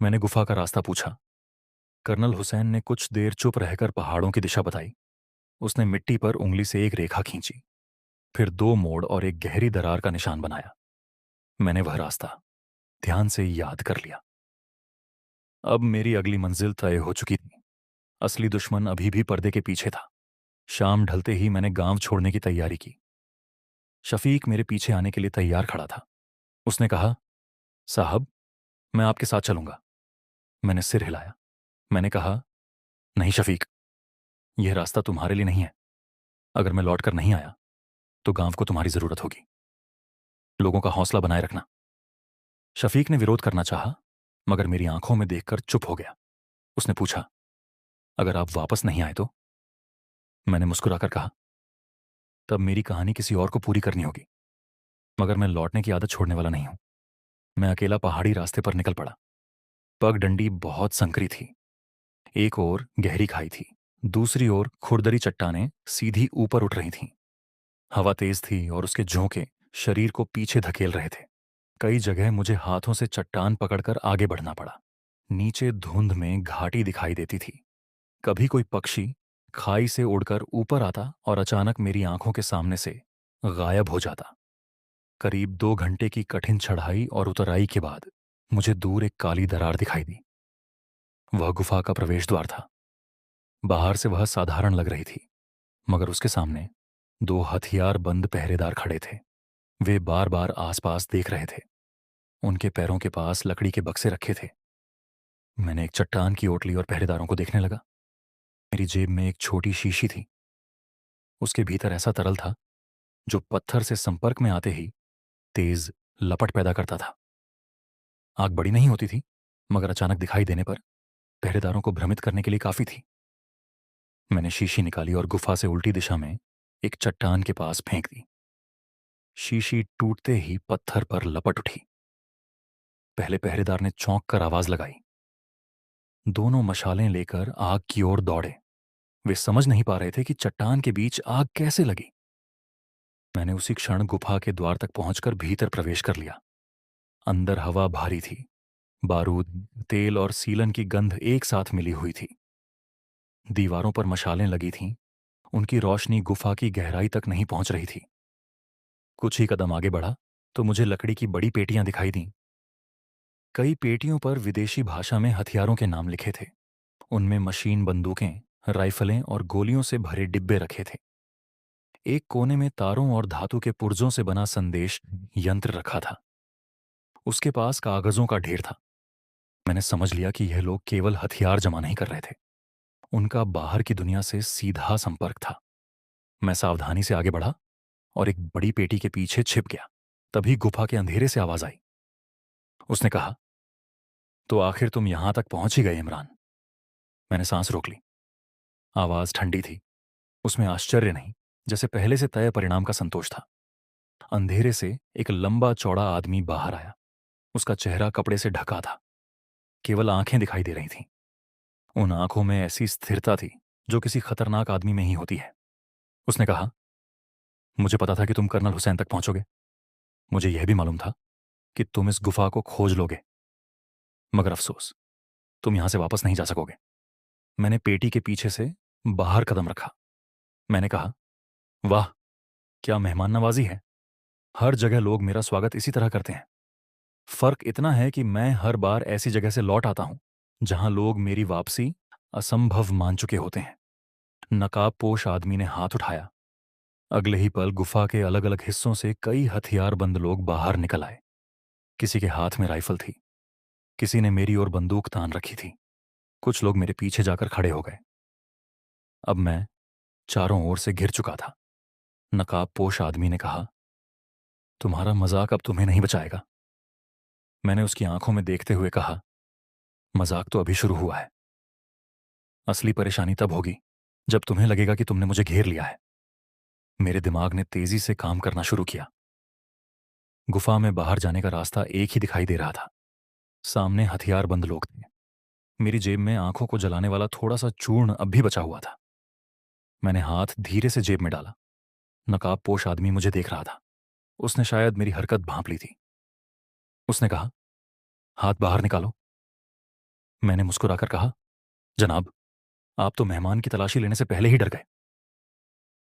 मैंने गुफा का रास्ता पूछा। कर्नल हुसैन ने कुछ देर चुप रहकर पहाड़ों की दिशा बताई। उसने मिट्टी पर उंगली से एक रेखा खींची, फिर दो मोड़ और एक गहरी दरार का निशान बनाया। मैंने वह रास्ता ध्यान से याद कर लिया। अब मेरी अगली मंजिल तय हो चुकी थी। असली दुश्मन अभी भी पर्दे के पीछे था। शाम ढलते ही मैंने गांव छोड़ने की तैयारी की। शफीक मेरे पीछे आने के लिए तैयार खड़ा था। उसने कहा, साहब, मैं आपके साथ चलूंगा। मैंने सिर हिलाया। मैंने कहा, नहीं शफीक, यह रास्ता तुम्हारे लिए नहीं है। अगर मैं लौट कर नहीं आया तो गांव को तुम्हारी जरूरत होगी। लोगों का हौसला बनाए रखना। शफीक ने विरोध करना चाहा, मगर मेरी आंखों में देखकर चुप हो गया। उसने पूछा, अगर आप वापस नहीं आए तो? मैंने मुस्कुराकर कहा, तब मेरी कहानी किसी और को पूरी करनी होगी। मगर मैं लौटने की आदत छोड़ने वाला नहीं हूं। मैं अकेला पहाड़ी रास्ते पर निकल पड़ा। पगडंडी बहुत संकरी थी। एक ओर गहरी खाई थी, दूसरी ओर खुरदरी चट्टानें सीधी ऊपर उठ रही थीं। हवा तेज थी और उसके झोंके शरीर को पीछे धकेल रहे थे। कई जगह मुझे हाथों से चट्टान पकड़कर आगे बढ़ना पड़ा। नीचे धुंध में घाटी दिखाई देती थी। कभी कोई पक्षी खाई से उड़कर ऊपर आता और अचानक मेरी आंखों के सामने से गायब हो जाता। करीब 2 घंटे की कठिन चढ़ाई और उतराई के बाद मुझे दूर एक काली दरार दिखाई दी। वह गुफा का प्रवेश द्वार था। बाहर से वह साधारण लग रही थी, मगर उसके सामने 2 हथियार बंद पहरेदार खड़े थे। वे बार बार आसपास देख रहे थे। उनके पैरों के पास लकड़ी के बक्से रखे थे। मैंने एक चट्टान की ओट ली और पहरेदारों को देखने लगा। मेरी जेब में एक छोटी शीशी थी। उसके भीतर ऐसा तरल था जो पत्थर से संपर्क में आते ही तेज लपट पैदा करता था। आग बड़ी नहीं होती थी, मगर अचानक दिखाई देने पर पहरेदारों को भ्रमित करने के लिए काफी थी। मैंने शीशी निकाली और गुफा से उल्टी दिशा में एक चट्टान के पास फेंक दी। शीशी टूटते ही पत्थर पर लपट उठी। पहले पहरेदार ने चौंक कर आवाज लगाई। दोनों मशालें लेकर आग की ओर दौड़े। वे समझ नहीं पा रहे थे कि चट्टान के बीच आग कैसे लगी। मैंने उसी क्षण गुफा के द्वार तक पहुंचकर भीतर प्रवेश कर लिया। अंदर हवा भारी थी। बारूद, तेल और सीलन की गंध एक साथ मिली हुई थी। दीवारों पर मशालें लगी थीं। उनकी रोशनी गुफा की गहराई तक नहीं पहुंच रही थी। कुछ ही कदम आगे बढ़ा तो मुझे लकड़ी की बड़ी पेटियां दिखाई दीं। कई पेटियों पर विदेशी भाषा में हथियारों के नाम लिखे थे। उनमें मशीन बंदूकें, राइफलें और गोलियों से भरे डिब्बे रखे थे। एक कोने में तारों और धातु के पुर्जों से बना संदेश यंत्र रखा था। उसके पास कागजों का ढेर था। मैंने समझ लिया कि यह लोग केवल हथियार जमा नहीं कर रहे थे। उनका बाहर की दुनिया से सीधा संपर्क था। मैं सावधानी से आगे बढ़ा और एक बड़ी पेटी के पीछे छिप गया। तभी गुफा के अंधेरे से आवाज आई। उसने कहा, तो आखिर तुम यहां तक पहुंच ही गए इमरान। मैंने सांस रोक ली। आवाज ठंडी थी। उसमें आश्चर्य नहीं, जैसे पहले से तय परिणाम का संतोष था। अंधेरे से एक लंबा चौड़ा आदमी बाहर आया। उसका चेहरा कपड़े से ढका था। केवल आंखें दिखाई दे रही थीं। उन आंखों में ऐसी स्थिरता थी जो किसी खतरनाक आदमी में ही होती है। उसने कहा, मुझे पता था कि तुम कर्नल हुसैन तक पहुंचोगे। मुझे यह भी मालूम था कि तुम इस गुफा को खोज लोगे, मगर अफसोस, तुम यहां से वापस नहीं जा सकोगे। मैंने पेटी के पीछे से बाहर कदम रखा। मैंने कहा, वाह, क्या मेहमान नवाजी है। हर जगह लोग मेरा स्वागत इसी तरह करते हैं। फर्क इतना है कि मैं हर बार ऐसी जगह से लौट आता हूं जहां लोग मेरी वापसी असंभव मान चुके होते हैं। नकाबपोश आदमी ने हाथ उठाया। अगले ही पल गुफा के अलग अलग हिस्सों से कई हथियारबंद लोग बाहर निकल आए। किसी के हाथ में राइफल थी, किसी ने मेरी ओर बंदूक तान रखी थी। कुछ लोग मेरे पीछे जाकर खड़े हो गए। अब मैं चारों ओर से घिर चुका था। नकाबपोश आदमी ने कहा, तुम्हारा मजाक अब तुम्हें नहीं बचाएगा। मैंने उसकी आंखों में देखते हुए कहा, मजाक तो अभी शुरू हुआ है। असली परेशानी तब होगी जब तुम्हें लगेगा कि तुमने मुझे घेर लिया है। मेरे दिमाग ने तेजी से काम करना शुरू किया। गुफा में बाहर जाने का रास्ता एक ही दिखाई दे रहा था। सामने हथियारबंद लोग थे। मेरी जेब में आंखों को जलाने वाला थोड़ा सा चूर्ण अब भी बचा हुआ था। मैंने हाथ धीरे से जेब में डाला। नकाबपोश आदमी मुझे देख रहा था। उसने शायद मेरी हरकत भांप ली थी। उसने कहा, हाथ बाहर निकालो। मैंने मुस्कुराकर कहा, जनाब, आप तो मेहमान की तलाशी लेने से पहले ही डर गए।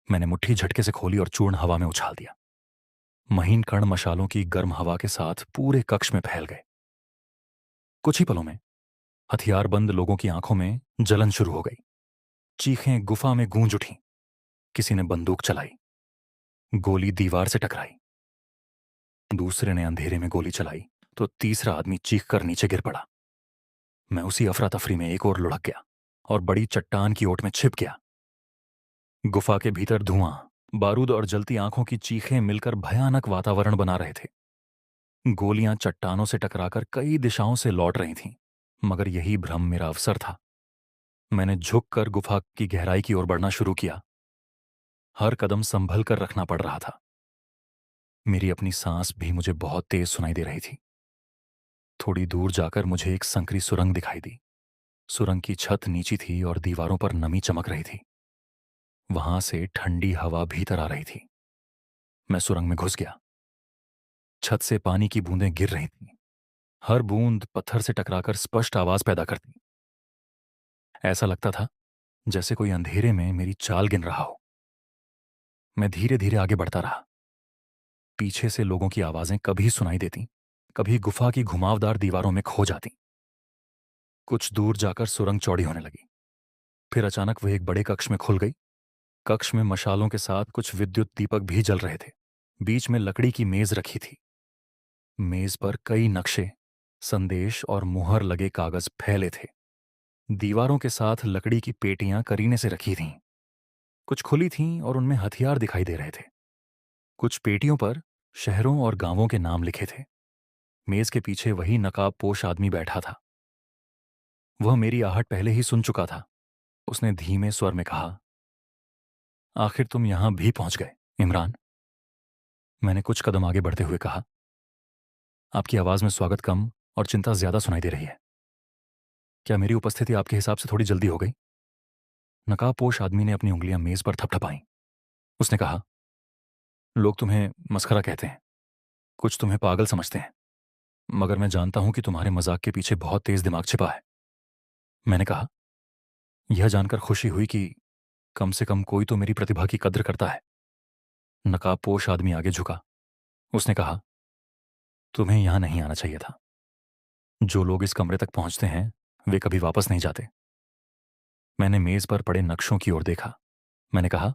मैंने मुट्ठी झटके से खोली और चूर्ण हवा में उछाल दिया। महीन कण मशालों की गर्म हवा के साथ पूरे कक्ष में फैल गए। कुछ ही पलों में हथियारबंद लोगों की आंखों में जलन शुरू हो गई। चीखें गुफा में गूंज उठीं। किसी ने बंदूक चलाई। गोली दीवार से टकराई। दूसरे ने अंधेरे में गोली चलाई तो तीसरा आदमी चीखकर नीचे गिर पड़ा। मैं उसी अफरा तफरी में एक और लुढ़क गया और बड़ी चट्टान की ओट में छिप गया। गुफा के भीतर धुआं, बारूद और जलती आंखों की चीखें मिलकर भयानक वातावरण बना रहे थे। गोलियां चट्टानों से टकराकर कई दिशाओं से लौट रही थीं, मगर यही भ्रम मेरा अवसर था। मैंने झुककर गुफा की गहराई की ओर बढ़ना शुरू किया। हर कदम संभल कर रखना पड़ रहा था। मेरी अपनी सांस भी मुझे बहुत तेज सुनाई दे रही थी। थोड़ी दूर जाकर मुझे एक संकरी सुरंग दिखाई दी। सुरंग की छत नीची थी और दीवारों पर नमी चमक रही थी। वहां से ठंडी हवा भीतर आ रही थी। मैं सुरंग में घुस गया। छत से पानी की बूंदें गिर रही थीं। हर बूंद पत्थर से टकराकर स्पष्ट आवाज पैदा करती। ऐसा लगता था जैसे कोई अंधेरे में मेरी चाल गिन रहा हो। मैं धीरे धीरे आगे बढ़ता रहा। पीछे से लोगों की आवाजें कभी सुनाई देती, कभी गुफा की घुमावदार दीवारों में खो जाती। कुछ दूर जाकर सुरंग चौड़ी होने लगी। फिर अचानक वह एक बड़े कक्ष में खुल गई। कक्ष में मशालों के साथ कुछ विद्युत दीपक भी जल रहे थे। बीच में लकड़ी की मेज रखी थी। मेज पर कई नक्शे, संदेश और मुहर लगे कागज फैले थे। दीवारों के साथ लकड़ी की पेटियां करीने से रखी थीं। कुछ खुली थीं और उनमें हथियार दिखाई दे रहे थे। कुछ पेटियों पर शहरों और गांवों के नाम लिखे थे। मेज के पीछे वही नकाबपोश आदमी बैठा था। वह मेरी आहट पहले ही सुन चुका था। उसने धीमे स्वर में कहा, आखिर तुम यहां भी पहुंच गए, इमरान। मैंने कुछ कदम आगे बढ़ते हुए कहा, आपकी आवाज में स्वागत कम और चिंता ज्यादा सुनाई दे रही है। क्या मेरी उपस्थिति आपके हिसाब से थोड़ी जल्दी हो गई? नकाबपोश आदमी ने अपनी उंगलियां मेज पर थपथपाईं। उसने कहा, लोग तुम्हें मस्खरा कहते हैं, कुछ तुम्हें पागल समझते हैं, मगर मैं जानता हूं कि तुम्हारे मजाक के पीछे बहुत तेज दिमाग छिपा है। मैंने कहा, यह जानकर खुशी हुई कि कम से कम कोई तो मेरी प्रतिभा की कद्र करता है। नकाबपोश आदमी आगे झुका। उसने कहा, तुम्हें यहां नहीं आना चाहिए था। जो लोग इस कमरे तक पहुंचते हैं वे कभी वापस नहीं जाते। मैंने मेज पर पड़े नक्शों की ओर देखा। मैंने कहा,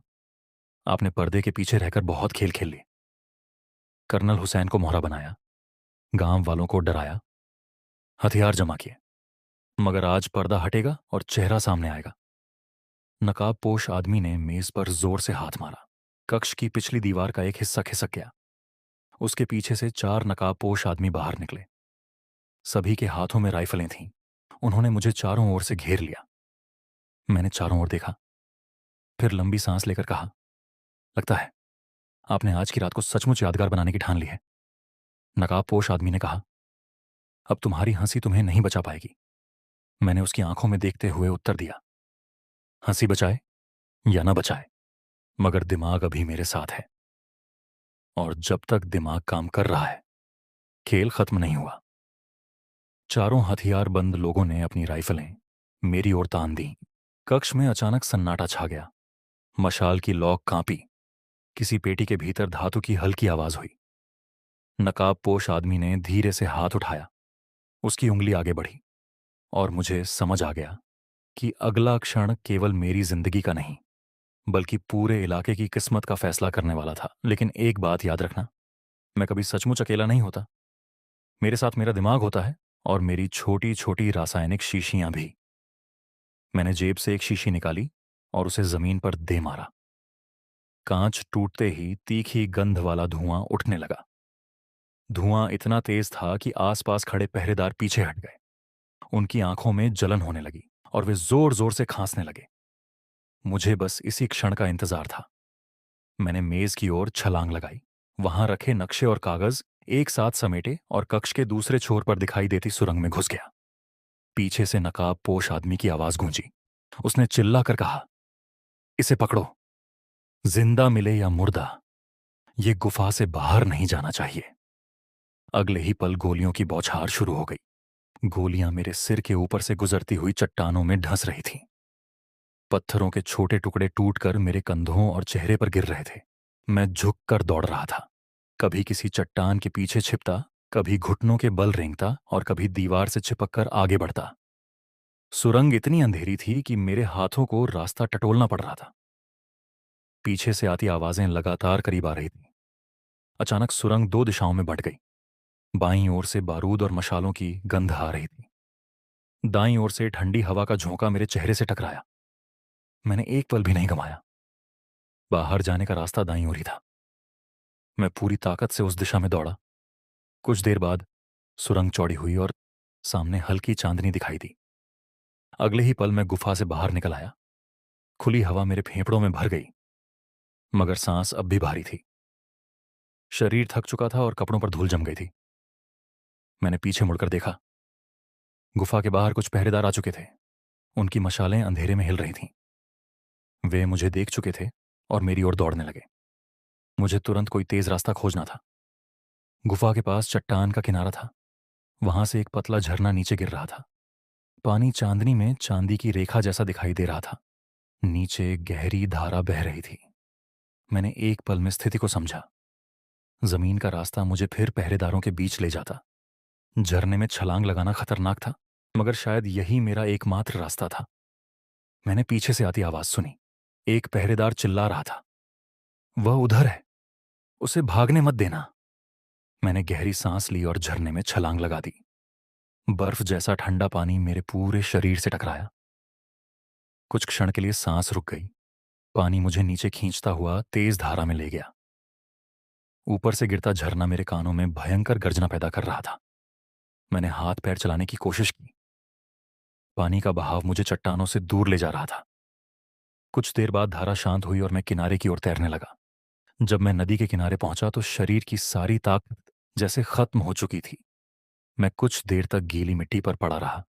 आपने पर्दे के पीछे रहकर बहुत खेल खेल लिए। कर्नल हुसैन को मोहरा बनाया, गांव वालों को डराया, हथियार जमा किए, मगर आज पर्दा हटेगा और चेहरा सामने आएगा। नकाबपोश आदमी ने मेज पर जोर से हाथ मारा। कक्ष की पिछली दीवार का एक हिस्सा खिसक गया। उसके पीछे से 4 नकाबपोश आदमी बाहर निकले। सभी के हाथों में राइफलें थीं। उन्होंने मुझे चारों ओर से घेर लिया। मैंने चारों ओर देखा, फिर लंबी सांस लेकर कहा, लगता है आपने आज की रात को सचमुच यादगार बनाने की ठान ली है। नकाबपोश आदमी ने कहा, अब तुम्हारी हंसी तुम्हें नहीं बचा पाएगी। मैंने उसकी आंखों में देखते हुए उत्तर दिया, हंसी बचाए या न बचाए, मगर दिमाग अभी मेरे साथ है। और जब तक दिमाग काम कर रहा है, खेल खत्म नहीं हुआ। चारों हथियारबंद लोगों ने अपनी राइफलें मेरी ओर तान दी। कक्ष में अचानक सन्नाटा छा गया। मशाल की लौ कांपी। किसी पेटी के भीतर धातु की हल्की आवाज हुई। नकाबपोश आदमी ने धीरे से हाथ उठाया। उसकी उंगली आगे बढ़ी और मुझे समझ आ गया कि अगला क्षण केवल मेरी जिंदगी का नहीं, बल्कि पूरे इलाके की किस्मत का फैसला करने वाला था। लेकिन एक बात याद रखना, मैं कभी सचमुच अकेला नहीं होता। मेरे साथ मेरा दिमाग होता है और मेरी छोटी छोटी रासायनिक शीशियां भी। मैंने जेब से एक शीशी निकाली और उसे जमीन पर दे मारा। कांच टूटते ही तीखी गंध वाला धुआं उठने लगा। धुआं इतना तेज था कि आसपास खड़े पहरेदार पीछे हट गए। उनकी आंखों में जलन होने लगी और वे जोर जोर से खांसने लगे। मुझे बस इसी क्षण का इंतजार था। मैंने मेज की ओर छलांग लगाई। वहां रखे नक्शे और कागज एक साथ समेटे और कक्ष के दूसरे छोर पर दिखाई देती सुरंग में घुस गया। पीछे से नकाबपोश आदमी की आवाज गूंजी। उसने चिल्लाकर कहा, इसे पकड़ो। जिंदा मिले या मुर्दा, ये गुफा से बाहर नहीं जाना चाहिए। अगले ही पल गोलियों की बौछार शुरू हो गई। गोलियां मेरे सिर के ऊपर से गुजरती हुई चट्टानों में ढंस रही थीं। पत्थरों के छोटे टुकड़े टूटकर मेरे कंधों और चेहरे पर गिर रहे थे। मैं झुककर दौड़ रहा था। कभी किसी चट्टान के पीछे छिपता, कभी घुटनों के बल रेंगता और कभी दीवार से चिपककर आगे बढ़ता। सुरंग इतनी अंधेरी थी कि मेरे हाथों को रास्ता टटोलना पड़ रहा था। पीछे से आती आवाजें लगातार करीब आ रही थीं। अचानक सुरंग 2 दिशाओं में बंट गई। बाईं ओर से बारूद और मशालों की गंध आ रही थी। दाईं ओर से ठंडी हवा का झोंका मेरे चेहरे से टकराया। मैंने एक पल भी नहीं गंवाया। बाहर जाने का रास्ता दाईं ओर ही था। मैं पूरी ताकत से उस दिशा में दौड़ा। कुछ देर बाद सुरंग चौड़ी हुई और सामने हल्की चांदनी दिखाई दी। अगले ही पल मैं गुफा से बाहर निकल आया। खुली हवा मेरे फेफड़ों में भर गई, मगर सांस अब भी भारी थी। शरीर थक चुका था और कपड़ों पर धूल जम गई थी। मैंने पीछे मुड़कर देखा। गुफा के बाहर कुछ पहरेदार आ चुके थे। उनकी मशालें अंधेरे में हिल रही थीं। वे मुझे देख चुके थे और मेरी ओर दौड़ने लगे। मुझे तुरंत कोई तेज रास्ता खोजना था। गुफा के पास चट्टान का किनारा था। वहां से एक पतला झरना नीचे गिर रहा था। पानी चांदनी में चांदी की रेखा जैसा दिखाई दे रहा था। नीचे गहरी धारा बह रही थी। मैंने एक पल में स्थिति को समझा। जमीन का रास्ता मुझे फिर पहरेदारों के बीच ले जाता। झरने में छलांग लगाना खतरनाक था, मगर शायद यही मेरा एकमात्र रास्ता था। मैंने पीछे से आती आवाज सुनी। एक पहरेदार चिल्ला रहा था, वह उधर है, उसे भागने मत देना। मैंने गहरी सांस ली और झरने में छलांग लगा दी। बर्फ जैसा ठंडा पानी मेरे पूरे शरीर से टकराया। कुछ क्षण के लिए सांस रुक गई। पानी मुझे नीचे खींचता हुआ तेज धारा में ले गया। ऊपर से गिरता झरना मेरे कानों में भयंकर गर्जना पैदा कर रहा था। मैंने हाथ पैर चलाने की कोशिश की। पानी का बहाव मुझे चट्टानों से दूर ले जा रहा था। कुछ देर बाद धारा शांत हुई और मैं किनारे की ओर तैरने लगा। जब मैं नदी के किनारे पहुंचा तो शरीर की सारी ताकत जैसे खत्म हो चुकी थी। मैं कुछ देर तक गीली मिट्टी पर पड़ा रहा।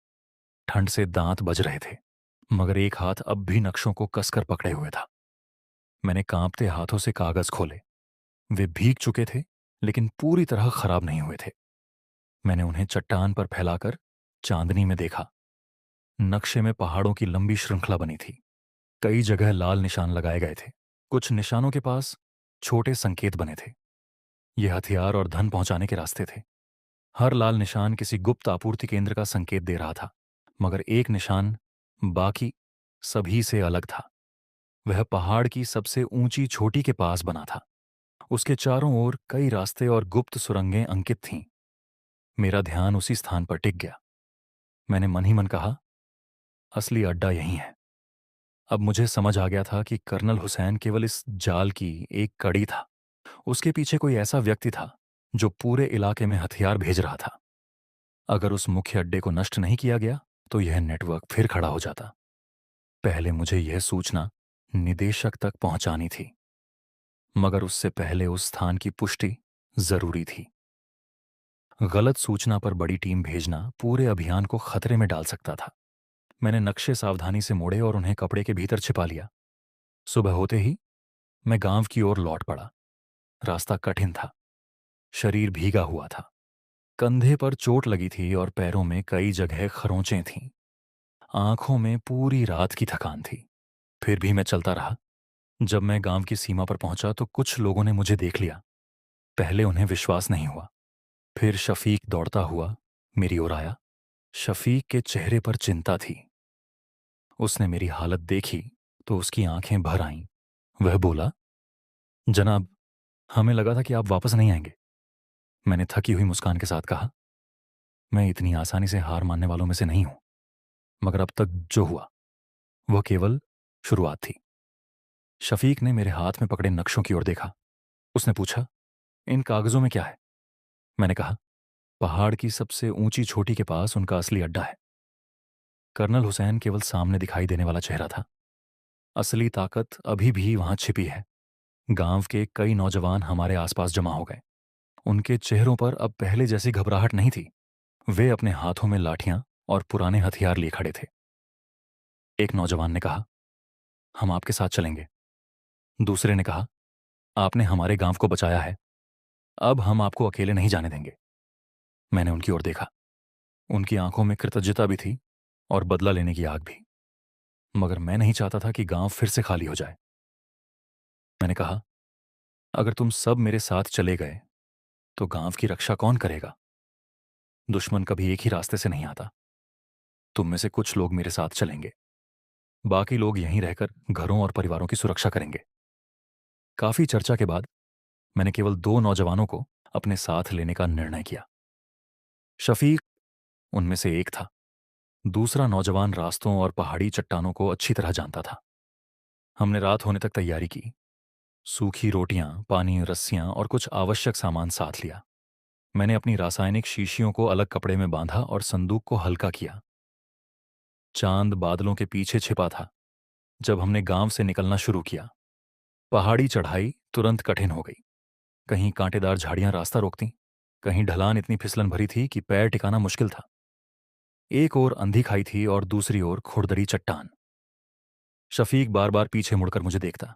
ठंड से दांत बज रहे थे, मगर एक हाथ अब भी नक्शों को कसकर पकड़े हुए था। मैंने कांपते हाथों से कागज खोले। वे भीग चुके थे, लेकिन पूरी तरह खराब नहीं हुए थे। मैंने उन्हें चट्टान पर फैलाकर चांदनी में देखा। नक्शे में पहाड़ों की लंबी श्रृंखला बनी थी। कई जगह लाल निशान लगाए गए थे। कुछ निशानों के पास छोटे संकेत बने थे। ये हथियार और धन पहुंचाने के रास्ते थे। हर लाल निशान किसी गुप्त आपूर्ति केंद्र का संकेत दे रहा था, मगर एक निशान बाकी सभी से अलग था। वह पहाड़ की सबसे ऊंची चोटी के पास बना था। उसके चारों ओर कई रास्ते और गुप्त सुरंगें अंकित थीं। मेरा ध्यान उसी स्थान पर टिक गया। मैंने मन ही मन कहा, असली अड्डा यही है। अब मुझे समझ आ गया था कि कर्नल हुसैन केवल इस जाल की एक कड़ी था। उसके पीछे कोई ऐसा व्यक्ति था जो पूरे इलाके में हथियार भेज रहा था। अगर उस मुख्य अड्डे को नष्ट नहीं किया गया तो यह नेटवर्क फिर खड़ा हो जाता। पहले मुझे यह सूचना निदेशक तक पहुंचानी थी, मगर उससे पहले उस स्थान की पुष्टि जरूरी थी। गलत सूचना पर बड़ी टीम भेजना पूरे अभियान को खतरे में डाल सकता था। मैंने नक्शे सावधानी से मोड़े और उन्हें कपड़े के भीतर छिपा लिया। सुबह होते ही मैं गांव की ओर लौट पड़ा। रास्ता कठिन था। शरीर भीगा हुआ था। कंधे पर चोट लगी थी और पैरों में कई जगह खरोंचें थीं। आंखों में पूरी रात की थकान थी। फिर भी मैं चलता रहा। जब मैं गांव की सीमा पर पहुंचा तो कुछ लोगों ने मुझे देख लिया। पहले उन्हें विश्वास नहीं हुआ। फिर शफीक दौड़ता हुआ मेरी ओर आया। शफीक के चेहरे पर चिंता थी। उसने मेरी हालत देखी तो उसकी आंखें भर आईं। वह बोला, जनाब, हमें लगा था कि आप वापस नहीं आएंगे। मैंने थकी हुई मुस्कान के साथ कहा, मैं इतनी आसानी से हार मानने वालों में से नहीं हूं, मगर अब तक जो हुआ वह केवल शुरुआत थी। शफीक ने मेरे हाथ में पकड़े नक्शों की ओर देखा। उसने पूछा, इन कागजों में क्या है? मैंने कहा, पहाड़ की सबसे ऊंची चोटी के पास उनका असली अड्डा है। कर्नल हुसैन केवल सामने दिखाई देने वाला चेहरा था। असली ताकत अभी भी वहां छिपी है। गांव के कई नौजवान हमारे आसपास जमा हो गए। उनके चेहरों पर अब पहले जैसी घबराहट नहीं थी। वे अपने हाथों में लाठियां और पुराने हथियार लिए खड़े थे। एक नौजवान ने कहा, हम आपके साथ चलेंगे। दूसरे ने कहा, आपने हमारे गांव को बचाया है, अब हम आपको अकेले नहीं जाने देंगे। मैंने उनकी ओर देखा। उनकी आंखों में कृतज्ञता भी थी और बदला लेने की आग भी। मगर मैं नहीं चाहता था कि गांव फिर से खाली हो जाए। मैंने कहा, अगर तुम सब मेरे साथ चले गए तो गांव की रक्षा कौन करेगा? दुश्मन कभी एक ही रास्ते से नहीं आता। तुम में से कुछ लोग मेरे साथ चलेंगे, बाकी लोग यहीं रहकर घरों और परिवारों की सुरक्षा करेंगे। काफी चर्चा के बाद मैंने केवल दो नौजवानों को अपने साथ लेने का निर्णय किया। शफीक उनमें से एक था। दूसरा नौजवान रास्तों और पहाड़ी चट्टानों को अच्छी तरह जानता था। हमने रात होने तक तैयारी की। सूखी रोटियां, पानी, रस्सियां और कुछ आवश्यक सामान साथ लिया। मैंने अपनी रासायनिक शीशियों को अलग कपड़े में बांधा और संदूक को हल्का किया। चांद बादलों के पीछे छिपा था जब हमने गांव से निकलना शुरू किया। पहाड़ी चढ़ाई तुरंत कठिन हो गई। कहीं कांटेदार झाड़ियां रास्ता रोकती, कहीं ढलान इतनी फिसलन भरी थी कि पैर टिकाना मुश्किल था। एक ओर अंधी खाई थी और दूसरी ओर खुरदरी चट्टान। शफीक बार बार पीछे मुड़कर मुझे देखता।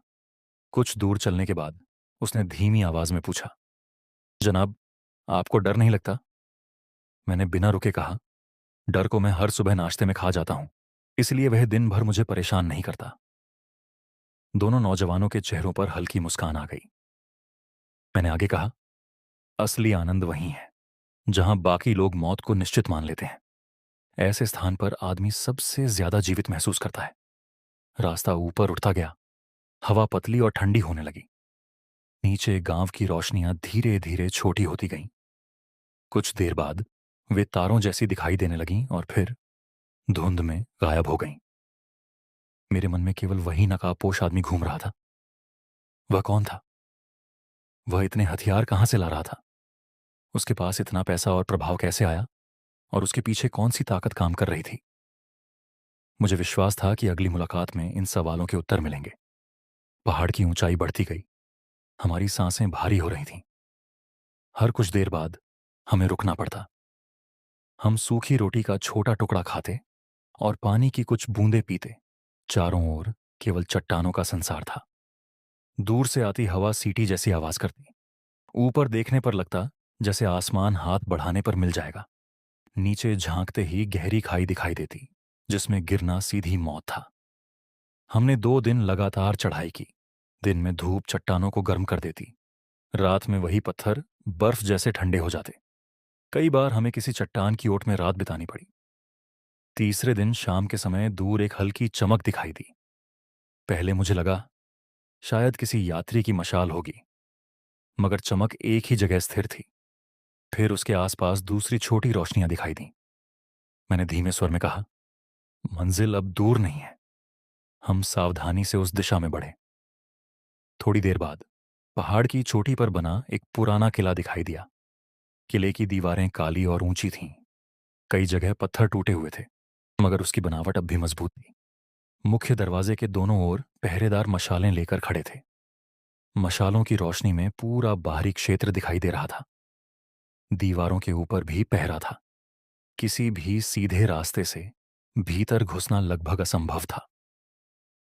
कुछ दूर चलने के बाद उसने धीमी आवाज में पूछा, जनाब, आपको डर नहीं लगता? मैंने बिना रुके कहा, डर को मैं हर सुबह नाश्ते में खा जाता हूं, इसलिए वह दिन भर मुझे परेशान नहीं करता। दोनों नौजवानों के चेहरों पर हल्की मुस्कान आ गई। मैंने आगे कहा, असली आनंद वहीं है जहां बाकी लोग मौत को निश्चित मान लेते हैं। ऐसे स्थान पर आदमी सबसे ज्यादा जीवित महसूस करता है। रास्ता ऊपर उठता गया, हवा पतली और ठंडी होने लगी। नीचे गांव की रोशनियां धीरे धीरे छोटी होती गईं। कुछ देर बाद वे तारों जैसी दिखाई देने लगीं और फिर धुंध में गायब हो गईं। मेरे मन में केवल वही नकाबपोश आदमी घूम रहा था। वह कौन था? वह इतने हथियार कहां से ला रहा था? उसके पास इतना पैसा और प्रभाव कैसे आया? और उसके पीछे कौन सी ताकत काम कर रही थी? मुझे विश्वास था कि अगली मुलाकात में इन सवालों के उत्तर मिलेंगे। पहाड़ की ऊंचाई बढ़ती गई, हमारी सांसें भारी हो रही थीं। हर कुछ देर बाद हमें रुकना पड़ता। हम सूखी रोटी का छोटा टुकड़ा खाते और पानी की कुछ बूंदें पीते। चारों ओर केवल चट्टानों का संसार था। दूर से आती हवा सीटी जैसी आवाज करती। ऊपर देखने पर लगता जैसे आसमान हाथ बढ़ाने पर मिल जाएगा। नीचे झांकते ही गहरी खाई दिखाई देती, जिसमें गिरना सीधी मौत था। हमने 2 दिन लगातार चढ़ाई की। दिन में धूप चट्टानों को गर्म कर देती, रात में वही पत्थर बर्फ जैसे ठंडे हो जाते। कई बार हमें किसी चट्टान की ओट में रात बितानी पड़ी। तीसरे दिन शाम के समय दूर एक हल्की चमक दिखाई दी। पहले मुझे लगा शायद किसी यात्री की मशाल होगी, मगर चमक एक ही जगह स्थिर थी। फिर उसके आसपास दूसरी छोटी रोशनियां दिखाई दीं। मैंने धीमे स्वर में कहा, मंजिल अब दूर नहीं है। हम सावधानी से उस दिशा में बढ़े। थोड़ी देर बाद पहाड़ की चोटी पर बना एक पुराना किला दिखाई दिया। किले की दीवारें काली और ऊंची थीं। कई जगह पत्थर टूटे हुए थे, मगर उसकी बनावट अब भी मजबूत थी। मुख्य दरवाजे के दोनों ओर पहरेदार मशालें लेकर खड़े थे। मशालों की रोशनी में पूरा बाहरी क्षेत्र दिखाई दे रहा था। दीवारों के ऊपर भी पहरा था। किसी भी सीधे रास्ते से भीतर घुसना लगभग असंभव था।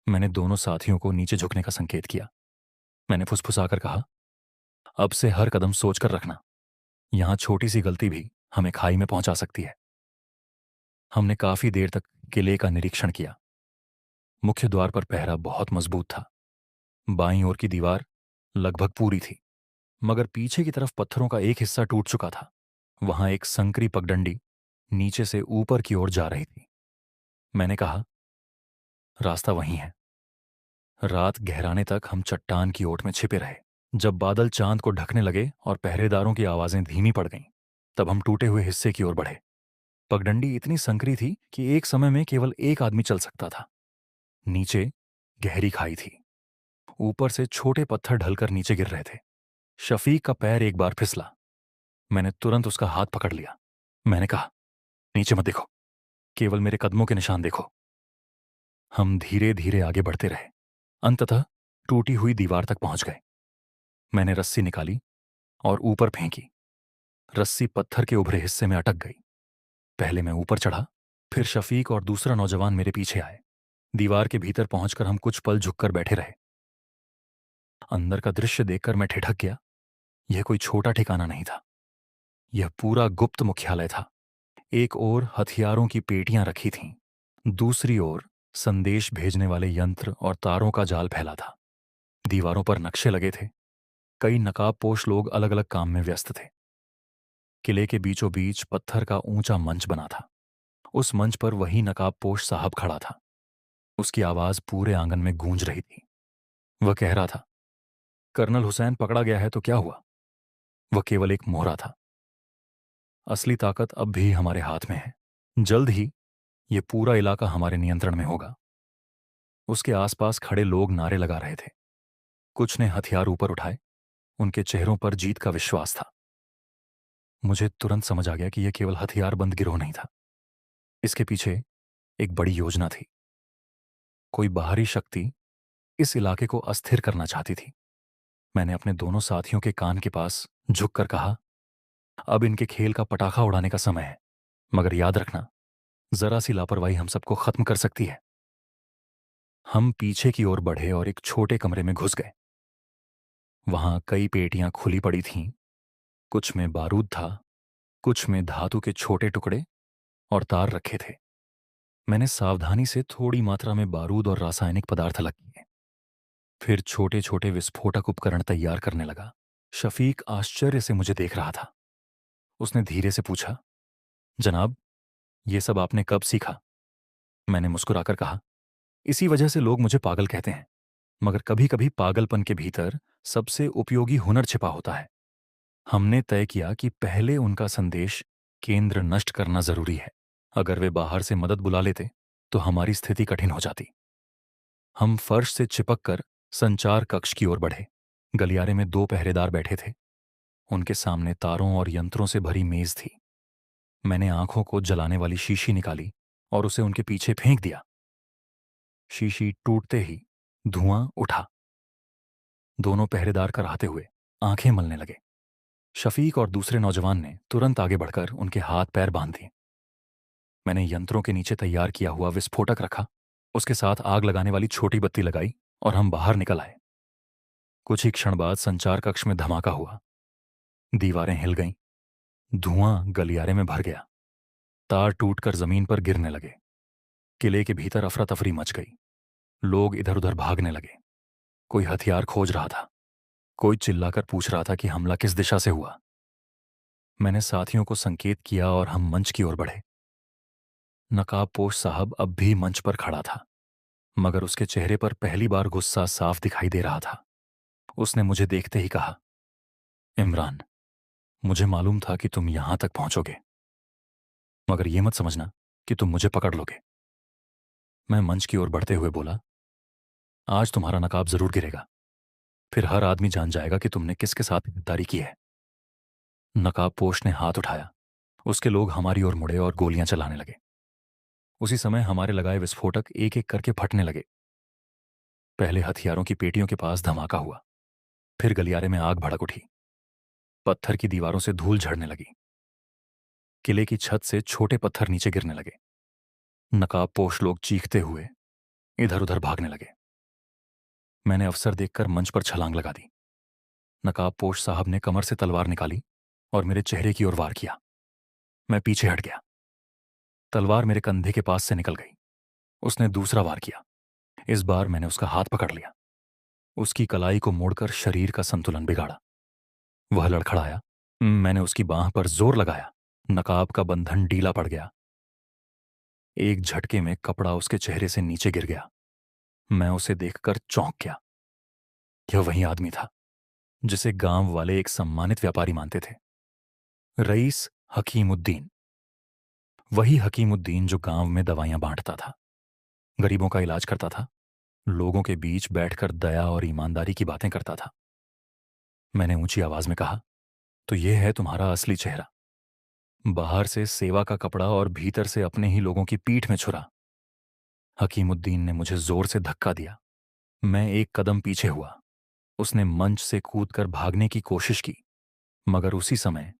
मैंने दोनों साथियों को नीचे झुकने का संकेत किया। मैंने फुसफुसाकर कहा, अब से हर कदम सोचकर रखना। यहां छोटी सी गलती भी हमें खाई में पहुंचा सकती है। हमने काफी देर तक किले का निरीक्षण किया। मुख्य द्वार पर पहरा बहुत मजबूत था। बाईं ओर की दीवार लगभग पूरी थी, मगर पीछे की तरफ पत्थरों का एक हिस्सा टूट चुका था। वहां एक संकरी पगडंडी नीचे से ऊपर की ओर जा रही थी। मैंने कहा, रास्ता वहीं है। रात गहराने तक हम चट्टान की ओट में छिपे रहे। जब बादल चांद को ढकने लगे और पहरेदारों की आवाजें धीमी पड़ गईं, तब हम टूटे हुए हिस्से की ओर बढ़े। पगडंडी इतनी संकरी थी कि एक समय में केवल एक आदमी चल सकता था। नीचे गहरी खाई थी। ऊपर से छोटे पत्थर ढलकर नीचे गिर रहे थे। शफीक का पैर एक बार फिसला। मैंने तुरंत उसका हाथ पकड़ लिया। मैंने कहा, नीचे मत देखो, केवल मेरे कदमों के निशान देखो। हम धीरे धीरे आगे बढ़ते रहे। अंततः टूटी हुई दीवार तक पहुंच गए। मैंने रस्सी निकाली और ऊपर फेंकी। रस्सी पत्थर के उभरे हिस्से में अटक गई। पहले मैं ऊपर चढ़ा, फिर शफीक और दूसरा नौजवान मेरे पीछे आए। दीवार के भीतर पहुंचकर हम कुछ पल झुककर बैठे रहे। अंदर का दृश्य देखकर मैं ठिठक गया। यह कोई छोटा ठिकाना नहीं था। यह पूरा गुप्त मुख्यालय था। एक ओर हथियारों की पेटियां रखी थीं, दूसरी ओर संदेश भेजने वाले यंत्र और तारों का जाल फैला था। दीवारों पर नक्शे लगे थे। कई नकाबपोश लोग अलग अलग काम में व्यस्त थे। किले के बीचों बीच पत्थर का ऊंचा मंच बना था। उस मंच पर वही नकाबपोश साहब खड़ा था। उसकी आवाज पूरे आंगन में गूंज रही थी। वह कह रहा था, कर्नल हुसैन पकड़ा गया है तो क्या हुआ? वह केवल एक मोहरा था। असली ताकत अब भी हमारे हाथ में है। जल्द ही यह पूरा इलाका हमारे नियंत्रण में होगा। उसके आसपास खड़े लोग नारे लगा रहे थे। कुछ ने हथियार ऊपर उठाए। उनके चेहरों पर जीत का विश्वास था। मुझे तुरंत समझ आ गया कि यह केवल हथियारबंद गिरोह नहीं था। इसके पीछे एक बड़ी योजना थी। कोई बाहरी शक्ति इस इलाके को अस्थिर करना चाहती थी। मैंने अपने दोनों साथियों के कान के पास झुककर कहा, अब इनके खेल का पटाखा उड़ाने का समय है, मगर याद रखना, जरा सी लापरवाही हम सबको खत्म कर सकती है। हम पीछे की ओर बढ़े और एक छोटे कमरे में घुस गए। वहां कई पेटियां खुली पड़ी थीं। कुछ में बारूद था, कुछ में धातु के छोटे टुकड़े और तार रखे थे। मैंने सावधानी से थोड़ी मात्रा में बारूद और रासायनिक पदार्थ लगाए, फिर छोटे छोटे विस्फोटक उपकरण तैयार करने लगा। शफीक आश्चर्य से मुझे देख रहा था। उसने धीरे से पूछा, जनाब, ये सब आपने कब सीखा? मैंने मुस्कुराकर कहा, इसी वजह से लोग मुझे पागल कहते हैं, मगर कभी कभी पागलपन के भीतर सबसे उपयोगी हुनर छिपा होता है। हमने तय किया कि पहले उनका संदेश केंद्र नष्ट करना जरूरी है। अगर वे बाहर से मदद बुला लेते तो हमारी स्थिति कठिन हो जाती। हम फर्श से चिपक कर संचार कक्ष की ओर बढ़े। गलियारे में 2 पहरेदार बैठे थे। उनके सामने तारों और यंत्रों से भरी मेज थी। मैंने आंखों को जलाने वाली शीशी निकाली और उसे उनके पीछे फेंक दिया। शीशी टूटते ही धुआं उठा। दोनों पहरेदार कराहते हुए आंखें मलने लगे। शफीक और दूसरे नौजवान ने तुरंत आगे बढ़कर उनके हाथ पैर बांध दिए। मैंने यंत्रों के नीचे तैयार किया हुआ विस्फोटक रखा, उसके साथ आग लगाने वाली छोटी बत्ती लगाई और हम बाहर निकल आए। कुछ ही क्षण बाद संचार कक्ष में धमाका हुआ। दीवारें हिल गईं, धुआं गलियारे में भर गया, तार टूटकर जमीन पर गिरने लगे। किले के भीतर अफरा तफरी मच गई। लोग इधर उधर भागने लगे। कोई हथियार खोज रहा था, कोई चिल्लाकर पूछ रहा था कि हमला किस दिशा से हुआ। मैंने साथियों को संकेत किया और हम मंच की ओर बढ़े। नकाबपोश साहब अब भी मंच पर खड़ा था, मगर उसके चेहरे पर पहली बार गुस्सा साफ दिखाई दे रहा था। उसने मुझे देखते ही कहा, इमरान, मुझे मालूम था कि तुम यहां तक पहुंचोगे, मगर यह मत समझना कि तुम मुझे पकड़ लोगे। मैं मंच की ओर बढ़ते हुए बोला, आज तुम्हारा नकाब जरूर गिरेगा, फिर हर आदमी जान जाएगा कि तुमने किसके साथ गद्दारी की है। नकाबपोश ने हाथ उठाया। उसके लोग हमारी ओर मुड़े और गोलियां चलाने लगे। उसी समय हमारे लगाए विस्फोटक एक एक करके फटने लगे। पहले हथियारों की पेटियों के पास धमाका हुआ, फिर गलियारे में आग भड़क उठी। पत्थर की दीवारों से धूल झड़ने लगी। किले की छत से छोटे पत्थर नीचे गिरने लगे। नकाबपोश लोग चीखते हुए इधर उधर भागने लगे। मैंने अवसर देखकर मंच पर छलांग लगा दी। नकाबपोश साहब ने कमर से तलवार निकाली और मेरे चेहरे की ओर वार किया। मैं पीछे हट गया। तलवार मेरे कंधे के पास से निकल गई। उसने दूसरा वार किया। इस बार मैंने उसका हाथ पकड़ लिया। उसकी कलाई को मोड़कर शरीर का संतुलन बिगाड़ा। वह लड़खड़ाया। मैंने उसकी बांह पर जोर लगाया। नकाब का बंधन ढीला पड़ गया। एक झटके में कपड़ा उसके चेहरे से नीचे गिर गया। मैं उसे देखकर चौंक गया। यह वही आदमी था जिसे गांव वाले एक सम्मानित व्यापारी मानते थे, रईस हकीमुद्दीन। वही हकीमुद्दीन जो गांव में दवाइयां बांटता था, गरीबों का इलाज करता था, लोगों के बीच बैठकर दया और ईमानदारी की बातें करता था। मैंने ऊंची आवाज में कहा, तो यह है तुम्हारा असली चेहरा। बाहर से सेवा का कपड़ा और भीतर से अपने ही लोगों की पीठ में छुरा। हकीमुद्दीन ने मुझे जोर से धक्का दिया। मैं एक कदम पीछे हुआ। उसने मंच से कूदकर भागने की कोशिश की, मगर उसी समय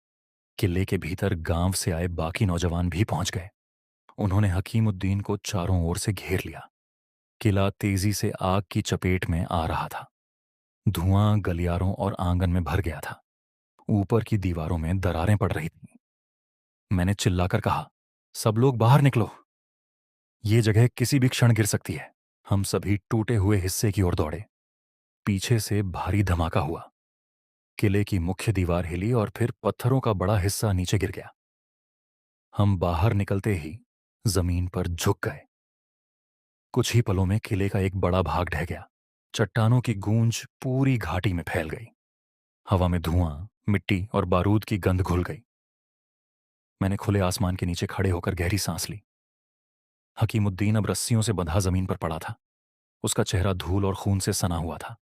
किले के भीतर गांव से आए बाकी नौजवान भी पहुंच गए। उन्होंने हकीमुद्दीन को चारों ओर से घेर लिया। किला तेजी से आग की चपेट में आ रहा था। धुआं गलियारों और आंगन में भर गया था। ऊपर की दीवारों में दरारें पड़ रही थीं। मैंने चिल्लाकर कहा, सब लोग बाहर निकलो, ये जगह किसी भी क्षण गिर सकती है। हम सभी टूटे हुए हिस्से की ओर दौड़े। पीछे से भारी धमाका हुआ। किले की मुख्य दीवार हिली और फिर पत्थरों का बड़ा हिस्सा नीचे गिर गया। हम बाहर निकलते ही जमीन पर झुक गए। कुछ ही पलों में किले का एक बड़ा भाग ढह गया। चट्टानों की गूंज पूरी घाटी में फैल गई। हवा में धुआं, मिट्टी और बारूद की गंध घुल गई। मैंने खुले आसमान के नीचे खड़े होकर गहरी सांस ली। हकीमुद्दीन अब रस्सियों से बंधा जमीन पर पड़ा था। उसका चेहरा धूल और खून से सना हुआ था,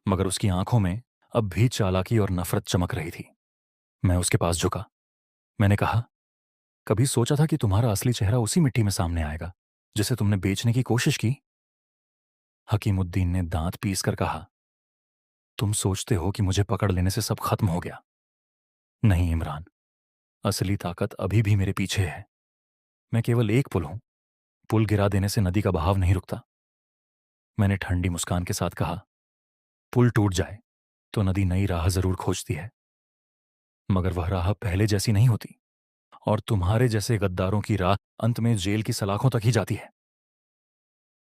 मगर उसकी आंखों में अब भी चालाकी और नफरत चमक रही थी। मैं उसके पास झुका। मैंने कहा, कभी सोचा था कि तुम्हारा असली चेहरा उसी मिट्टी में सामने आएगा जिसे तुमने बेचने की कोशिश की? हकीमुद्दीन ने दांत पीसकर कहा, तुम सोचते हो कि मुझे पकड़ लेने से सब खत्म हो गया। नहीं इमरान, असली ताकत अभी भी मेरे पीछे है। मैं केवल एक पुल हूं। पुल गिरा देने से नदी का बहाव नहीं रुकता। मैंने ठंडी मुस्कान के साथ कहा, पुल टूट जाए तो नदी नई राह जरूर खोजती है, मगर वह राह पहले जैसी नहीं होती। और तुम्हारे जैसे गद्दारों की राह अंत में जेल की सलाखों तक ही जाती है।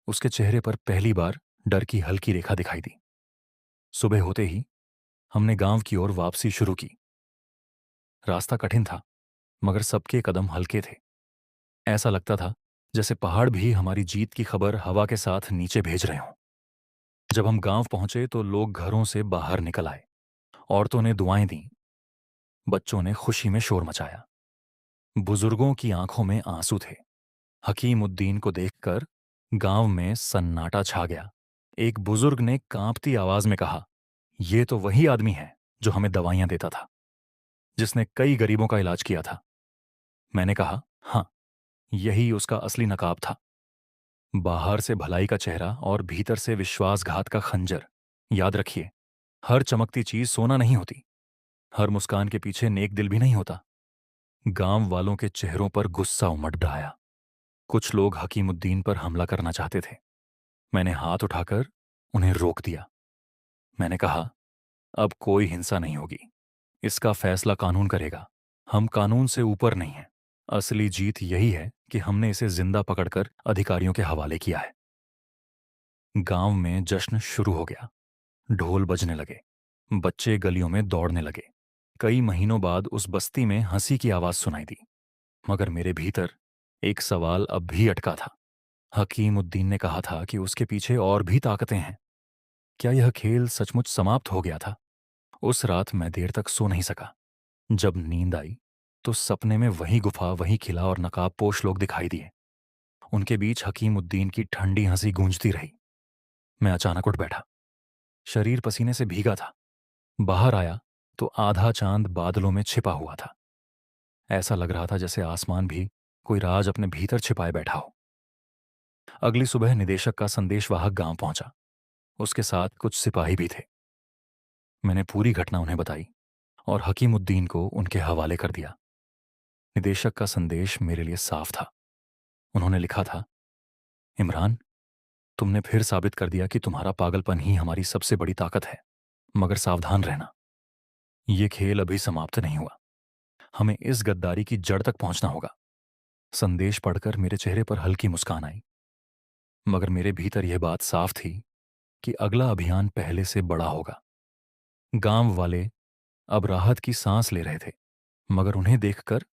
उसके चेहरे पर पहली बार डर की हल्की रेखा दिखाई दी। सुबह होते ही हमने गांव की ओर वापसी शुरू की। रास्ता कठिन था, मगर सबके कदम हल्के थे। ऐसा लगता था जैसे पहाड़ भी हमारी जीत की खबर हवा के साथ नीचे भेज रहे हों। जब हम गांव पहुंचे तो लोग घरों से बाहर निकल आए। औरतों ने दुआएं दी, बच्चों ने खुशी में शोर मचाया। बुजुर्गों की आंखों में आंसू थे। हकीमुद्दीन को देखकर गांव में सन्नाटा छा गया। एक बुजुर्ग ने कांपती आवाज में कहा, यह तो वही आदमी है जो हमें दवाइयां देता था, जिसने कई गरीबों का इलाज किया था। मैंने कहा, हाँ, यही उसका असली नकाब था। बाहर से भलाई का चेहरा और भीतर से विश्वासघात का खंजर। याद रखिए, हर चमकती चीज सोना नहीं होती। हर मुस्कान के पीछे नेक दिल भी नहीं होता। गांव वालों के चेहरों पर गुस्सा उमड़ आया। कुछ लोग हकीमुद्दीन पर हमला करना चाहते थे। मैंने हाथ उठाकर उन्हें रोक दिया। मैंने कहा, अब कोई हिंसा नहीं होगी। इसका फैसला कानून करेगा। हम कानून से ऊपर नहीं हैं। असली जीत यही है कि हमने इसे जिंदा पकड़कर अधिकारियों के हवाले किया है। गांव में जश्न शुरू हो गया। ढोल बजने लगे, बच्चे गलियों में दौड़ने लगे। कई महीनों बाद उस बस्ती में हंसी की आवाज सुनाई दी, मगर मेरे भीतर एक सवाल अब भी अटका था। हकीमुद्दीन ने कहा था कि उसके पीछे और भी ताकतें हैं। क्या यह खेल सचमुच समाप्त हो गया था? उस रात मैं देर तक सो नहीं सका। जब नींद आई तो सपने में वही गुफा, वही किला और नकाबपोश लोग दिखाई दिए। उनके बीच हकीमुद्दीन की ठंडी हंसी गूंजती रही। मैं अचानक उठ बैठा। शरीर पसीने से भीगा था। बाहर आया तो आधा चांद बादलों में छिपा हुआ था। ऐसा लग रहा था जैसे आसमान भी कोई राज अपने भीतर छिपाए बैठा हो। अगली सुबह निदेशक का संदेशवाहक गांव पहुंचा। उसके साथ कुछ सिपाही भी थे। मैंने पूरी घटना उन्हें बताई और हकीमुद्दीन को उनके हवाले कर दिया। निदेशक का संदेश मेरे लिए साफ था। उन्होंने लिखा था, इमरान, तुमने फिर साबित कर दिया कि तुम्हारा पागलपन ही हमारी सबसे बड़ी ताकत है। मगर सावधान रहना, ये खेल अभी समाप्त नहीं हुआ। हमें इस गद्दारी की जड़ तक पहुंचना होगा। संदेश पढ़कर मेरे चेहरे पर हल्की मुस्कान आई, मगर मेरे भीतर यह बात साफ थी कि अगला अभियान पहले से बड़ा होगा। गांव वाले अब राहत की सांस ले रहे थे, मगर उन्हें देखकर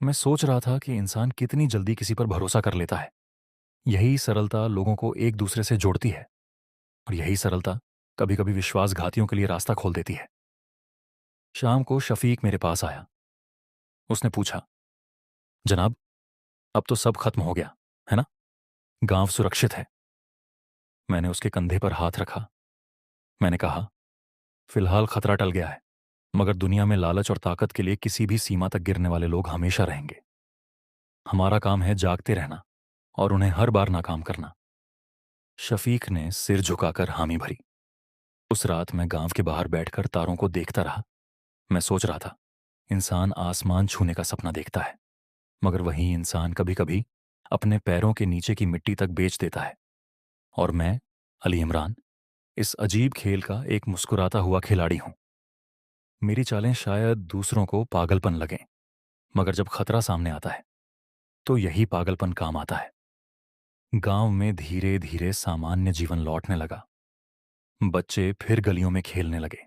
मैं सोच रहा था कि इंसान कितनी जल्दी किसी पर भरोसा कर लेता है। यही सरलता लोगों को एक दूसरे से जोड़ती है, और यही सरलता कभी कभी विश्वासघातियों के लिए रास्ता खोल देती है। शाम को शफीक मेरे पास आया। उसने पूछा, जनाब, अब तो सब खत्म हो गया है ना? गांव सुरक्षित है? मैंने उसके कंधे पर हाथ रखा। मैंने कहा, फिलहाल खतरा टल गया है, मगर दुनिया में लालच और ताकत के लिए किसी भी सीमा तक गिरने वाले लोग हमेशा रहेंगे। हमारा काम है जागते रहना और उन्हें हर बार नाकाम करना। शफीक ने सिर झुकाकर हामी भरी। उस रात मैं गांव के बाहर बैठकर तारों को देखता रहा। मैं सोच रहा था, इंसान आसमान छूने का सपना देखता है, मगर वही इंसान कभी कभी अपने पैरों के नीचे की मिट्टी तक बेच देता है। और मैं, अली इमरान, इस अजीब खेल का एक मुस्कुराता हुआ खिलाड़ी हूं। मेरी चालें शायद दूसरों को पागलपन लगें, मगर जब खतरा सामने आता है तो यही पागलपन काम आता है। गांव में धीरे धीरे सामान्य जीवन लौटने लगा। बच्चे फिर गलियों में खेलने लगे।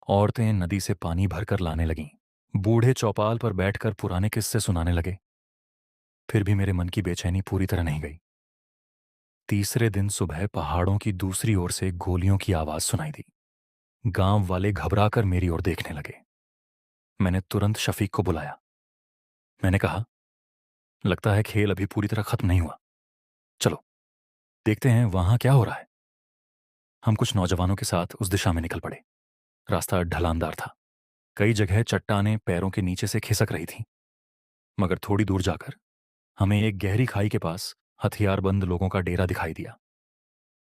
औरतें नदी से पानी भरकर लाने लगीं। बूढ़े चौपाल पर बैठकर पुराने किस्से सुनाने लगे। फिर भी मेरे मन की बेचैनी पूरी तरह नहीं गई। तीसरे दिन सुबह पहाड़ों की दूसरी ओर से गोलियों की आवाज सुनाई दी। गांव वाले घबराकर मेरी ओर देखने लगे। मैंने तुरंत शफीक को बुलाया। मैंने कहा, लगता है खेल अभी पूरी तरह खत्म नहीं हुआ। चलो देखते हैं वहां क्या हो रहा है। हम कुछ नौजवानों के साथ उस दिशा में निकल पड़े। रास्ता ढलानदार था। कई जगह चट्टानें पैरों के नीचे से खिसक रही थीं, मगर थोड़ी दूर जाकर हमें एक गहरी खाई के पास हथियारबंद लोगों का डेरा दिखाई दिया।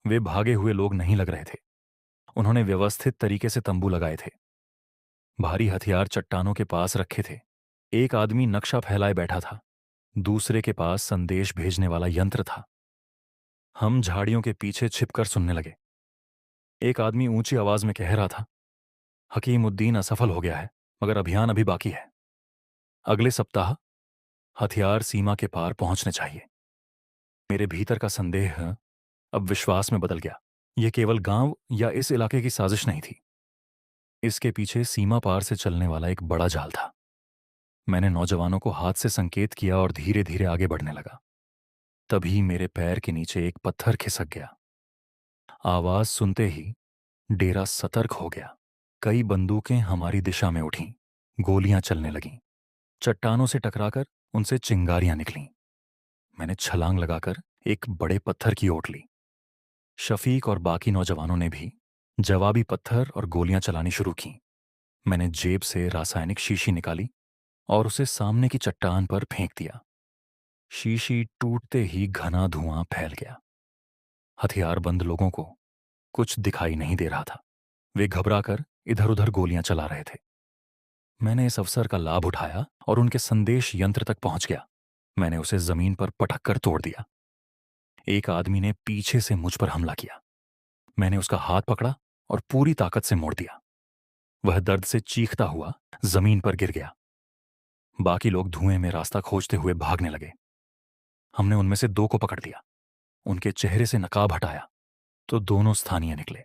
वे भागे हुए लोग नहीं लग रहे थे। उन्होंने व्यवस्थित तरीके से तंबू लगाए थे। भारी हथियार चट्टानों के पास रखे थे। एक आदमी नक्शा फैलाए बैठा था, दूसरे के पास संदेश भेजने वाला यंत्र था। हम झाड़ियों के पीछे छिपकर सुनने लगे। एक आदमी ऊंची आवाज में कह रहा था, हकीमुद्दीन असफल हो गया है, मगर अभियान अभी बाकी है। अगले सप्ताह हथियार सीमा के पार पहुंचने चाहिए। मेरे भीतर का संदेह अब विश्वास में बदल गया। यह केवल गांव या इस इलाके की साजिश नहीं थी, इसके पीछे सीमा पार से चलने वाला एक बड़ा जाल था। मैंने नौजवानों को हाथ से संकेत किया और धीरे धीरे आगे बढ़ने लगा। तभी मेरे पैर के नीचे एक पत्थर खिसक गया। आवाज सुनते ही डेरा सतर्क हो गया। कई बंदूकें हमारी दिशा में उठीं, गोलियां चलने लगीं। चट्टानों से टकराकर उनसे चिंगारियां निकलीं। मैंने छलांग लगाकर एक बड़े पत्थर की ओट ली। शफीक और बाकी नौजवानों ने भी जवाबी पत्थर और गोलियां चलानी शुरू की। मैंने जेब से रासायनिक शीशी निकाली और उसे सामने की चट्टान पर फेंक दिया। शीशी टूटते ही घना धुआं फैल गया। हथियारबंद लोगों को कुछ दिखाई नहीं दे रहा था। वे घबराकर इधर उधर गोलियां चला रहे थे। मैंने इस अवसर का लाभ उठाया और उनके संदेश यंत्र तक पहुंच गया। मैंने उसे जमीन पर पटक कर तोड़ दिया। एक आदमी ने पीछे से मुझ पर हमला किया। मैंने उसका हाथ पकड़ा और पूरी ताकत से मोड़ दिया। वह दर्द से चीखता हुआ जमीन पर गिर गया। बाकी लोग धुएं में रास्ता खोजते हुए भागने लगे। हमने उनमें से दो को पकड़ लिया। उनके चेहरे से नकाब हटाया तो दोनों स्थानीय निकले।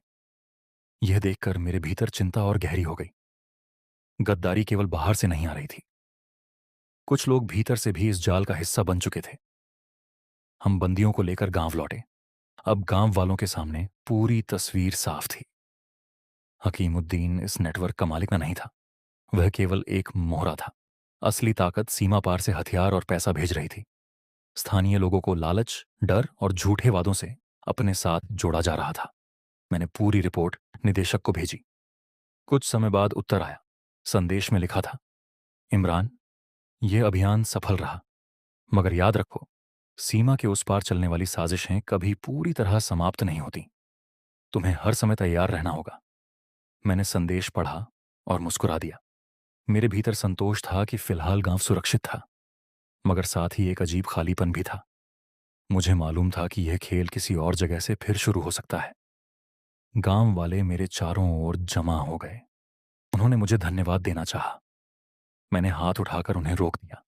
यह देखकर मेरे भीतर चिंता और गहरी हो गई। गद्दारी केवल बाहर से नहीं आ रही थी, कुछ लोग भीतर से भी इस जाल का हिस्सा बन चुके थे। हम बंदियों को लेकर गांव लौटे। अब गांव वालों के सामने पूरी तस्वीर साफ थी। हकीमुद्दीन इस नेटवर्क का मालिक नहीं था, वह केवल एक मोहरा था। असली ताकत सीमा पार से हथियार और पैसा भेज रही थी। स्थानीय लोगों को लालच, डर और झूठे वादों से अपने साथ जोड़ा जा रहा था। मैंने पूरी रिपोर्ट निदेशक को भेजी। कुछ समय बाद उत्तर आया। संदेश में लिखा था, इमरान, यह अभियान सफल रहा, मगर याद रखो, सीमा के उस पार चलने वाली साजिशें कभी पूरी तरह समाप्त नहीं होती। तुम्हें हर समय तैयार रहना होगा। मैंने संदेश पढ़ा और मुस्कुरा दिया। मेरे भीतर संतोष था कि फिलहाल गांव सुरक्षित था, मगर साथ ही एक अजीब खालीपन भी था। मुझे मालूम था कि यह खेल किसी और जगह से फिर शुरू हो सकता है। गांव वाले मेरे चारों ओर जमा हो गए। उन्होंने मुझे धन्यवाद देना चाहा। मैंने हाथ उठाकर उन्हें रोक दिया।